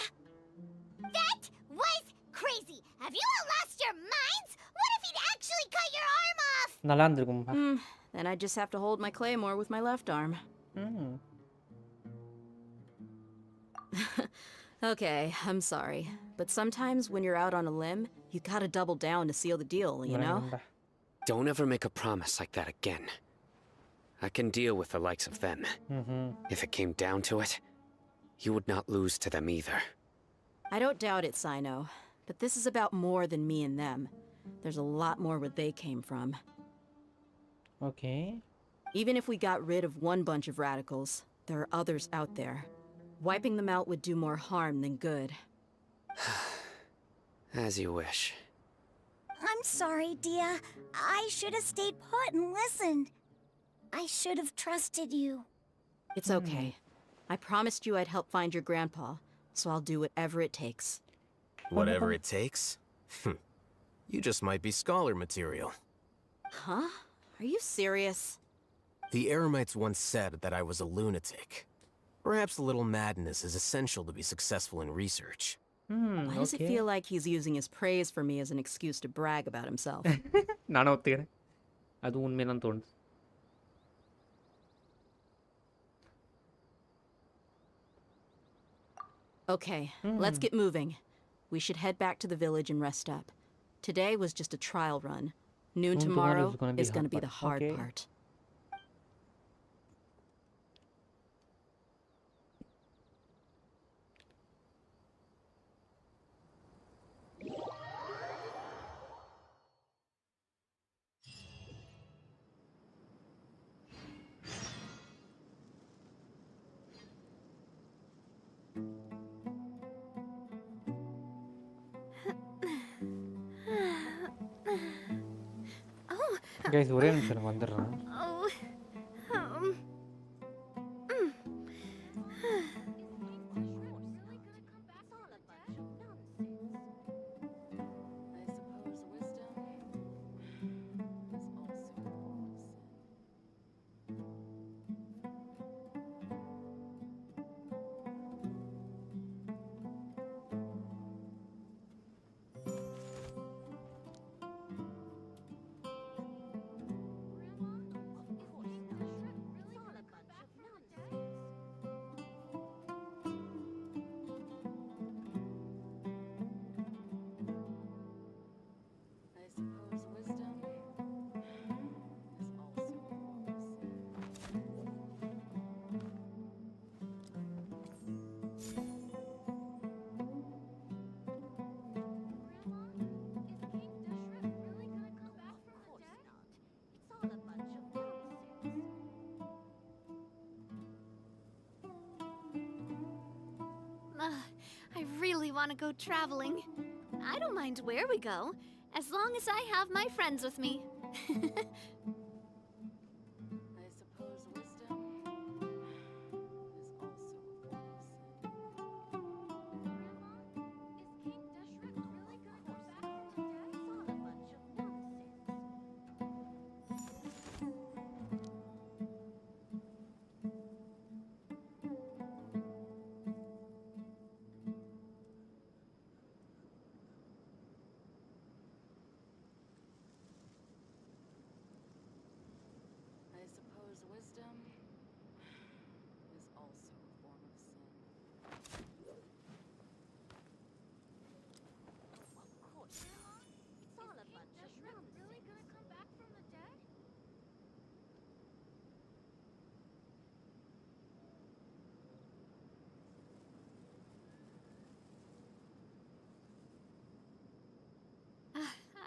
That was crazy. Have you all lost your minds? What if he'd actually cut your arm off? நல்லா இருந்திருக்கும். Then I just have to hold my claymore with my left arm. Okay, I'm sorry. But sometimes when you're out on a limb, You gotta double down to seal the deal, you know? Don't ever make a promise like that again. I can deal with the likes of them. If it came down to it, you would not lose to them either. I don't doubt it, Sino. But this is about more than me and them. There's a lot more where they came from. Okay. Even if we got rid of one bunch of radicals, there are others out there. Wiping them out would do more harm than good. As you wish. I'm sorry, Dia. I should have stayed put and listened. I should have trusted you. It's okay. I promised you I'd help find your grandpa, so I'll do whatever it takes. Whatever it takes? You just might be scholar material. Huh? Are you serious? The Eremites once said that I was a lunatic. Perhaps a little madness is essential to be successful in research. Why does it feel like he's using his praise for me as an excuse to brag about himself? நானும் ஒத்துக்கிறேன். அது உண்மைதான் தோணுது. Okay, let's get moving. We should head back to the village and rest up. Today was just a trial run. Noon tomorrow is going to be the hard part. Guys, ஒரே நிமிஷம் வந்துடுறேன். I really want to go traveling. I don't mind where we go, as long as I have my friends with me.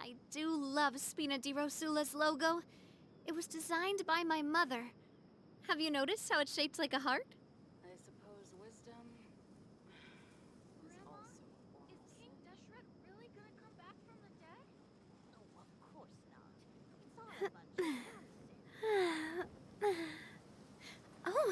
I do love Spina di Rosula's logo. It was designed by my mother. Have you noticed how it's shaped like a heart? I suppose wisdom is also Is King Deshret really gonna come back from the dead? Oh, of course not. It's all a bunch of nonsense. Oh,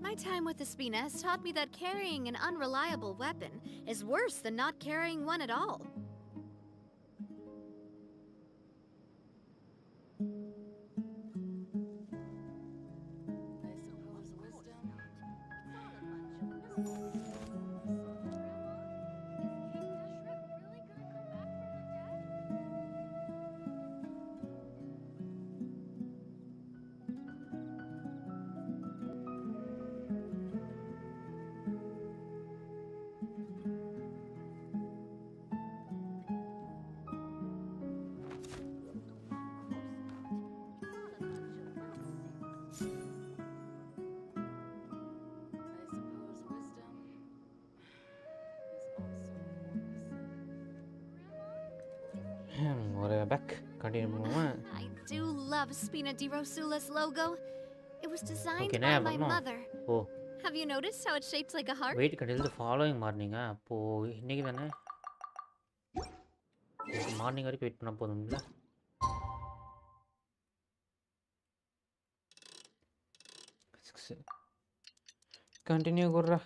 My time with the Spina has taught me that carrying an unreliable weapon is worse than not carrying one at all. Back. Continue. I do love Spina di Rosula's logo. It was designed by my mother. Oh. Have you noticed how it's shaped like a heart? Wait until the following morning. அப்போ இன்னைக்கு தானே morning வரைக்கும் wait பண்ண போதும்ல. Continue குர்ரா.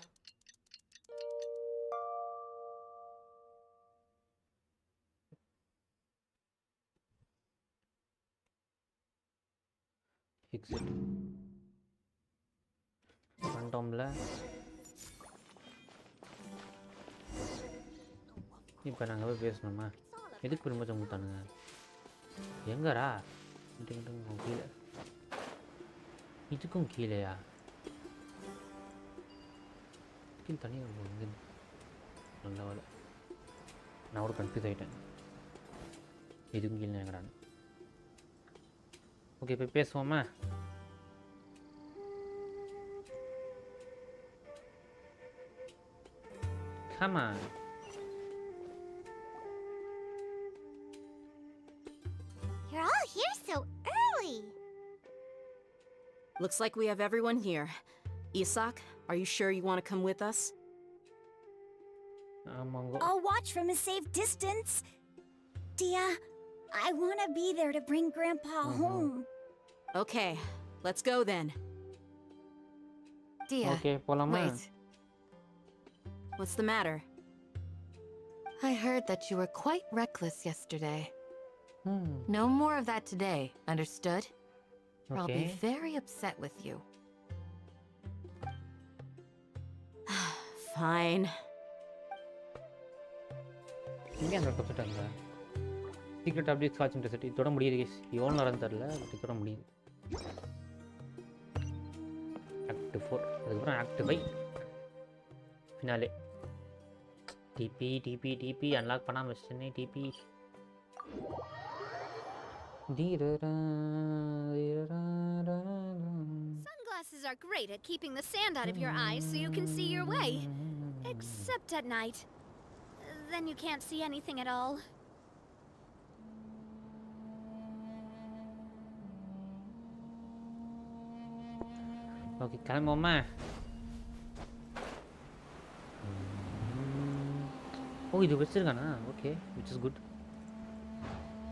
Fix it. Fantomல இப்போ நாங்கள் போய் பேசணுமா? எதுக்கு பெருமாச்சம் கொடுத்தானுங்க? எங்கடா? கீழே இதுக்கும் கீழேயா? கீழே தனியாக போகுது. நல்ல வேலை. நான் ஒரு கன்ஃபியூஸ் ஆகிட்டேன். இதுக்கும் கீழே எங்கடான்னு. ஓகே இப்போ பேசுவோமா? Come on. You're all here so early. Looks like we have everyone here. Isak, are you sure you want to come with us? I'll watch from a safe distance. Dia, I want to be there to bring Grandpa home. Okay, let's go then. Dia, okay, wait. What's the matter? I heard that you were quite reckless yesterday. No more of that today, understood? Or I'll be very upset with you. Fine. இங்கே அந்த கொடுத்துட்டாங்க. Secret update Scotch இன்டர்செட் இதோட முடியுது case. எவ்வளோ நேரம் தெரியல, but இதோட முடியுது. ஆக்ட் 4 அதுக்கப்புறம் ஆக்ட் 5 ஃபினாலே. டிபி அன்லாக் பண்ணாம வச்சிட்டேனே DP. Sunglasses are great at keeping the sand out of your eyes so you can see your way. Except at night. Then you can't see anything at all. Okay கிளம்புவோமா? ஓ இது வச்சிருக்கானா? Okay which is good.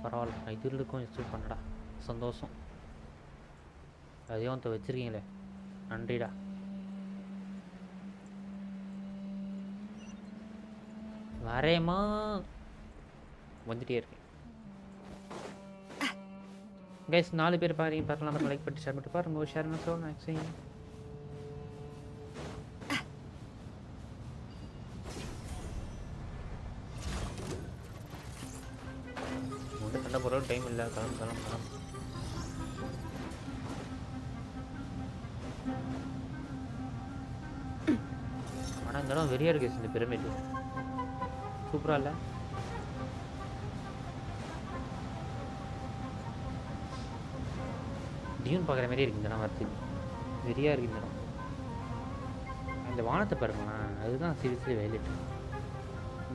பரவாயில்ல, இது இருக்கும் install பண்ணடா, சந்தோஷம். அதையும் அந்த வச்சிருக்கீங்களே, நன்றிடா. வரேம்மா, வந்துட்டே இருக்கேன். கைஸ் 4 பேர் பாருங்க, பார்க்கலாம், லைக் பண்ணி ஷேர் பண்ணிட்டு பாருங்க. ஷேர் பண்ண சொல்லுங்க மேக்ஸிமம். சண்டை போகிற டைம் இல்லை, கிளம்பு. ஆனால் இந்த இடம் வெறியா இருக்கு. இந்த பிரமிட் சூப்பராக இல்லை? டியூன் பார்க்குற மாதிரியே இருக்கு இந்த இடம். வரது வெறியா இருக்கு இந்த இடம். அந்த வானத்தை பாருங்களா, அதுதான் seriously violet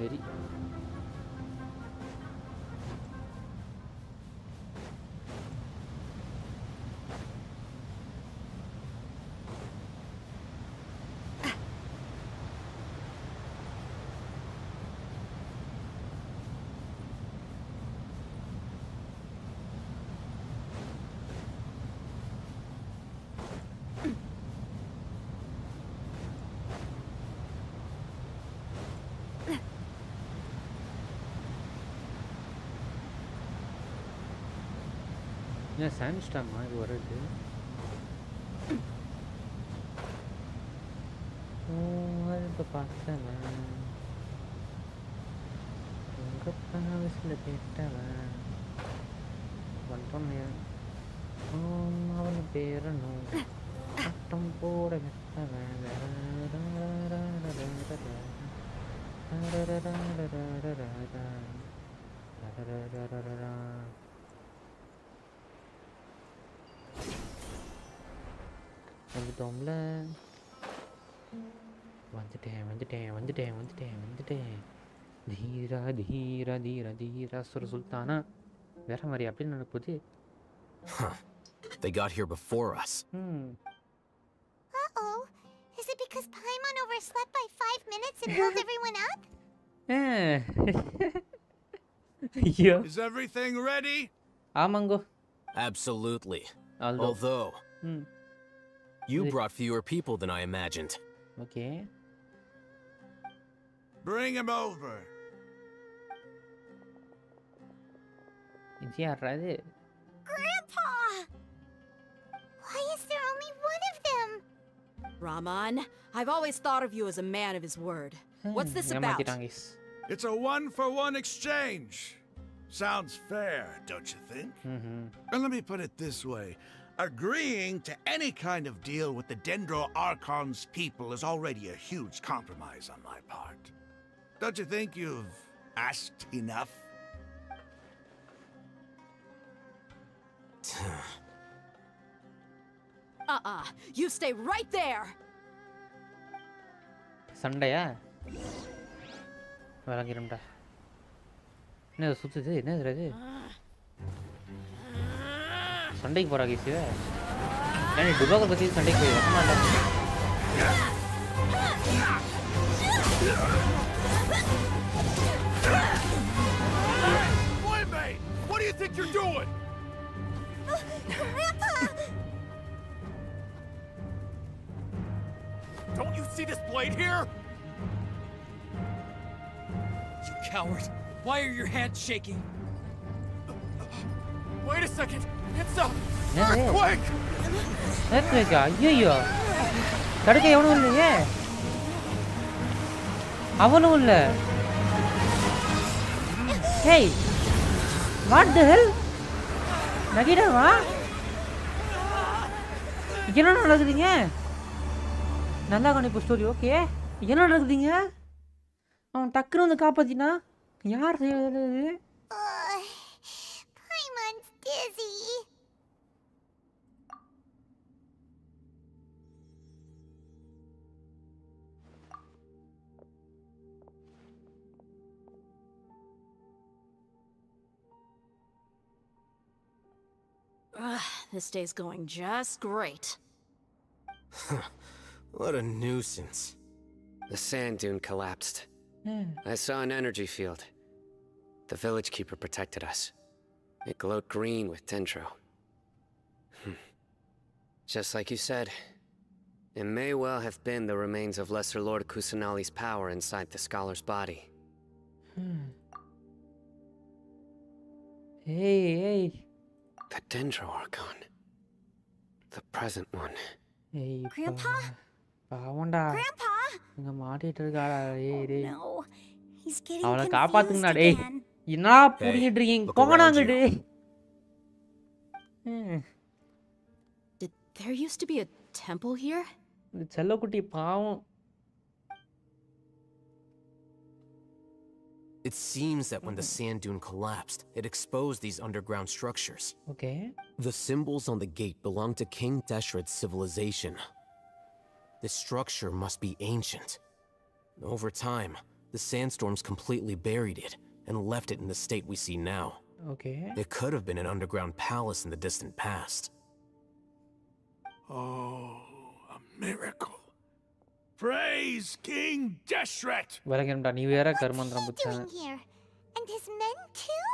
very. Yeah, sandstorm இது வருது. அது பார்த்தவன் உங்க பாவசில் கேட்டவன் வந்துட்டோம். அவன் பேரணும் பட்டம் போட வெட்டவன். வந்துட்டோம்ல. வந்துட்டேன். தீரா தீரா தீரா தீரா சுல்தானா வேற மாதிரி அப்படின்னு நடக்குது. They got here before us. Uh-oh. Is it because Paimon overslept by 5 minutes and held everyone up? Yeah. Is everything ready? Amango. Absolutely. Although you brought fewer people than I imagined. Okay. Bring him over. Grandpa! Why is there only one of them? Raman, I've always thought of you as a man of his word. What's this about? It's a one-for-one exchange. Sounds fair, don't you think? And let me put it this way. Agreeing to any kind of deal with the Dendro Archon's people is already a huge compromise on my part. Don't you think you've asked enough? You stay right there. சண்டையா வழங்கிடும்டா. என்ன சுத்துது? என்ன இது? சண்டைக்கு போறா கேசிவ. ஏன் டுபாக பத்தி சண்டைக்கு போய் வர மாட்டேன். Boy, mate, what do you think you're doing? Grandpa! Don't you see this blade here? You coward! Why are your hands shaking? Wait a second! It's a earthquake! Earthquake? ஐயோ தடுக்க எவனும் இல்லையே. அவனும் இல்ல. Hey! What the hell? நகிடவா? என்ன நடக்குதுங்க? நல்லா கணிப்பு ஸ்டோரி. ஓகே, என்ன நடக்குதுங்க? அவன் டக்குன்னு வந்து காப்பாத்தினா யார் செய்யறது? Paimon's dizzy. This day's going just great. What a nuisance. The sand dune collapsed. I saw an energy field. The village keeper protected us. It glowed green with dendro. Just like you said, it may well have been the remains of Lesser Lord Kusanali's power inside the scholar's body. Hey. The dendro Archon. The present one. Hey, Grandpa? பாவண்டா. Grandpa? இங்க மாட்டிட்டு இருக்காடா. டேய். No. He's getting அவளை confused காப்பாத்துங்கடா டேய். again. என்ன புடிங்கிட்டு இருக்கீங்க? போங்கடாங்க டேய். Did there used to be a temple here? இந்த செல்லக்குட்டி பாவம். It seems that when the sand dune collapsed, it exposed these underground structures. Okay. The symbols on the gate belong to King Deshret's civilization. This structure must be ancient. Over time, the sandstorms completely buried it and left it in the state we see now. Okay. It could have been an underground palace in the distant past. Oh, a miracle. Praise King Deshret! வலங்கடா நீ வேற கர்மந்திரம் Bucha. Here. And his men too?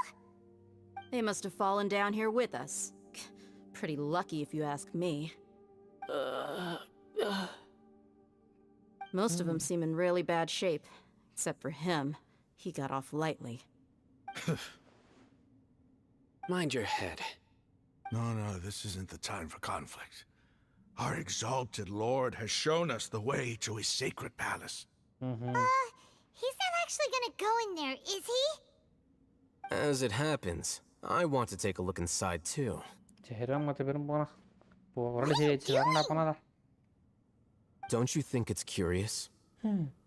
They must have fallen down here with us. Pretty lucky if you ask me. Most of them seem in really bad shape. Except for him. He got off lightly. Mind your head. No, this isn't the time for conflict. Our exalted lord has shown us the way to his sacred palace. He's not actually gonna go in there, is he? As it happens, I want to take a look inside too. Don't you think it's curious?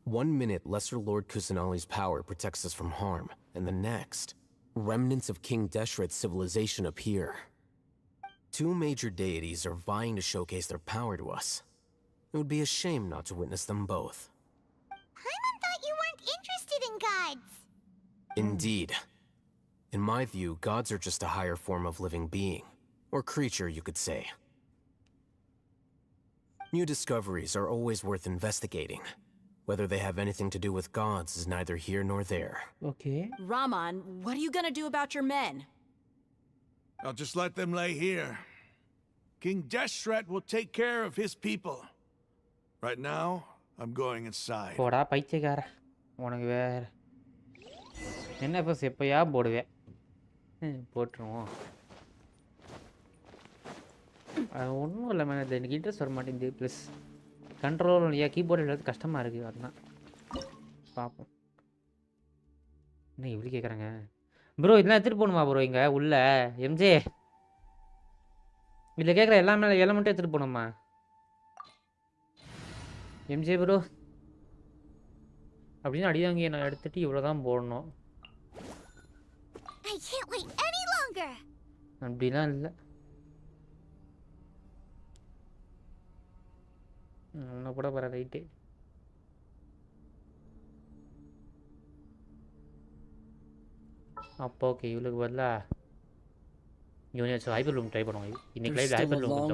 1 minute, Lesser Lord Kusanali's power protects us from harm, and the next, remnants of King Deshret's civilization appear. 2 major deities are vying to showcase their power to us. It would be a shame not to witness them both. Paimon thought you weren't interested in gods. Indeed. In my view, gods are just a higher form of living being, or creature, you could say. New discoveries are always worth investigating. Whether they have anything to do with gods is neither here nor there. Okay. Raman, what are you gonna do about your men? I'll just let them lay here. King Deshret will take care of his people. Right now, I'm going inside. போடா பைத்தியக்கார உனக்கு வேற என்ன இப்போ எப்பயா போடுவேன் போட்டுருவோம் அது ஒன்றும் இல்லை மேம் இது எனக்கு இன்ட்ரெஸ்ட் வர மாட்டேங்குது ப்ளஸ் கண்ட்ரோல் இல்லையா கீபோர்டு எழுது கஷ்டமாக இருக்குது அதுதான் பார்ப்போம் என்ன இப்படி கேட்குறாங்க ப்ரோ இதெல்லாம் எடுத்துகிட்டு போகணுமா ப்ரோ இங்கே உள்ள எம்ஜே இதில் கேட்குற எல்லாமே எலமெண்ட்டும் எடுத்துகிட்டு போகணுமா எம்ஜே ப்ரோ அப்படின்னு அடிதாங்க நான் எடுத்துகிட்டு இவ்வளோ தான் போடணும் I can't wait any longer. அப்படிலாம் இல்லை உன்னை கூட வர ரைட்டு அப்போ ஓகே இவளுக்கு பதிலா யூனிவர்ஸ் ஹைப்பர் லூம் ட்ரை பண்ணுவோம் இன்னைக்கு லைவ் ஹைப்பர் லூம்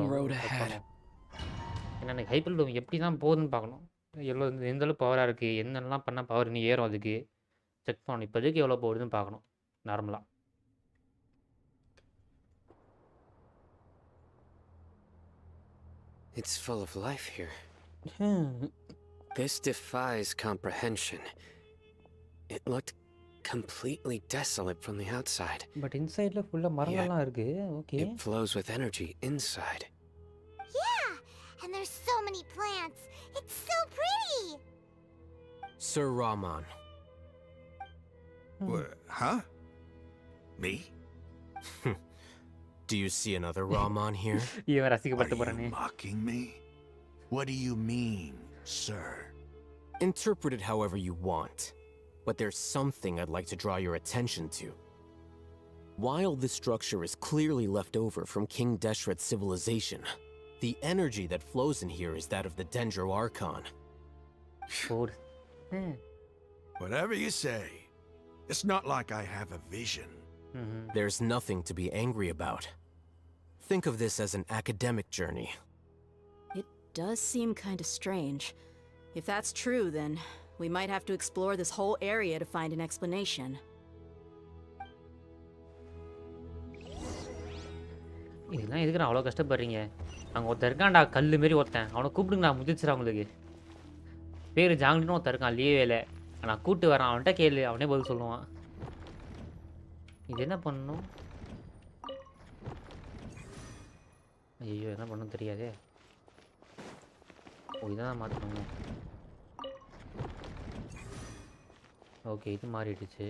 ஏன்னா எனக்கு ஹைப்பர் லூம் எப்படி தான் போகுதுன்னு பார்க்கணும் எவ்வளோ எந்த அளவு பவராக இருக்குது என்னெல்லாம் பண்ணால் பவர் இன்னும் ஏறும் அதுக்கு செக் பண்ணணும் இப்போதைக்கு எவ்வளோ போகுதுன்னு பார்க்கணும் நார்மலாக It's full of life here. This defies comprehension. It looked completely desolate from the outside. But inside la full மரங்கள்லாம் இருக்கு. Okay. It flows with energy inside. Yeah, and there's so many plants. It's so pretty. Sir Raman. Huh? Me? Do you see another Raman here? Are you mocking me? What do you mean, sir? Interpret it however you want, but there's something I'd like to draw your attention to. While this structure is clearly left over from King Deshret's civilization, the energy that flows in here is that of the Dendro Archon. Whatever you say. It's not like I have a vision. There's nothing to be angry about. Think of this as an academic journey. It does seem kind of strange. If that's true, then we might have to explore this whole area to find an explanation. இதெல்லாம் எதுக்கு நான் அவ்வளோ கஷ்டப்படுறீங்க அங்கே ஒருத்தர் இருக்கான்டா கல் மாரி ஒருத்தன் அவனை கூப்பிடுங்க நான் முதிச்சிடறேன் அவங்களுக்கு பேர் ஜாங்கின்னு ஒருத்தர் இருக்கான் லீவேல நான் கூப்பிட்டு வரேன் அவன்கிட்ட கேளு அவனே பதில் சொல்லுவான் இது என்ன பண்ணணும் ஐயோ என்ன பண்ணணும் தெரியாதே ஓ இதான் மாற்றணும் ஓகே இது மாறிடுச்சு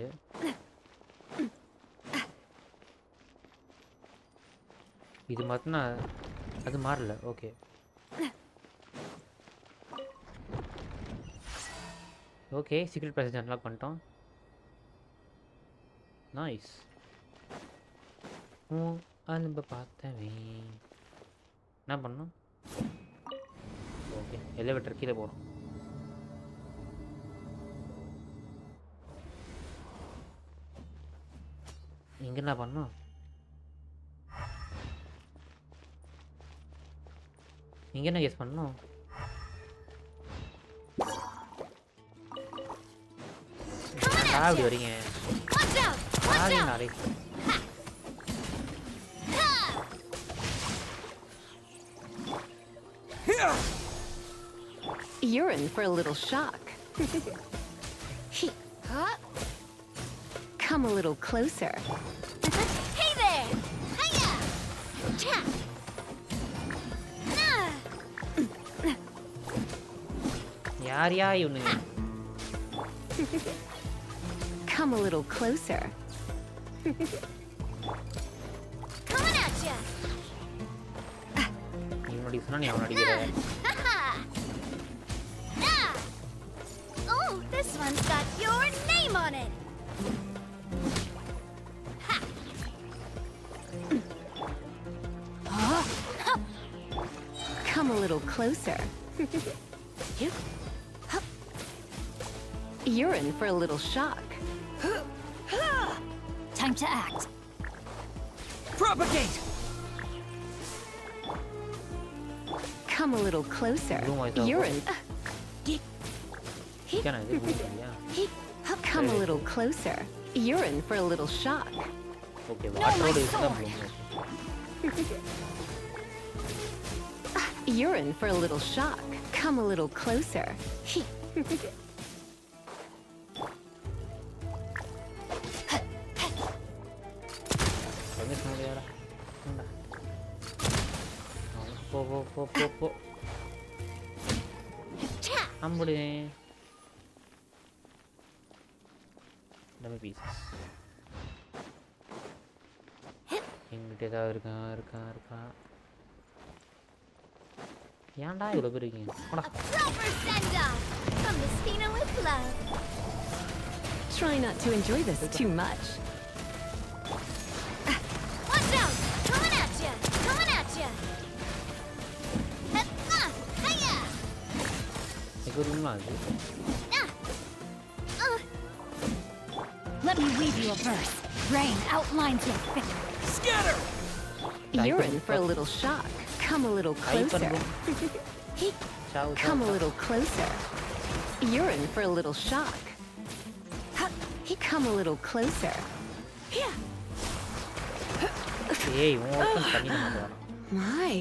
இது மாற்றினா அது மாறல okay okay secret passage unlock பண்ணிட்டோம் நைஸ் அனுப்ப பார்த்தவே என்ன பண்ணோம் ஓகே எலிவேட்டர் கீழே போகிறோம் இங்கே என்ன பண்ணோம் இங்கே என்ன கெஸ் பண்ணோம் அப்படி வரீங்க You're in for a little shock. Come a little closer. Hey there! Hiya! யாரியா இவனுங்க? Come a little closer. Coming at ya. இவனோட சொன்னா நீ அவன அடிக்கிற. Oh, this one's got your name on it. Come a little closer. You're in for a little shock. Time to act. Propagate! Come a little closer. You're in. Come a little closer. You're in for a little shock. Okay, water is the You're in for a little shock. Come a little closer. Po. Humbly. Let me pieces. இங்கிட்ட ஏதாவது இருக்கா. ஏன்டா இவ்வளவு பேர் இருக்கீங்க? போடா. Proper send-off from the Spina with love. Try not to enjoy this too much. Watch out! Coming at ya! Coming at ya! Hiya! இது ஒரு உண்மை அது. Let me weave you a verse. Rain outlines your figure. Scatter! You're in for a little shock. Come a little closer. Come a little closer. You're in for a little shock. Come a little closer. Hey, what தண்ணி நம்ம My.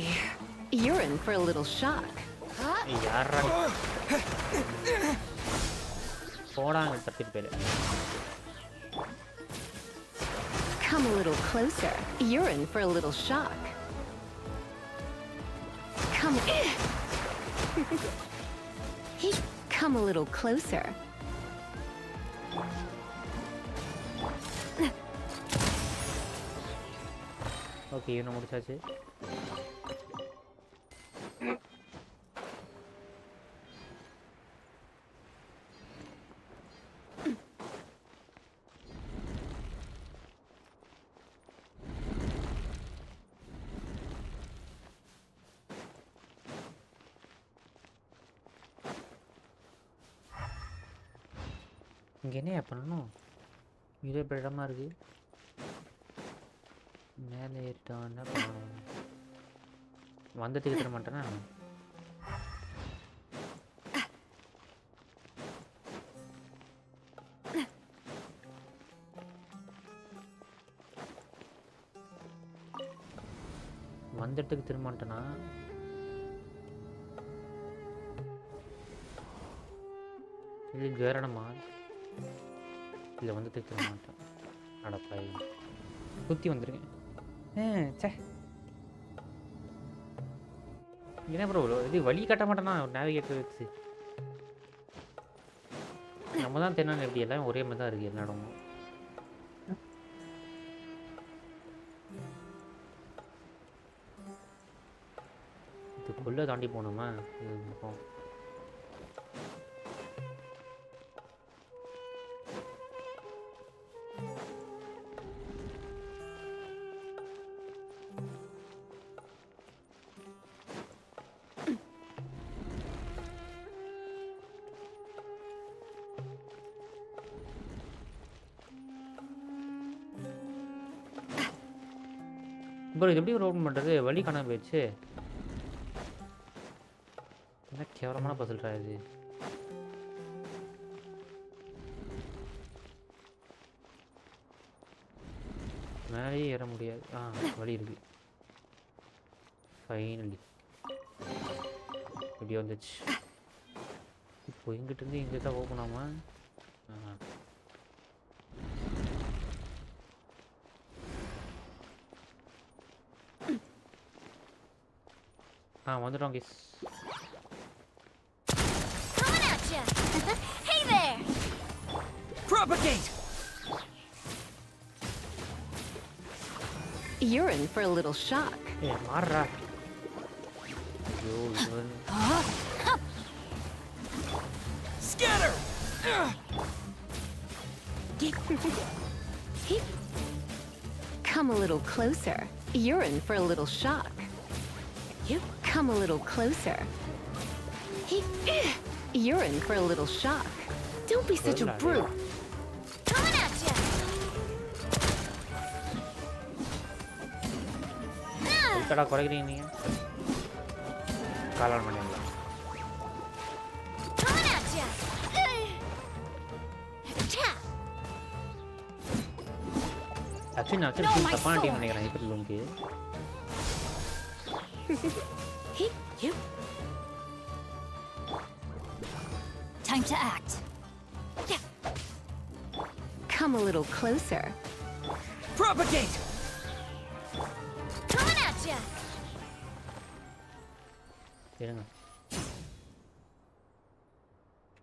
You're in for a little shock. யாரா போடாங்க தப்பிட்டு போயிடு. Come a little closer. You're in for a little shock. Come a little closer. Okay, you know முடிச்சாச்சு. இங்கே என்ன பண்ணணும்? இதே இடமா இருக்கு. மேலே ஏறிட்டோம். என்ன பண்ணணும்? வந்துட்டு தர மாட்டேனா? வந்துட்டுக்கு திரும்ப மாட்டேனா? இது கேரடமா? இல்லை வந்து திரும்ப மாட்டேன். அடப்பாய் குத்தி வந்துருங்க. சே என்ன ப்ரோ இது வழி காட்ட மாட்டேன்னா நேவிகேட்டர் வச்சு நம்ம தான் தெரியணும். எப்படி எல்லாம் ஒரே மாதிரி தான் இருக்குது எல்லா இடமும். இதுக்குள்ளே தாண்டி போகணுமா? ப்ரோ இது எப்படி ஓப்பன் பண்ணுறது? வழி காணாம போயிடுச்சு. என்ன கேவலமான பசில்ரா இது. மேலேயே ஏற முடியாது. வழி இருக்கு. ஃபைனலி இப்படி வந்துச்சு. இப்போ இங்கிட்ட இருந்து இங்கே தான் ஓப்பன் ஆமா? வந்துட்டோம் guys. Coming at ya. Hey there. Propagate. You're in for a little shock. ஏய் மாறா. ஐயோ இவன். Scatter. Come a little closer. You're in for a little shock. You come a little closer. You're in for a little shock. Don't be such a brute. Coming at ya. கடா குறைக்கிறீங்க நீங்க. காலால் பண்ணிடலாம். Coming at ya. Actually நான் actually தப்பான team நினைக்கிறேன் இப்போ லூங்கு. You. Time to act. Come a little closer. Propagate. Coming at ya. இருங்க.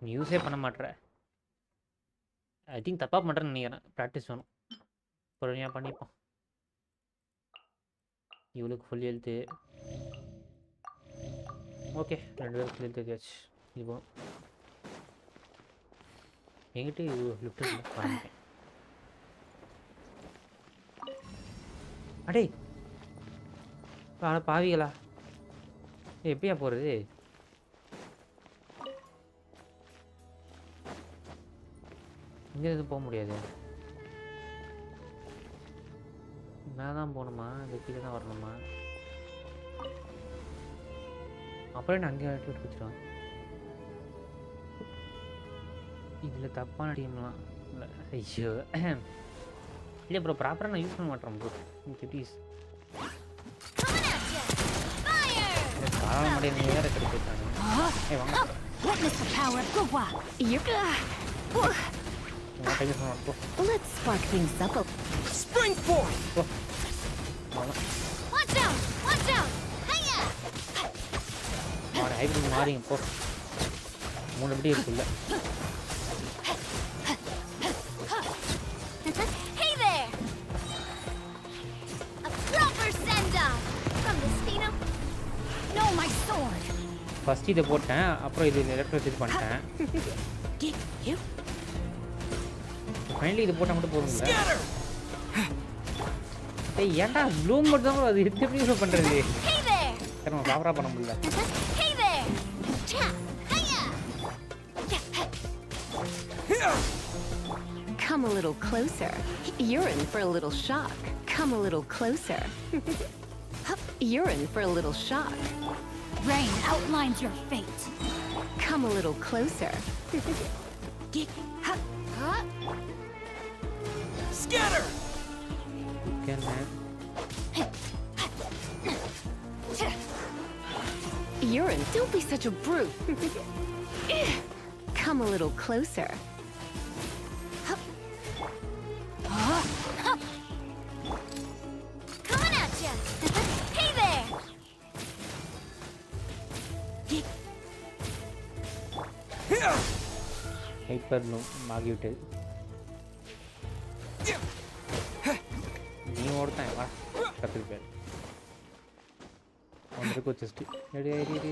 நீ யூஸே பண்ண மாட்டற. ஐ திங்க் தப்பா பண்றேன்னு நினைக்கிறேன். பிராக்டிஸ் வேணும். பொறுமையா பண்ணிப்போம். இவளுக்கு ஃபுல் ஹெல்த். ஓகே, ரெண்டு பேரும் ஃபுல் ஹெல்த் ஏத்தியாச்சு. இப்போ எங்கிட்ட லிஃப்ட் பண்ணிட்டேன். அடே பாவிகளா, எப்படியா போகிறது? இங்கே எதுவும் போக முடியாது. நான் தான் போகணுமா? இந்த கீழே தான் வரணுமா? அப்புறம் நான் அங்கே விட்டு வச்சுருவேன். இதில் தப்பான டீம்லாம் இல்லை. ஐயோ இல்லை ப்ரோ, ப்ராப்பராக நான் யூஸ் பண்ண மாட்டேன் ப்ரோ. ப்ளீஸ் காலம் முடியாது. நீ வேறு கிடைச்சிருக்காங்க. ஏ வாங்க Let's spark things up. Spring forth. Watch out! Watch out! Hiya! Hybrid மாறிங்க போ. 3 படி இருக்குல்ல. Hey there! A proper send-off from the Spino. No, my sword. First இதை போட்டேன், அப்புறம் இது எலக்ட்ரிசிட்டி பண்ணிட்டேன். ஃபைனலி இது போட்டால் மட்டும் போதும்ல. ஏய் ஏன்டா ப்ளூம் மட்டும் தான் அது எப்படி யூஸ் பண்ணுறது? சரி நம்ம ப்ராப்பராக பண்ண முடியல. Come a little closer. You're in for a little shock. Come a little closer. You're in for a little shock. Rain outlines your fate. Come a little closer. Scatter. Can man. You're in. Don't be such a brute. Come a little closer. Coming at ya. Hey there. Hyper Bloom ஆகிவிட்டது. நீ ஓடுதான் வா கற்றுக்கு பேர் வந்துருக்கு chest ready ஆகிடு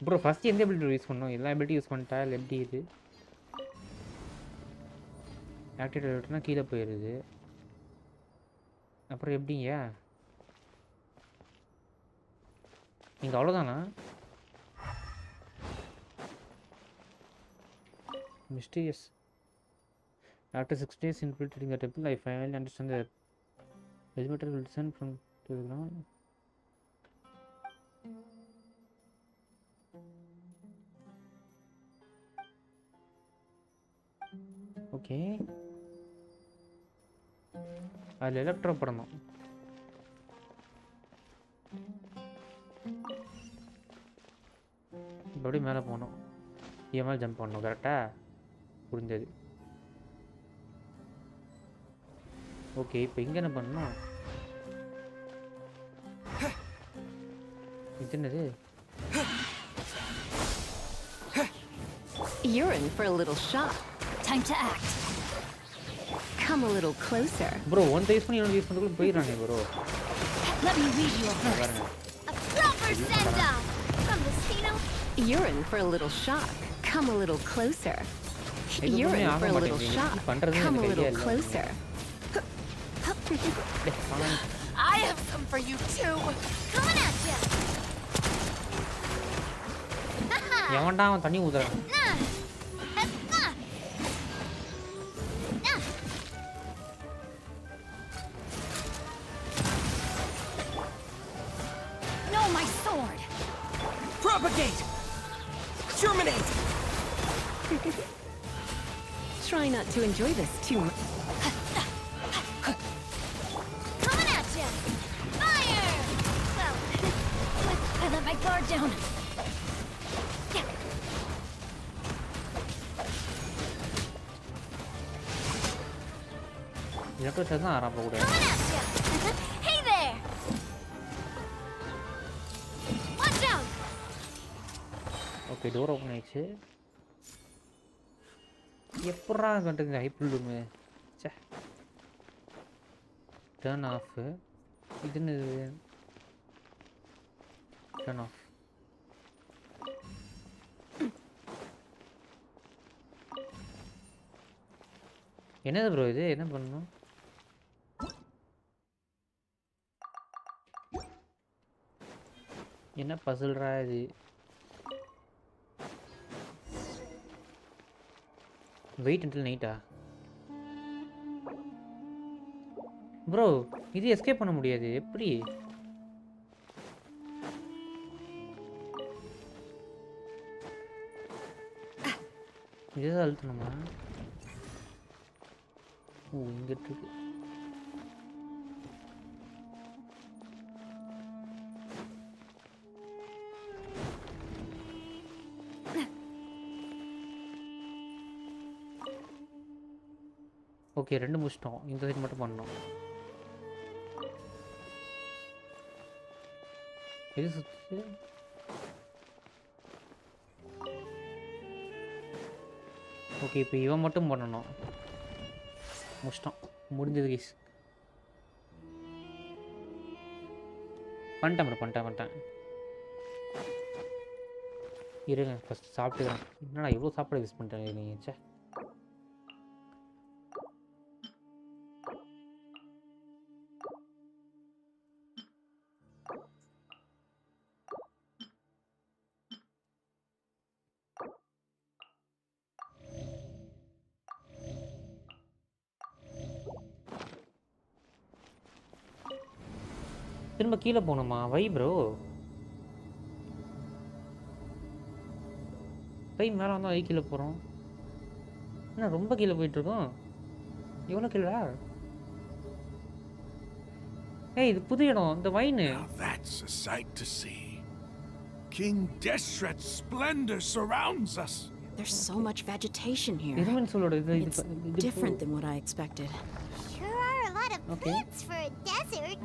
bro. First எந்த ability use பண்ணோம்? எல்லா ability use பண்ணிட்டா இல்லை எப்படி? இது ஆக்டிவேட்னா கீழே போயிடுது. அப்புறம் எப்படிங்க நீங்கள் அவ்வளோதானா? Mysterious. After 6 days infiltrating the temple, I finally understand that Elemental will descend from to the ground. Okay. அதில் எலக்ட்ரோ பண்ணணும். இப்படி மேலே போகணும். மேலே ஜம்ப் பண்ணணும். கரெக்டாக புரிஞ்சது. ஓகே, இப்போ இங்கே என்ன பண்ணணும்? இது என்னது? You're in for a little shock. Time to act. Come a little closer. Bro, one use பண்ணி இன்னொரு use பண்ணதுக்குள்ள போயிடுறானே bro. Let me read you a verse. A proper send-off from the Stino. You're in for a little shock. Come a little closer. You're in for a little shock. Come a little closer. I have some for you too. Coming at you. எவன்டா அவன் தண்ணி ஊத்துறான்? No, my sword. Propagate. Germinate. Try not to enjoy this too much. Coming at you. Fire. Well, I let my guard down. NITRO தான் ஆரம்ப கூட. coming at you. Hey there. Watch out. Okay, door open ஆயிடுச்சு. எப்பறா கண்டது ஹைப்ரூலுமே. ச்சே. Turn of. இது என்னது? Turn of. என்னது bro இது? என்ன பண்ணணும்? என்ன பசில்ரா இது? வெயிட் until நைட்டா? ப்ரோ, இது எஸ்கேப் பண்ண முடியாது. எப்படி? இதுதான் அழுத்தணுமா? ஓ, இங்க இருக்கு. ஓகே, ரெண்டு முடிச்சிட்டோம். இந்த சைடு மட்டும் பண்ணோம். இது சுத்து. ஓகே, இப்போ இவன் மட்டும் பண்ணணும். முடிச்சிட்டோம். முடிஞ்சது கைஸ். பண்ணிட்டேன். இருங்க, ஃபஸ்ட் சாப்பிட்டுக்கிறேன். என்னடா இவ்வளோ சாப்பாடு யூஸ் பண்ணிட்டேன் நீங்கள்? சே. திரும்ப கீழே போகணுமா? வை ப்ரோ. கை மேலே வந்தால் வை கீழே போகிறோம். என்ன ரொம்ப கீழே போயிட்டுருக்கோம்? எவ்வளோ கீழே? ஏய், இது புது இடம். இந்த wine. That's a sight to see. King Deshret's splendor surrounds us. There's so much vegetation here. It's different than what I expected. Sure are a lot of plants for a desert.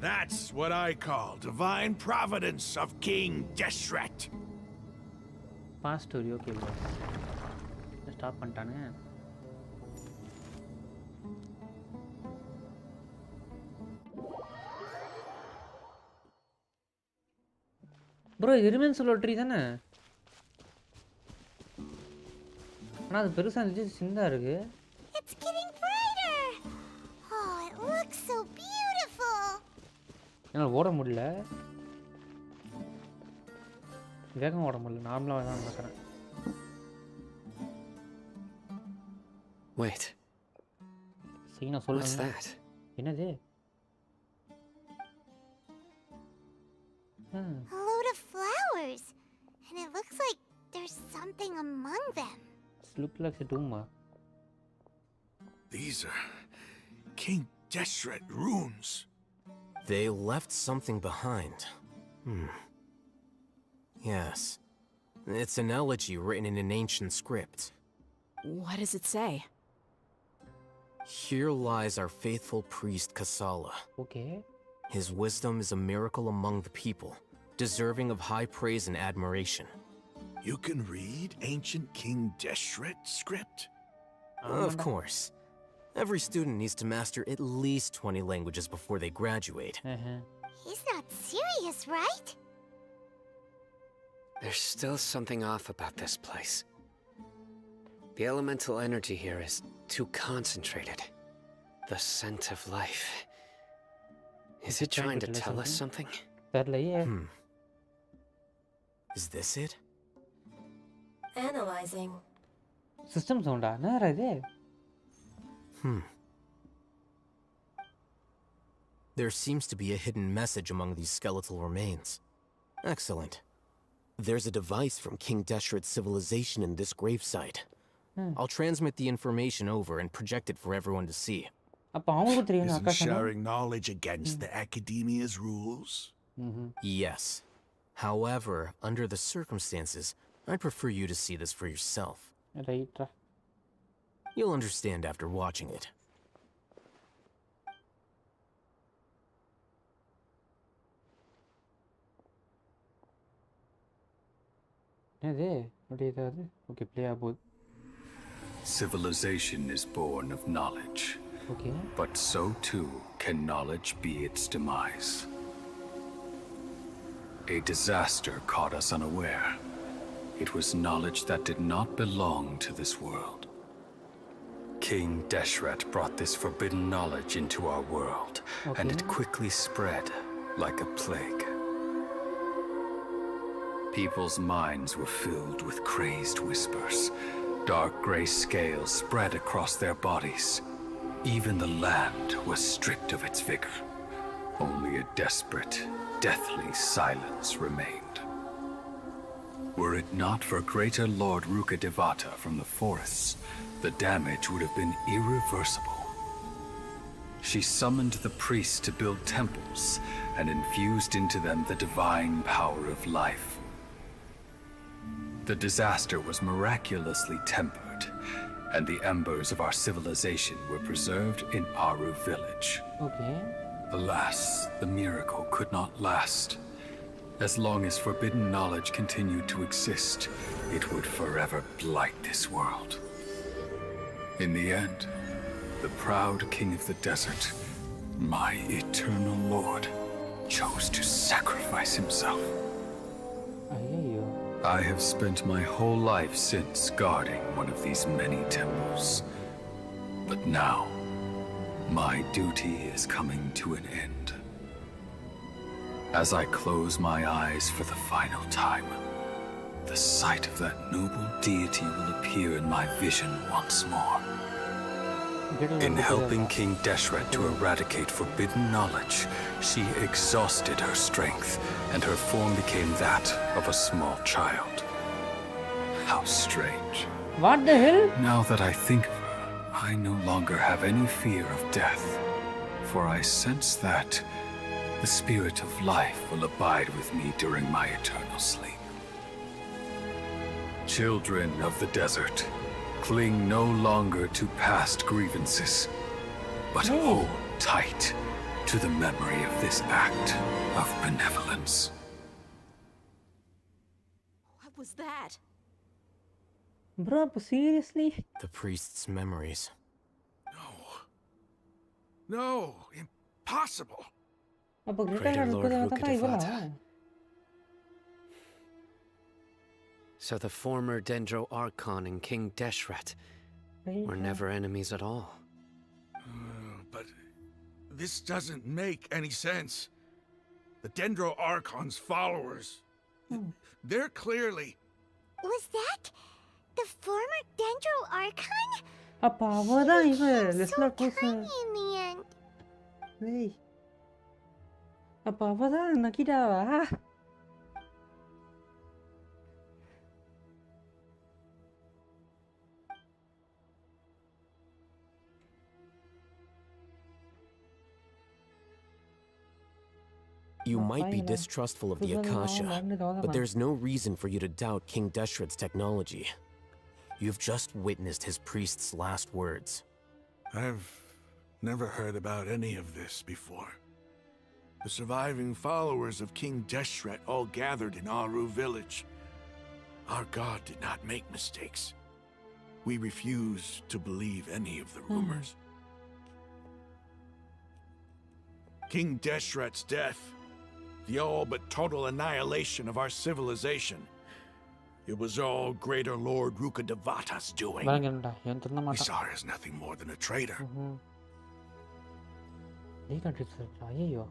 That's what I call divine providence of King Deshret. Past story, okay bro. Stop பண்ணிட்டானே. Bro, இது ரிமென்ஸ் உள்ள tree தானே? ஆனா அது பெருசா இருந்துச்சு, சின்னதா இருக்கு. It's getting brighter. Oh, it looks so beautiful. என்னால ஓட முடியல. வேகமா ஓட முடியல. நார்மலா தான் நடக்கிறேன். Wait. சீனா சொல்லுங்க. What's that? என்னது? A load of flowers. And it looks like there's something among them. Looks like a tomb. These are King Deshret runes. They left something behind. Yes. It's an elegy written in an ancient script. What does it say? Here lies our faithful priest Kasala. Okay. His wisdom is a miracle among the people, deserving of high praise and admiration. You can read ancient King Deshret's script? Of course. Every student needs to master at least 20 languages before they graduate. He's not serious, right? There's still something off about this place. The elemental energy here is too concentrated. The scent of life. Is it trying to tell us something? Is this it? Analyzing. System sound ah, There seems to be a hidden message among these skeletal remains. Excellent. There's a device from King Deshret's civilization in this gravesite. I'll transmit the information over and project it for everyone to see. Isn't sharing knowledge against the Academia's rules? Yes. However, under the circumstances, I'd prefer you to see this for yourself. Right. You'll understand after watching it. Okay, play about. Civilization is born of knowledge. Okay. But so too can knowledge be its demise. A disaster caught us unaware. It was knowledge that did not belong to this world. King Deshret brought this forbidden knowledge into our world, and it quickly spread like a plague. People's minds were filled with crazed whispers. Dark gray scales spread across their bodies. Even the land was stripped of its vigor. Only a desperate, deathly silence remained. Were it not for greater Lord Ruka Devata from the forests, the damage would have been irreversible. She summoned the priests to build temples and infused into them the divine power of life. The disaster was miraculously tempered, and the embers of our civilization were preserved in Aru village. Okay. Alas, the miracle could not last. As long as forbidden knowledge continued to exist, it would forever blight this world. In the end, the proud king of the desert, my eternal lord, chose to sacrifice himself. I have spent my whole life since guarding one of these many temples. But now, my duty is coming to an end. As I close my eyes for the final time, the sight of that noble deity will appear in my vision once more. In helping King Deshret to eradicate forbidden knowledge, she exhausted her strength, and her form became that of a small child. How strange. What the hell? Now that I think of her, I no longer have any fear of death, for I sense that the spirit of life will abide with me during my eternal sleep. Children of the desert, cling no longer to past grievances, but hold tight to the memory of this act of benevolence. What was that? Bro, seriously? The priest's memories. No, impossible. Greater Lord Rukadevata. So the former Dendro Archon and King Deshret were never enemies at all. But this doesn't make any sense. The Dendro Archon's followers, they're clearly... Was that the former Dendro Archon? Apa அவதான் இவன் So லெஸ்லர் tiny cos in the end. ஏய் அப்ப அவதான் நக்கிட்டாவா You might be distrustful of the Akasha, but there's no reason for you to doubt King Deshret's technology. You've just witnessed his priest's last words. I've never heard about any of this before. The surviving followers of King Deshret all gathered in Aru village. Our god did not make mistakes. We refuse to believe any of the rumors. King Deshret's death, the all but total annihilation of our civilization. It was all Greater Lord Rukkhadevata's doing. We saw her as nothing more than a traitor. ஐயோ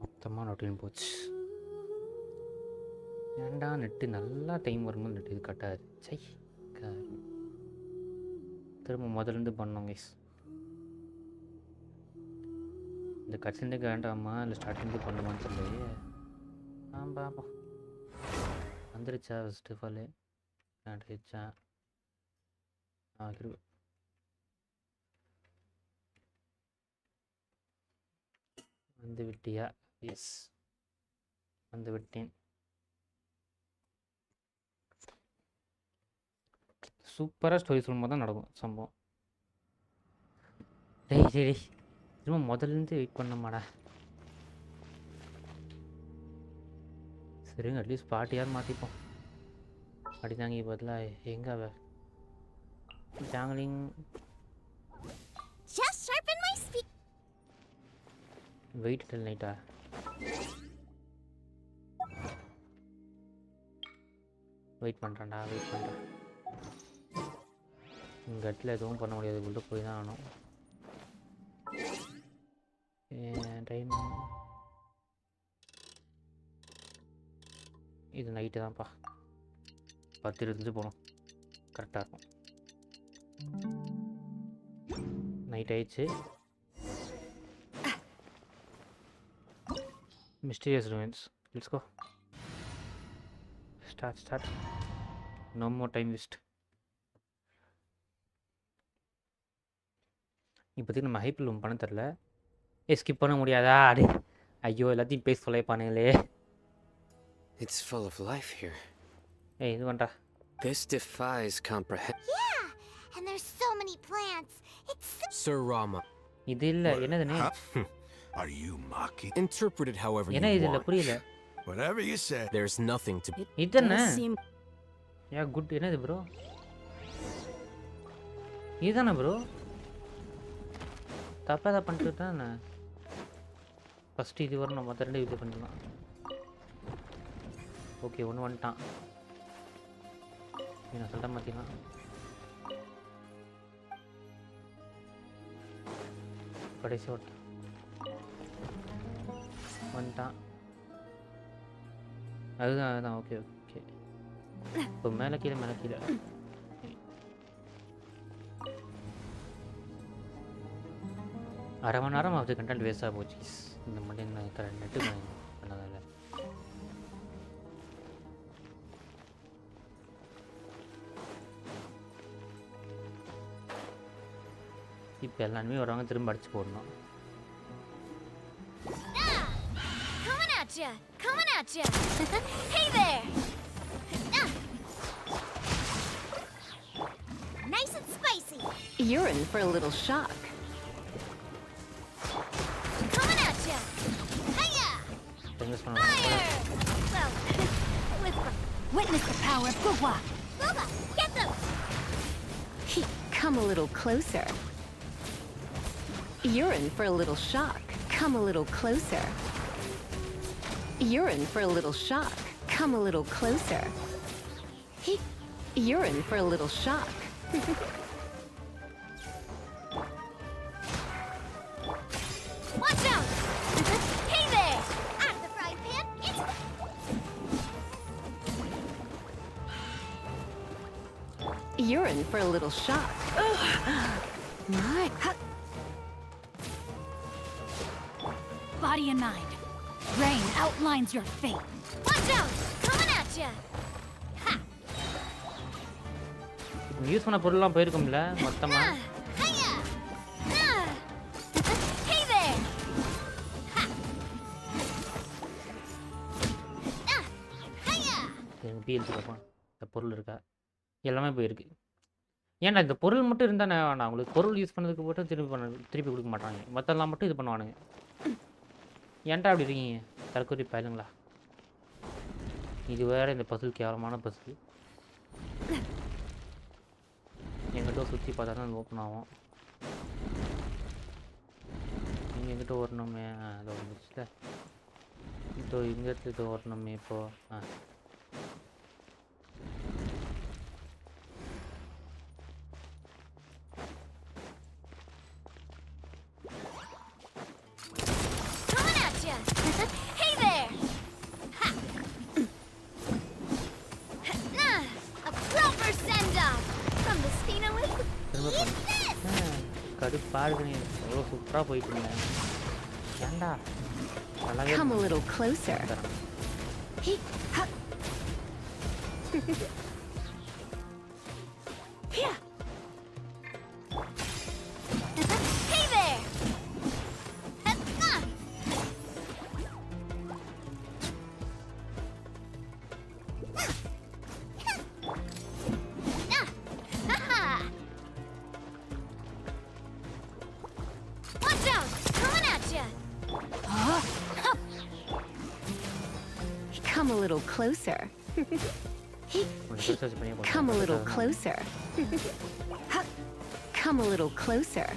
மொத்தமாக நோட்டின் போச்சு. ஏன்டா net நல்லா time வரும்போது net இது கட்டாது. சை திரும்ப முதலேருந்து பண்ணோம் guys. இந்த கட்சின்னுக்கு வேண்டாமா இல்லை ஸ்டார்டிங்கு பண்ணுமான்னு தெரியலையே. பார்ப்போம். வந்துருச்சா ஃபஸ்ட் ஆஃப் ஆல் ஆயிடுச்சா? வந்து விட்டியா? எஸ் வந்து விட்டேன். சூப்பராக ஸ்டோரி சொல்லும்போது தான் நடக்கும் சம்பவம். டேய் திரும்ப முதல்லேருந்து வெயிட் பண்ணமாடா. சரிங்க அட்லீஸ்ட் பாட்டியாவது மாற்றிப்போம். அடிதாங்க பதிலாக எங்கே அவ ஜாங்லிங் வெயிட் டெல் நைட்டா? வெயிட் பண்ணுறேன்டா வெயிட் பண்ணுறேன். இங்கே இடத்துல எதுவும் பண்ண முடியாது, உள்ளே போய் தான் ஆகணும். டைம் இது நைட்டு தான்ப்பா. 10:25 போகணும், கரெக்டாக இருக்கும். நைட் ஆயிடுச்சு. Mysterious ruins. Let's go. Start. No more time waste. இப்போதைக்கு நம்ம ஹைப்பில் ஒன்று பண்ண தெரில. ஸ்கிப் பண்ண முடியாதா? அடே ஐயோ எல்லாத்தையும் பேச சொல்லிப்பானுங்களே. It's full of life here. இது வேண்டா. This defies comprehension. Yeah, and there's so many plants. It's Sir Rama. இது இல்லை என்னதுன்னு? Are you mocking? Interpret it however you என்ன இது இல்லை want. புரியல. Whatever you say. There's nothing to. இதுதானே? குட். என்னது ப்ரோ? இதுதானே ப்ரோ? தப்பாக தான் பண்ணிட்டு தானே. ஃபஸ்ட்டு இது வரும், நம்ம ரெண்டு இது பண்ணிடலாம். ஓகே ஒன்று வந்துட்டான். நான் சொல்லிட்டேன் பார்த்தீங்கன்னா கடைசி ஓட்ட வந்துட்டான். அதுதான் ஓகே ஓகே. இப்போ மேலே கீழே மேலே கீழே. அரை மணி நேரம் அது கண்டென்ட் வேஸ்ட்டாக போச்சு. இந்த மட்டும் நெட்டு பண்ணதில்ல. இப்போ எல்லாருமே வருவாங்க, திரும்ப அடிச்சு போடணும். Coming at ya! Hey there! Nice and spicy. You're in for a little shock. Coming at ya! Hiya! Fire! Well, Witness the power of Gugwa. Booba, get them! Come a little closer. You're in for a little shock. Come a little closer. You're in for a little shock. Come a little closer. You're in for a little shock. Watch out! Hey there! Out of the frying pan, it's... You're in for a little shock. My. Body and mind. Rain outlines your fate. Watch out! Coming at ya! Use பண்ண பொருள்லாம் போயிருக்கும்ல மொத்தமா. Hiya! Hey there! Hiya! PLC பார்ப்போம். இந்த பொருள் இருக்கா? எல்லாமே போயிருக்கு. ஏன்டா இந்த பொருள் மட்டும் இருந்தால் நான் வேணாம். உங்களுக்கு பொருள் யூஸ் பண்ணதுக்கு மட்டும் திருப்பி கொடுக்க மாட்டாங்க. மற்றெல்லாம் மட்டும் இது பண்ணுவானுங்க. ஏன்டா அப்படி இருக்கீங்க தற்கொலை பயலுங்களா? இது வேறு இந்த பசில் கேவலமான பசில். எங்கிட்ட சுற்றி பார்த்தா தான் அது ஓப்பன் ஆகும். நீங்கள் எங்கிட்ட ஓடணுமே. அதை வந்துச்சுல இப்போ இங்கே எடுத்து ஓடணுமே இப்போது. Hey there! A proper send-off from the Spinoway. Eat this! கடுப்பாடுங்க. எவ்வளோ சூப்பராக போயிட்டு இருந்தேன். ஏண்டா Come a little closer. Hey there! Watch out! Coming at ya! Come a little closer. Come a little closer. Come a little closer.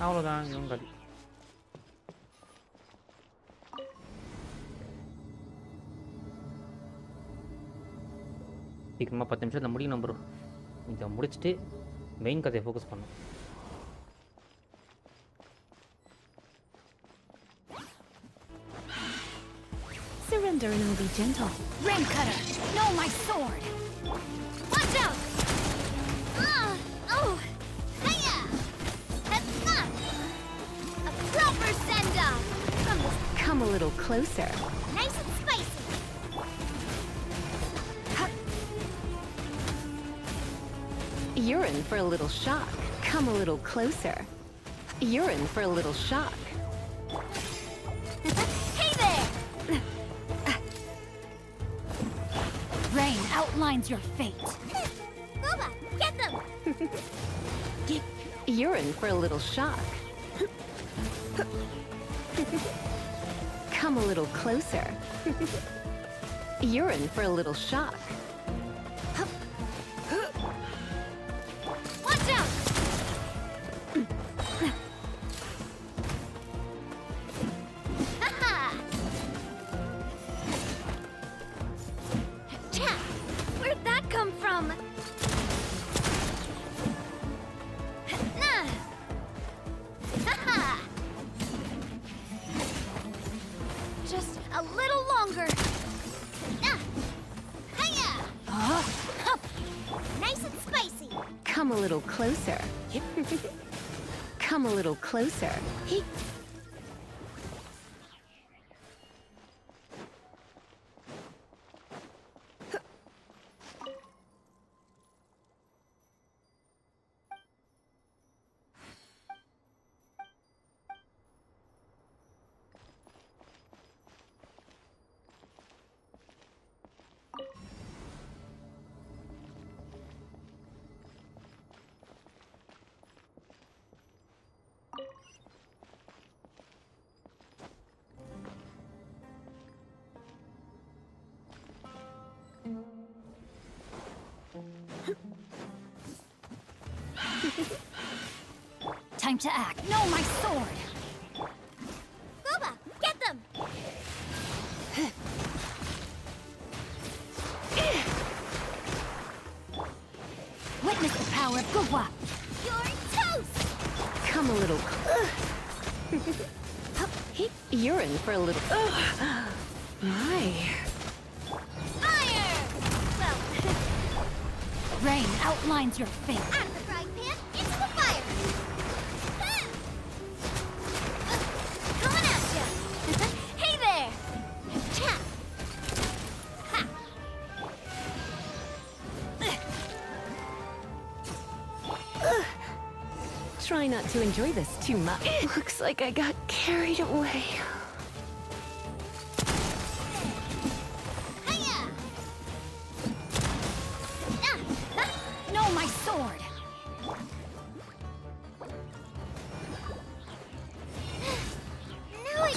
அவ்வளோதான் இவங்க கடி. சீக்கிரமாக 10 நிமிஷத்தில் முடியும் நம்புறோம். இதை முடிச்சுட்டு மெயின் கதையை ஃபோக்கஸ் பண்ணோம். Surrender and I'll be gentle. Rain cutter, know my sword. Watch out! Oh! Hiya! A proper send-off from the... Come a little closer. Nice and spicy. You're in for a little shock. Come a little closer. You're in for a little shock. Hey there! Rain outlines your fate. Booba, get them! You're in for a little shock. Come a little closer. You're in for a little shock. Watch out! Come a little closer. Come a little closer. Time to act. No, my sword! Boba, get them! Witness the power of Gugwa! You're toast! Come a little. You're in for a little. My. Fire! Well, Rain outlines your fate. out of the frying pan, into the fire! Coming at ya! Hey there! Cha! Ha! Try not to enjoy this too much. Looks like I got carried away. Hiya! No, my sword! Now I...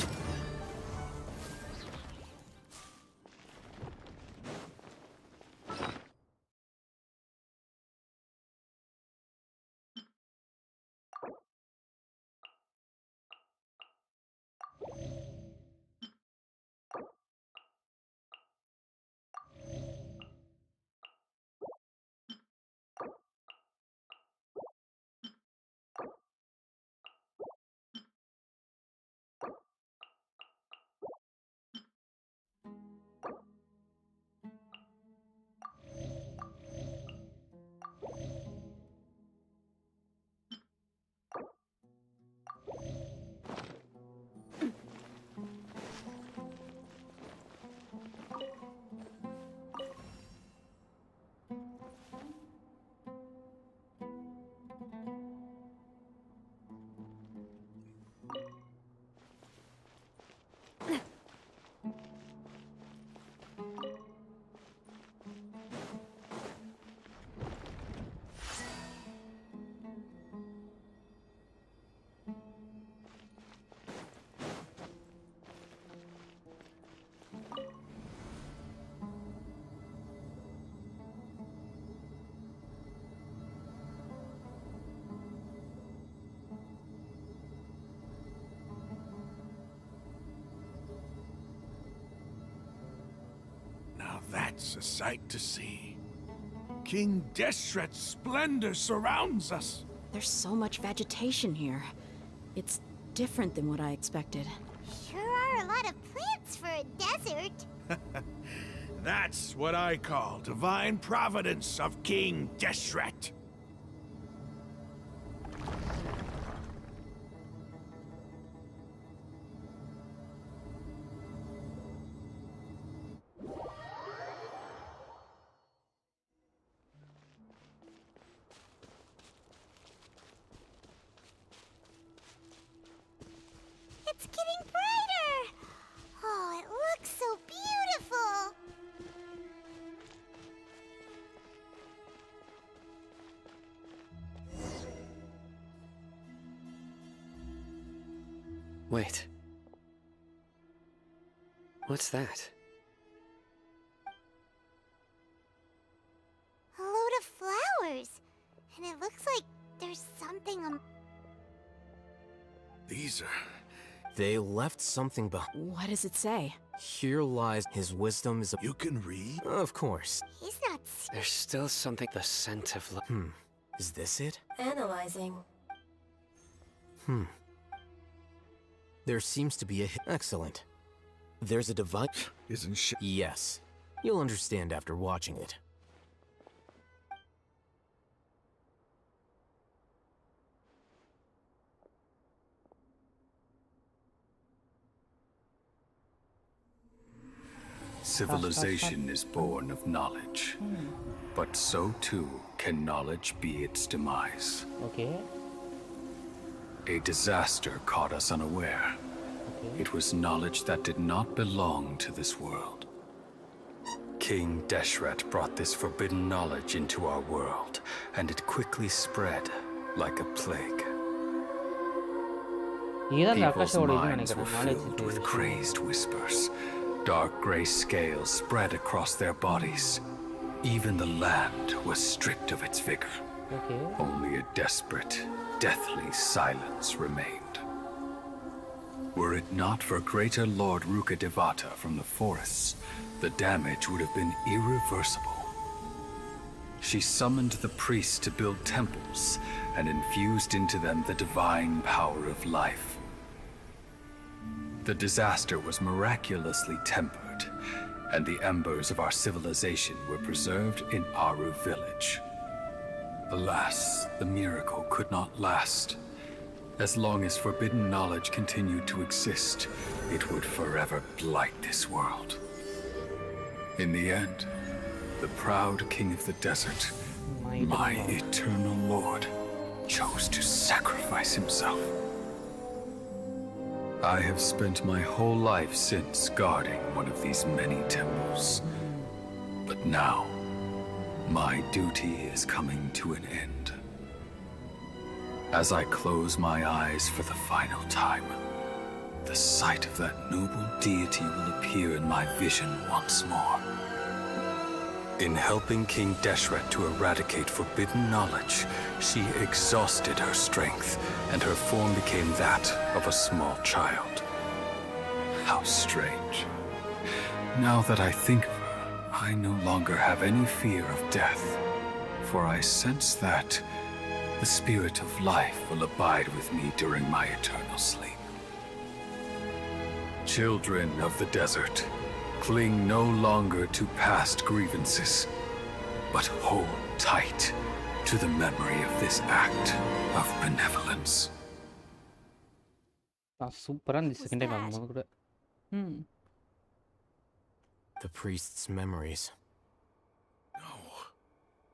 Now that's a sight to see. King Deshret's splendor surrounds us. There's so much vegetation here. It's different than what I expected. Sure are a lot of plants for a desert. That's what I call divine providence of King Deshret. It's getting brighter! Oh, it looks so beautiful! Wait. What's that? A load of flowers. And it looks like there's something These are... They left something behind. What does it say? Here lies his wisdom is. You can read? Of course. He's not... There's still something. The scent of. Is this it? Analyzing. There seems to be a. Excellent. There's a device. Isn't she? Yes. You'll understand after watching it. Civilization is born of knowledge, but so too can knowledge be its demise. Okay. A disaster caught us unaware. It was knowledge that did not belong to this world. King Deshret brought this forbidden knowledge into our world, and it quickly spread like a plague. People's minds were filled with crazed whispers. Dark gray scales spread across their bodies. Even the land was stripped of its vigor. Only a desperate, deathly silence remained. Were it not for greater Lord Rukkhadevata from the forests, the damage would have been irreversible. She summoned the priests to build temples and infused into them the divine power of life. The disaster was miraculously tempered, and the embers of our civilization were preserved in Aru village. Alas, the miracle could not last. As long as forbidden knowledge continued to exist, it would forever blight this world. In the end, the proud king of the desert, my eternal lord, chose to sacrifice himself. I have spent my whole life since guarding one of these many temples. But now, my duty is coming to an end. As I close my eyes for the final time, the sight of that noble deity will appear in my vision once more. In helping King Deshret to eradicate forbidden knowledge, she exhausted her strength, and her form became that of a small child. How strange. Now that I think of her, I no longer have any fear of death, for I sense that the spirit of life will abide with me during my eternal sleep. Children of the desert, cling no longer to past grievances, but hold tight to the memory of this act of benevolence. Super and the second time. The priest's memories.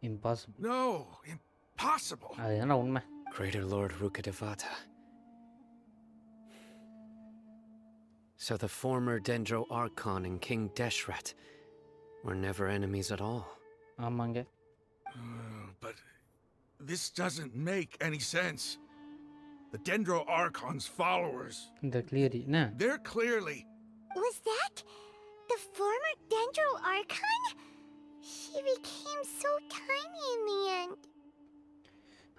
Impossible. No, impossible. Greater Lord Rukkhadevata. So the former Dendro Archon and King Deshret were never enemies at all. But this doesn't make any sense. The Dendro Archon's followers. They're clearly. Was that the former Dendro Archon? She became so tiny in the end.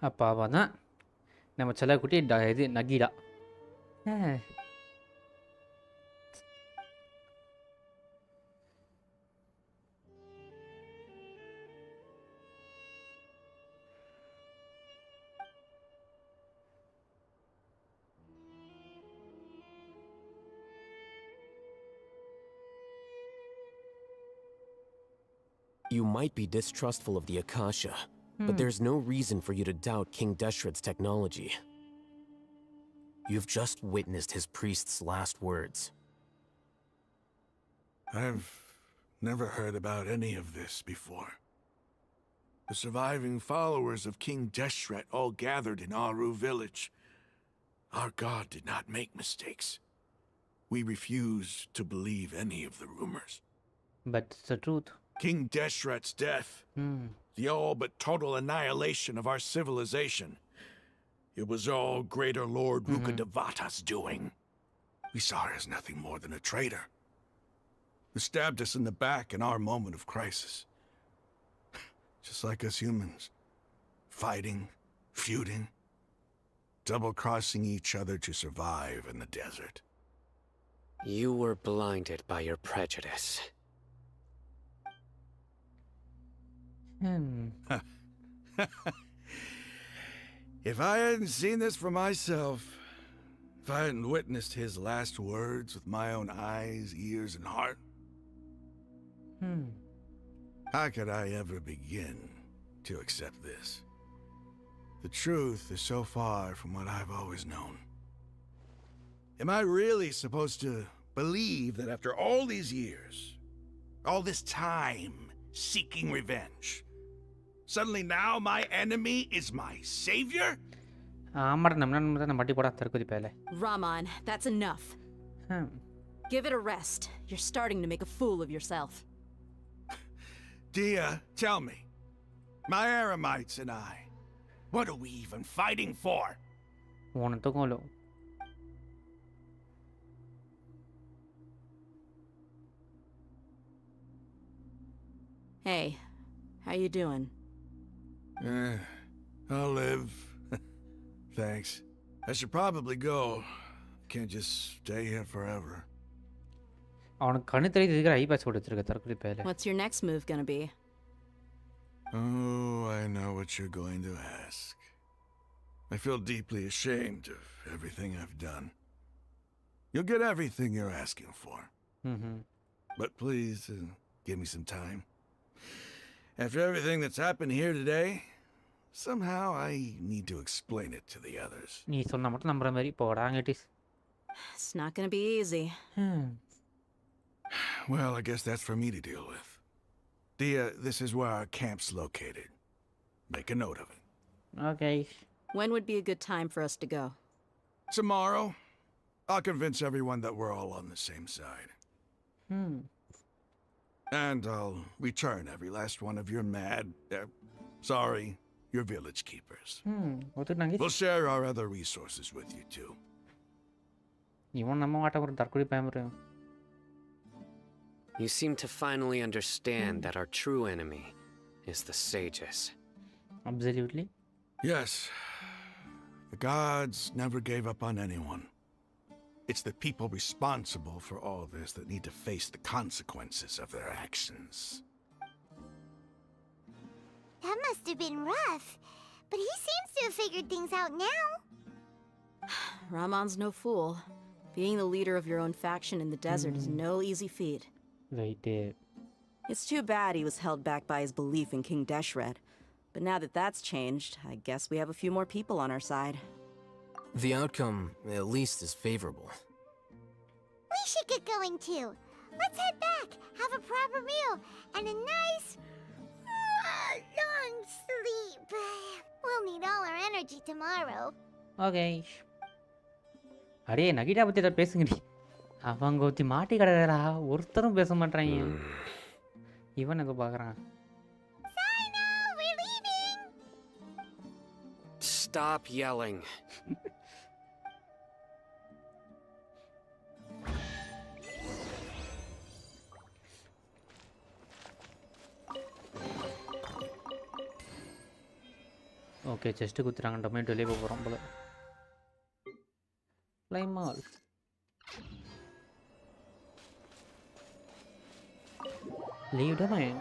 Appa நம்ம செல்லக்குட்டி இது நகீரா. You might be distrustful of the Akasha, but there's no reason for you to doubt King Deshret's technology. You've just witnessed his priest's last words. I've never heard about any of this before. The surviving followers of King Deshret all gathered in Aru village. Our god did not make mistakes. We refuse to believe any of the rumors. But it's the truth. King Deshret's death, the all but total annihilation of our civilization. It was all Greater Lord Rukkhadevata's doing. We saw her as nothing more than a traitor, who stabbed us in the back in our moment of crisis. Just like us humans. Fighting, feuding, double-crossing each other to survive in the desert. You were blinded by your prejudice. If I hadn't seen this for myself, if I hadn't witnessed his last words with my own eyes, ears, and heart, how could I ever begin to accept this? The truth is so far from what I've always known. Am I really supposed to believe that after all these years, All this time seeking revenge. Suddenly now my enemy is my savior? ஆமாடா நம்ம மட்டி போடா தற்கொலை பேல. Raman, that's enough. Give it a rest. You're starting to make a fool of yourself. Dia, tell me. My Eremites and I, what are we even fighting for? உனத்துக்கும் Hey, how you doing? I'll live. Thanks. I should probably go. Can't just stay here forever. அவனுக்கு கண்ணு தெரியுது இருக்கிற ஐ pass கொடுத்துருக்க தற்கொலை பேல. What's your next move gonna be? Oh, I know what you're going to ask. I feel deeply ashamed of everything I've done. You'll get everything you're asking for. But please, give me some time. After everything that's happened here today, somehow I need to explain it to the others. நீ சொன்னா மட்டும் நம்புற மாதிரி போடாங்கட்டிஸ். It's not gonna be easy. Well, I guess that's for me to deal with. Dia, this is where our camp's located. Make a note of it. Okay. When would be a good time for us to go? Tomorrow. I'll convince everyone that we're all on the same side. And I'll return every last one of your your village keepers. We'll share our other resources with you too. You seem to finally understand that our true enemy is the sages. Absolutely. Yes. The gods never gave up on anyone. It's the people responsible for all this that need to face the consequences of their actions. That must have been rough, but he seems to have figured things out now. Raman's no fool. Being the leader of your own faction in the desert is no easy feat. Right. It's too bad he was held back by his belief in King Deshret. But now that that's changed, I guess we have a few more people on our side. The outcome, at least, is favorable. We should get going too. Let's head back, have a proper meal, and a nice, long sleep. We'll need all our energy tomorrow. Okay. அடே நகிட்டா பத்தி ஏதாவது பேசுங்கடி. அவங்க ஒருத்தி மாட்டி கிடக்குறா, ஒருத்தரும் பேச மாட்டாங்க. இவன் எங்க பாக்குறான்? We're leaving. Stop yelling. Okay, chest குத்துறாங்க. டொமேட்டோ வெளியே போறோம் போல. Timeout. Leave domain.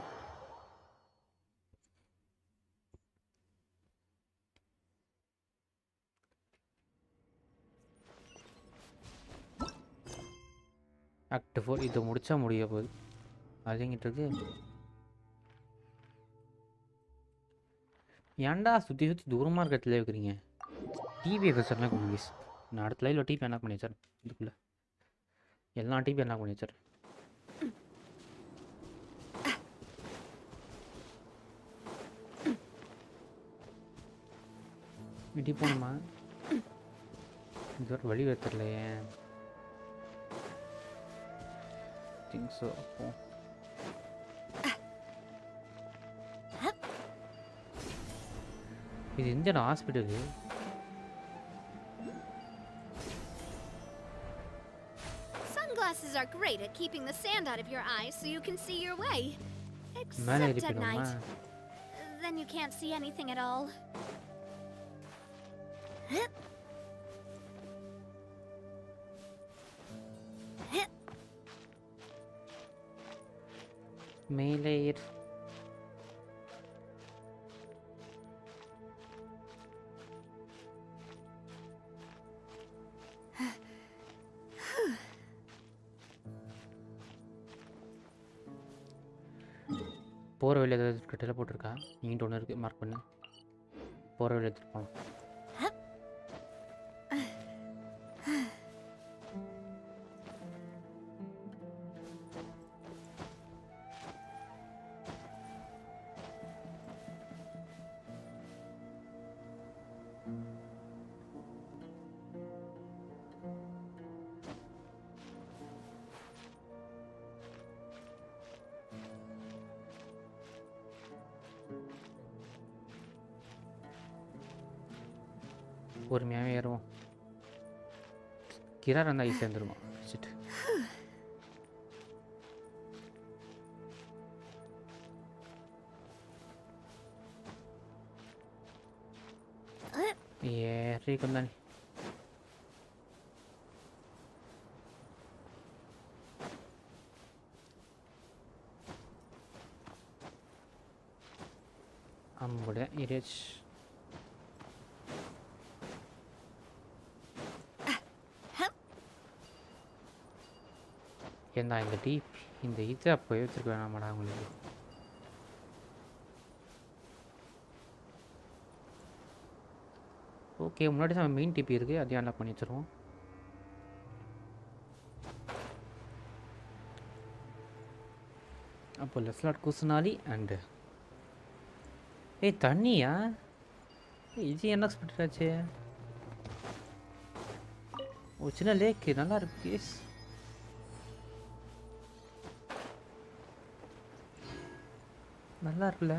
Act 4 இது முடிச்சா முடிய போகுது. அதுங்கிட்டு இருக்கு. ஏன்டா சுத்தி சுத்தி தூரமா இருக்கிறதுல வைக்கிறீங்க? டிவி வச்சிரலாம் கும்பீஸ். நான் அடுத்த லைவ்ல டிவி என்ன பண்ணி வச்சிரேன். இதுக்குள்ள எல்லா டிவி என்ன பண்ணி வச்சிரேன். இடி போணுமா? இது ஒரு வழி வைத்தரலையே. Think so. அப்போ இது எந்த hospital? Sunglasses are great at keeping the sand out of your eyes so you can see your way. Except at night. Then you can't see anything at all. Melee. போகிற வழியில் ஏதாவது teleport இருக்கா? இங்கிட்ட ஒன்று இருக்குது, மார்க் பண்ணு. போகிற வழியில் எடுத்துகிட்டு போகலாம். பொறுமையாகவே ஏறுவோம். கிரா இருந்தால் ஈஸியாக இருந்துருவோம். வச்சுட்டு ஏறி கொண்டானி. அம்புடைய இரேஜ் ஏண்டா இந்த டீப் இந்த இதை அப்போ வச்சுருக்க வேணாமாடா உங்களுக்கு. ஓகே, முன்னாடி தான் மெயின் டிபி இருக்குது, அதையும் அன்லாக் பண்ணி வச்சுருவோம். அப்போ லெஸ்லாட் குசுனாலி அண்டு ஏய் தண்ணியா? இது என்ன எக்ஸ்பெக்ட் ஆச்சு? ஒரு சின்ன லேக்கு நல்லா இருக்கு. நல்லா இருக்குல்ல?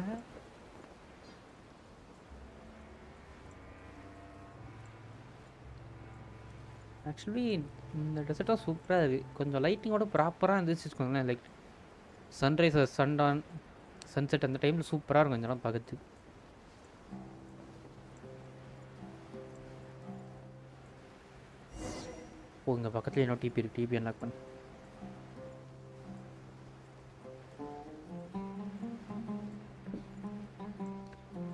ஆக்சுவலி இந்த டெசர்ட்டாக சூப்பராக இருக்குது. கொஞ்சம் லைட்டிங்கோட ப்ராப்பராக இருந்துச்சு வச்சுக்கோங்களேன். லைக் சன்ரைஸ் சன்டான் சன்செட் அந்த டைமில் சூப்பராக இருக்கும் கொஞ்சம் பார்க்கறதுக்கு. ஓ, இங்கே பக்கத்தில் இன்னும் டிபி இருக்குது. டிபி அன்லாக் பண்ணு.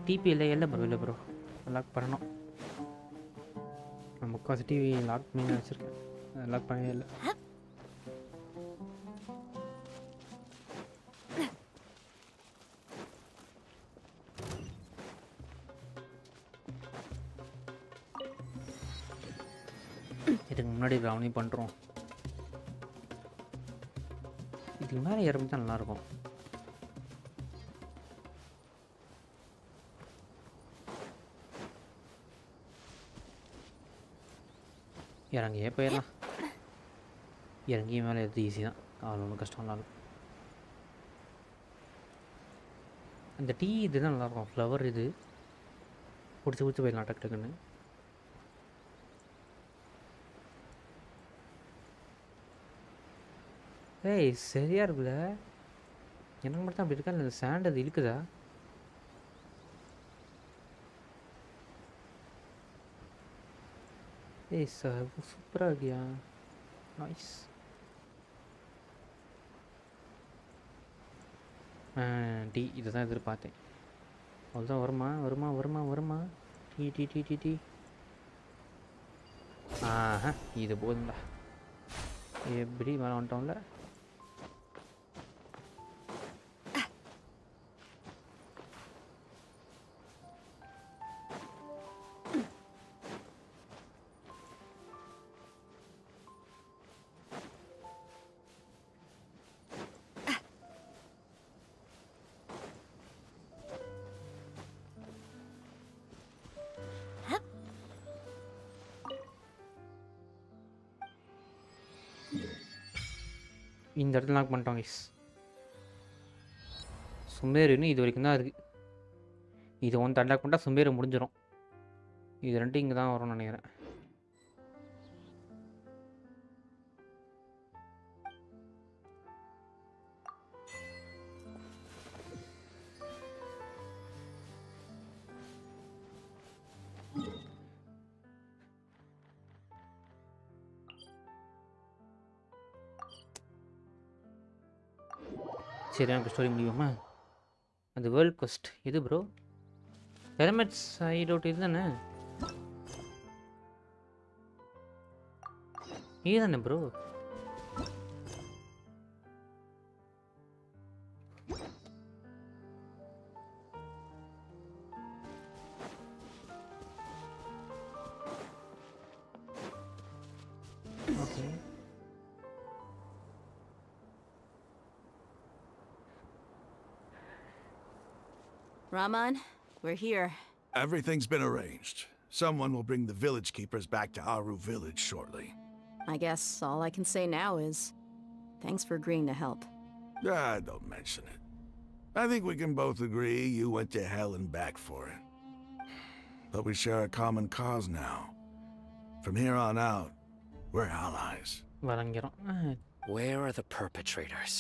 டிபி இல்லை ப்ரோ லாக் பண்ணணும். நான் முக்கால்வாசி டிவி லாக் பண்ணி வச்சுருக்கேன், லாக் பண்ணவே இல்லை. இதுக்கு முன்னாடி ரவுனி பண்ணுறோம். இதுக்கு மேலே இறங்கி தான் நல்லாயிருக்கும். இறங்கியே போயிடலாம். இறங்கி மேலே எடுத்து ஈஸி தான், அவ்வளோ ஒன்றும் கஷ்டம் இல்லாமல். அந்த டீ இது தான் நல்லாயிருக்கும், ஃப்ளவர் இது பிடிச்சி பிடிச்சி போயிடலாம் டக்கு டக்குன்னு. ஏய் சரியா இருக்குல்ல? எனக்கு மட்டும் தான் அப்படி இருக்கா, இல்லை சாண்ட் அது இழுக்குதா? ஏய் சார் சூப்பராக இருக்கியா? நைஸ். டீ இதை தான் எதிர்பார்த்தேன். அவ்வளோதான். வருமா வருமா வருமா வருமா? டீ டீ டீ டீ டீ. ஆஹா, இது போதும்டா. எப்படி மேலே வந்துட்டோம்ல. இந்த இடத்துல லாக் பண்ணிட்டோம் கைஸ். சுமேருன்னு இது வரைக்கும் தான் இருக்குது. இது ஒன்று அன்லாக் பண்ணிட்டா சுமேரு முடிஞ்சிடும். இது ரெண்டும் இங்கே தான் வரும்னு நினைக்கிறேன். சரி, எனக்கு ஸ்டோரி முடியுமா? அது வேர்ல்ட் கொஸ்ட் இது ப்ரோ. ஹெல்மெட்ஸ் சைட் அவுட் இது தானே? இது தானே bro? Okay. Raman, we're here. Everything's been arranged. Someone will bring the village keepers back to Aru village shortly. I guess all I can say now is thanks for agreeing to help. Don't mention it. I think we can both agree you went to hell and back for it. but we share a common cause now. From here on out, we're allies. வழங்கிறோம். Where are the perpetrators?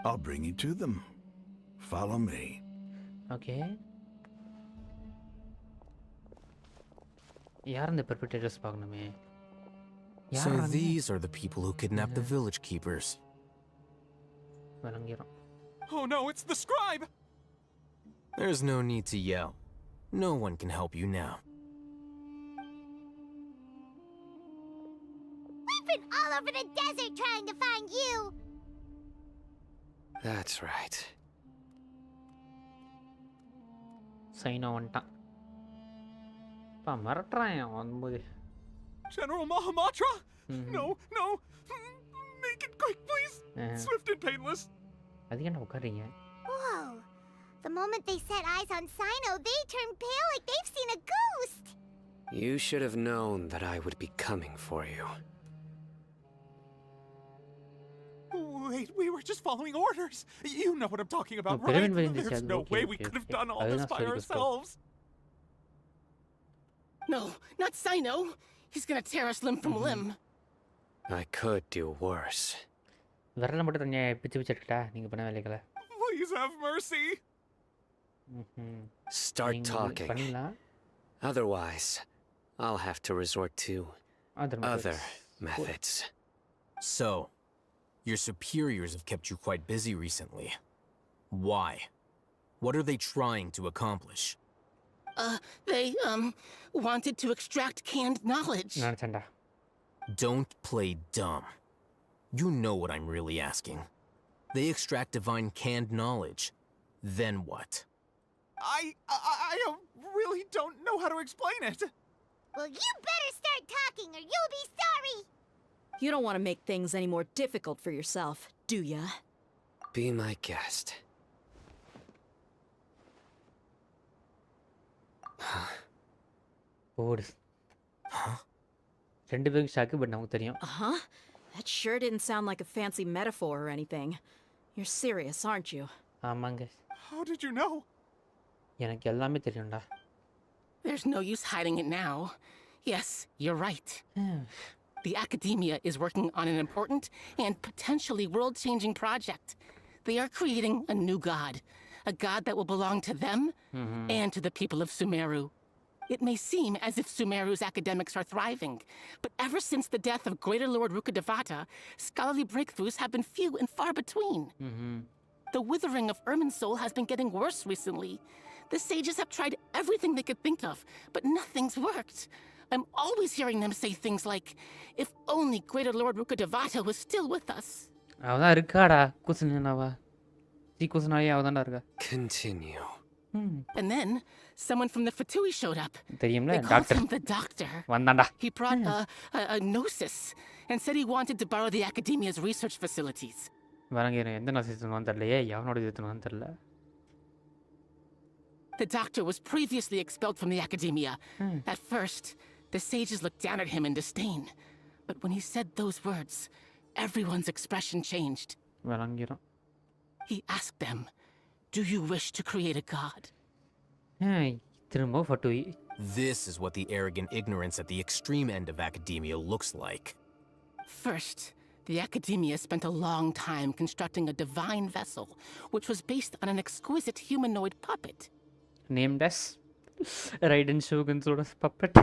I'll bring you to them. Follow me. Okay. யார் இந்த perpetrators பார்க்கணுமே? So these are the people who kidnapped the village keepers. வழங்கிறோம். Oh no, it's the scribe! There's no need to yell. No one can help you now. We've been all over the desert trying to find you! That's right. China வந்துட்டான். பா மிரட்டுறான் வரும்போது. General Mahamatra? No, no! Make it quick, please! Swift and painless! அது என்ன உட்காரீங்க? Whoa! The moment they set eyes on Sino, they turned pale like they've seen a ghost! You should have known that I would be coming for you. Wait, we were just following orders. You know what I'm talking about, No, right? pero There's no way we could have done all this by ourselves. No, not Sino. He's gonna tear us limb from limb. I could do worse. விரல மட்டும் தனியாக பிச்சு பிச்சுட்டா நீங்க பண்ண வேலைகளை. Please have mercy. Start talking. பண்ணலாம். Otherwise, I'll have to resort to other methods. So, your superiors have kept you quite busy recently. Why? What are they trying to accomplish? They, wanted to extract canned knowledge. நினைச்சேன்டா. Don't play dumb. You know what I'm really asking. They extract divine canned knowledge. Then what? I really don't know how to explain it. Well, you better start talking or you'll be sorry! You don't want to make things any more difficult for yourself, do ya? Be my guest. போடு. ரெண்டு பேருக்கு shock but நமக்கு தெரியும். Uh-huh. That sure didn't sound like a fancy metaphor or anything. You're serious, aren't you? ஆமாங்க. How did you know? எனக்கு எல்லாமே தெரியும்டா. There's no use hiding it now. Yes, you're right. The academia is working on an important and potentially world-changing project. They are creating a new god. A god that will belong to them and to the people of Sumeru. It may seem as if Sumeru's academics are thriving, but ever since the death of Greater Lord Rukkhadevata, scholarly breakthroughs have been few and far between. The withering of Irminsul has been getting worse recently. The sages have tried everything they could think of, but nothing's worked. I'm always hearing them say things like, if only Greater Lord Rukkhadevata was still with us. அவதான் இருக்காடா குசுனாவா. குசுனாயே அவதான்டா இருக்கா. Continue. And then someone from the Fatui showed up. தெரியும்ல They called him the doctor. வந்தான்டா. He brought a gnosis and said he wanted to borrow the academia's research facilities. வரங்க எந்த நசித்துன்னு தெரியலையே எவனோட இதுன்னு தெரியல. The doctor was previously expelled from the academia. At first, the sages looked down at him in disdain. But when he said those words, everyone's expression changed. வரங்கிறோம். He asked them, do you wish to create a god? திரும்ப ஃபட்டுய். This is what the arrogant ignorance at the extreme end of academia looks like. First, the academia spent a long time constructing a divine vessel, which was based on an exquisite humanoid puppet. Named as Raiden Shogun's puppet.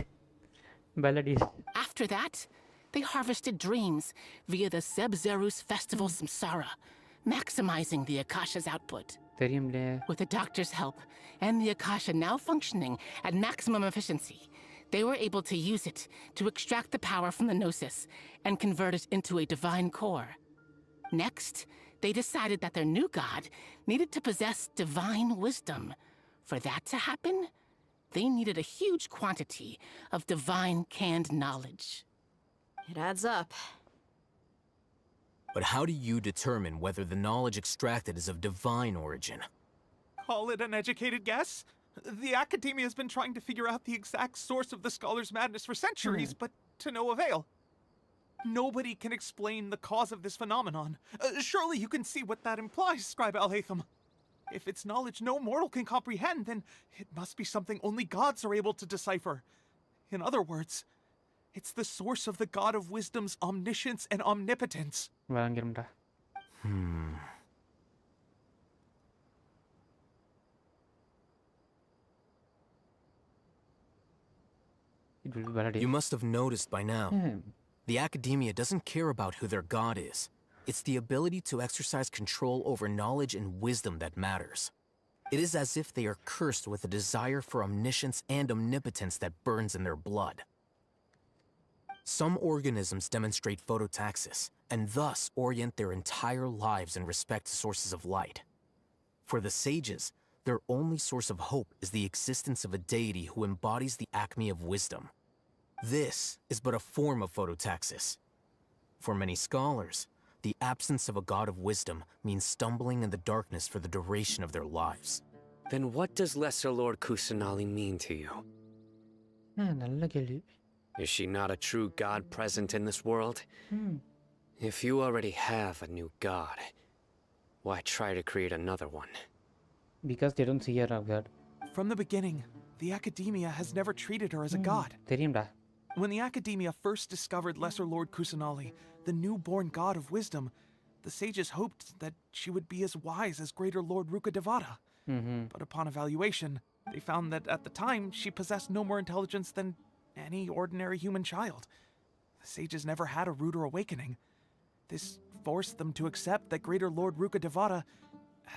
Balladis. After that, they harvested dreams via the Zeb-Zerus festival Samsara, maximizing the Akasha's output. With the doctor's help, and the Akasha now functioning at maximum efficiency, they were able to use it to extract the power from the Gnosis and convert it into a divine core. Next, they decided that their new god needed to possess divine wisdom. For that to happen, they needed a huge quantity of divine canned knowledge. It adds up. But how do you determine whether the knowledge extracted is of divine origin? Call it an educated guess? The academia has been trying to figure out the exact source of the scholar's madness for centuries, but to no avail. Nobody can explain the cause of this phenomenon. Surely you can see what that implies, Scribe Al-Haytham. If it's knowledge no mortal can comprehend, then it must be something only gods are able to decipher. In other words, it's the source of the god of wisdom's omniscience and omnipotence. வழங்கிரும்டா. It will be validated. You must have noticed by now. The academia doesn't care about who their god is. It's the ability to exercise control over knowledge and wisdom that matters. It is as if they are cursed with a desire for omniscience and omnipotence that burns in their blood. Some organisms demonstrate phototaxis, and thus orient their entire lives in respect to sources of light. For the sages, their only source of hope is the existence of a deity who embodies the acme of wisdom. This is but a form of phototaxis. For many scholars, the absence of a god of wisdom means stumbling in the darkness for the duration of their lives. Then what does Lesser Lord Kusanali mean to you? நல்ல கேள்வி. Is she not a true god present in this world? If you already have a new god, why try to create another one? Because they don't see her as God. From the beginning, the academia has never treated her as a god. தெரியும்டா. When the academia first discovered Lesser Lord Kusanali, the newborn god of wisdom, the sages hoped that she would be as wise as Greater Lord Rukkhadevata. But upon evaluation, they found that at the time, she possessed no more intelligence than any ordinary human child. The sages never had a ruder awakening. This forced them to accept that Greater Lord Rukkhadevata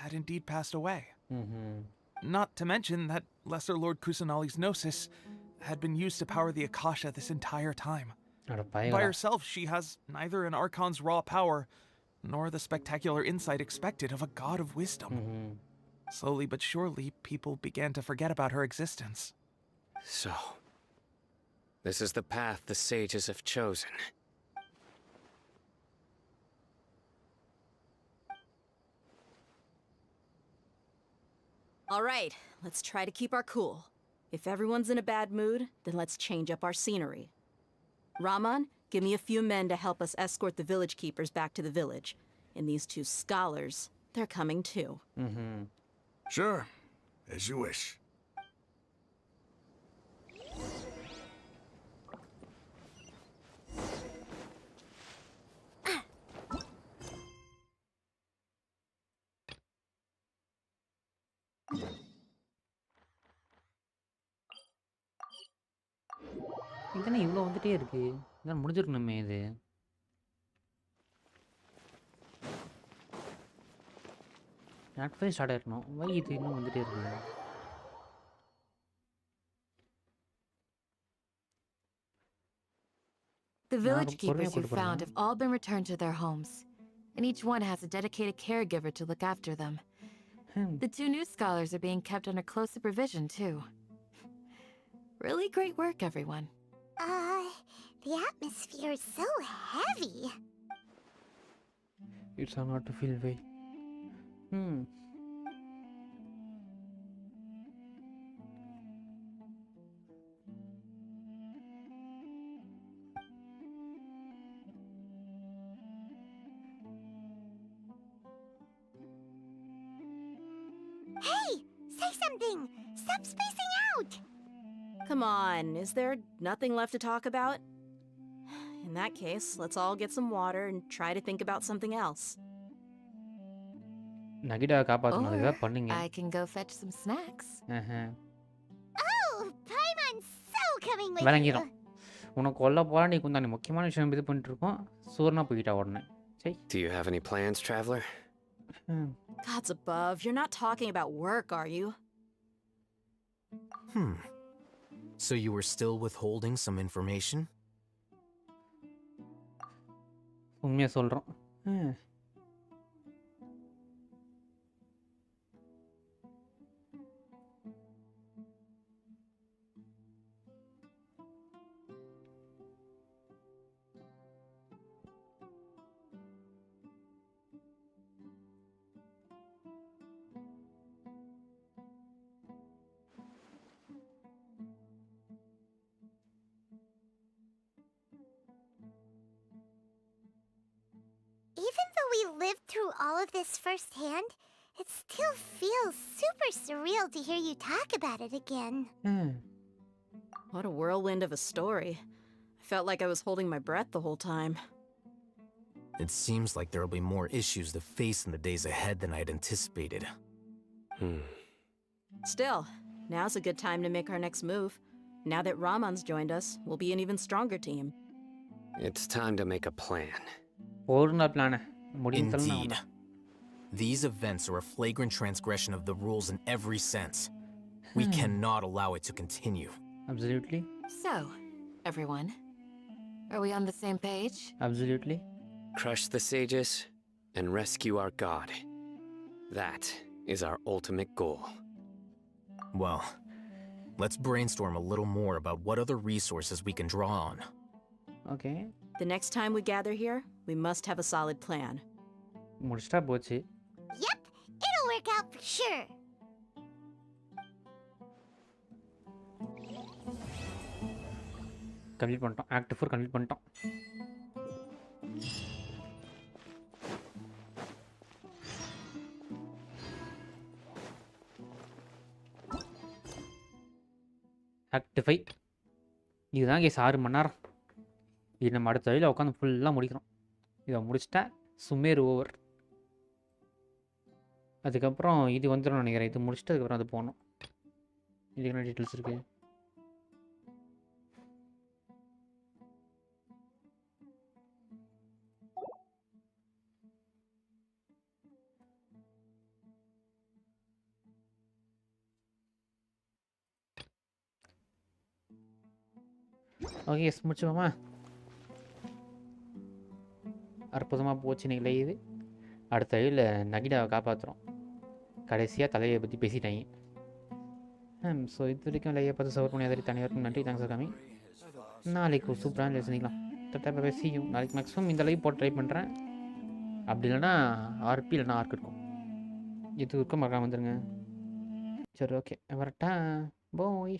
had indeed passed away. Not to mention that Lesser Lord Kusanali's gnosis had been used to power the Akasha this entire time. By herself, she has neither an Archon's raw power, nor the spectacular insight expected of a god of wisdom. Slowly but surely, people began to forget about her existence. So, this is the path the sages have chosen. All right, let's try to keep our cool. If everyone's in a bad mood, then let's change up our scenery. Rahman, give me a few men to help us escort the village keepers back to the village. And these two scholars, they're coming too. Sure, as you wish. இதென்ன இவ்வளோ வந்துட்டே இருக்கு? இதான் முடிஞ்சிருக்கணுமே இது. நாட்களே start ஆயிருக்கணும். வை இது இன்னும் வந்துட்டே இருக்கு? The village keepers you found have all been returned to their homes, and each one has a dedicated caregiver to look after them. The two new scholars are being kept under close supervision, too. Really great work, everyone. The atmosphere is so heavy. It's hard to feel way. Hey, say something. Stop spacing out. Come on, is there nothing left to talk about? In that case, let's all get some water and try to think about something else. நகிடாவை காப்பாற்றணும். அதுதான் பண்ணீங்க. I can go fetch some snacks. Oh, Paimon's so coming with விளங்கிடும். உனக்கு கொல்ல போறா நீ குந்தானி முக்கியமான விஷயம் இது பண்ணிட்டு இருக்கோம். சூர்ணா போயிட்டா உடனே. சரி. Do you have any plans, traveler? Gods above, you're not talking about work, are you? So you were still withholding some information? உண்மையா சொல்றோம். Even though we lived through all of this firsthand, It still feels super surreal to hear you talk about it again. What a whirlwind of a story. I felt like I was holding my breath the whole time. It seems like there'll be more issues to face in the days ahead than I'd anticipated. Still, now's a good time to make our next move. Now that Ramon's joined us, we'll be an even stronger team. It's time to make a plan. Indeed. These events are a flagrant transgression of the rules in every sense. We cannot allow it to continue. Absolutely. So, everyone, are we on the same page? Absolutely. Crush the sages and rescue our god. That is our ultimate goal. Well, let's brainstorm a little more about what other resources we can draw on. Okay. The next time we gather here, we must have a solid plan. முடிச்சிட்டா போச்சு. Yep, it'll work out for sure. Complete பண்ணிட்டோம். Act 4 complete பண்ணிட்டோம். Act 5 இதுதான் case 6 மணி நேரம். இது நம்ம அடுத்த வழியில் உட்காந்து ஃபுல்லாக முடிக்கிறோம். இதை முடிச்சிட்டா சுமேரு ஓவர். அதுக்கப்புறம் இது வந்துடும் நினைக்கிறேன். இது முடிச்சுட்டு அதுக்கப்புறம் அது போகணும். இதுக்கு என்ன டீட்டெயில்ஸ் இருக்குது? ஓகே எஸ் முடிச்சுக்கோமா. அற்புதமாக போச்சு இன்னைக்கு லைவு. அடுத்த வழியில் நகிடாவை காப்பாற்றுறோம். கடைசியாக தலையை பற்றி பேசிட்டாங்க. ஸோ இது வரைக்கும் லைவை பார்த்து சப்போர்ட் பண்ணி அதற்கு தனியாருக்கும் நன்றி. Thanks for coming. நாளைக்கு சூப்பராக லேசனிக்கலாம். தட்டாக பேசியும் நாளைக்கு மேக்ஸிமம் இந்த லைவ் போட்டு ட்ரை பண்ணுறேன். அப்படி இல்லைன்னா ஆர்பி இல்லைன்னா ஆர்க் இருக்கும். இது இருக்கும் மறக்காம வந்துடுங்க. சரி ஓகே வரட்டா. போய்